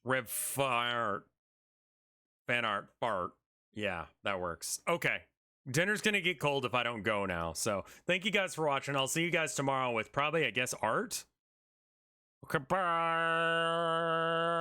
RevFart. Fan art fart. Yeah, that works. Okay. Dinner's gonna get cold if I don't go now. So thank you guys for watching. I'll see you guys tomorrow with probably, I guess, art. Okay, bye.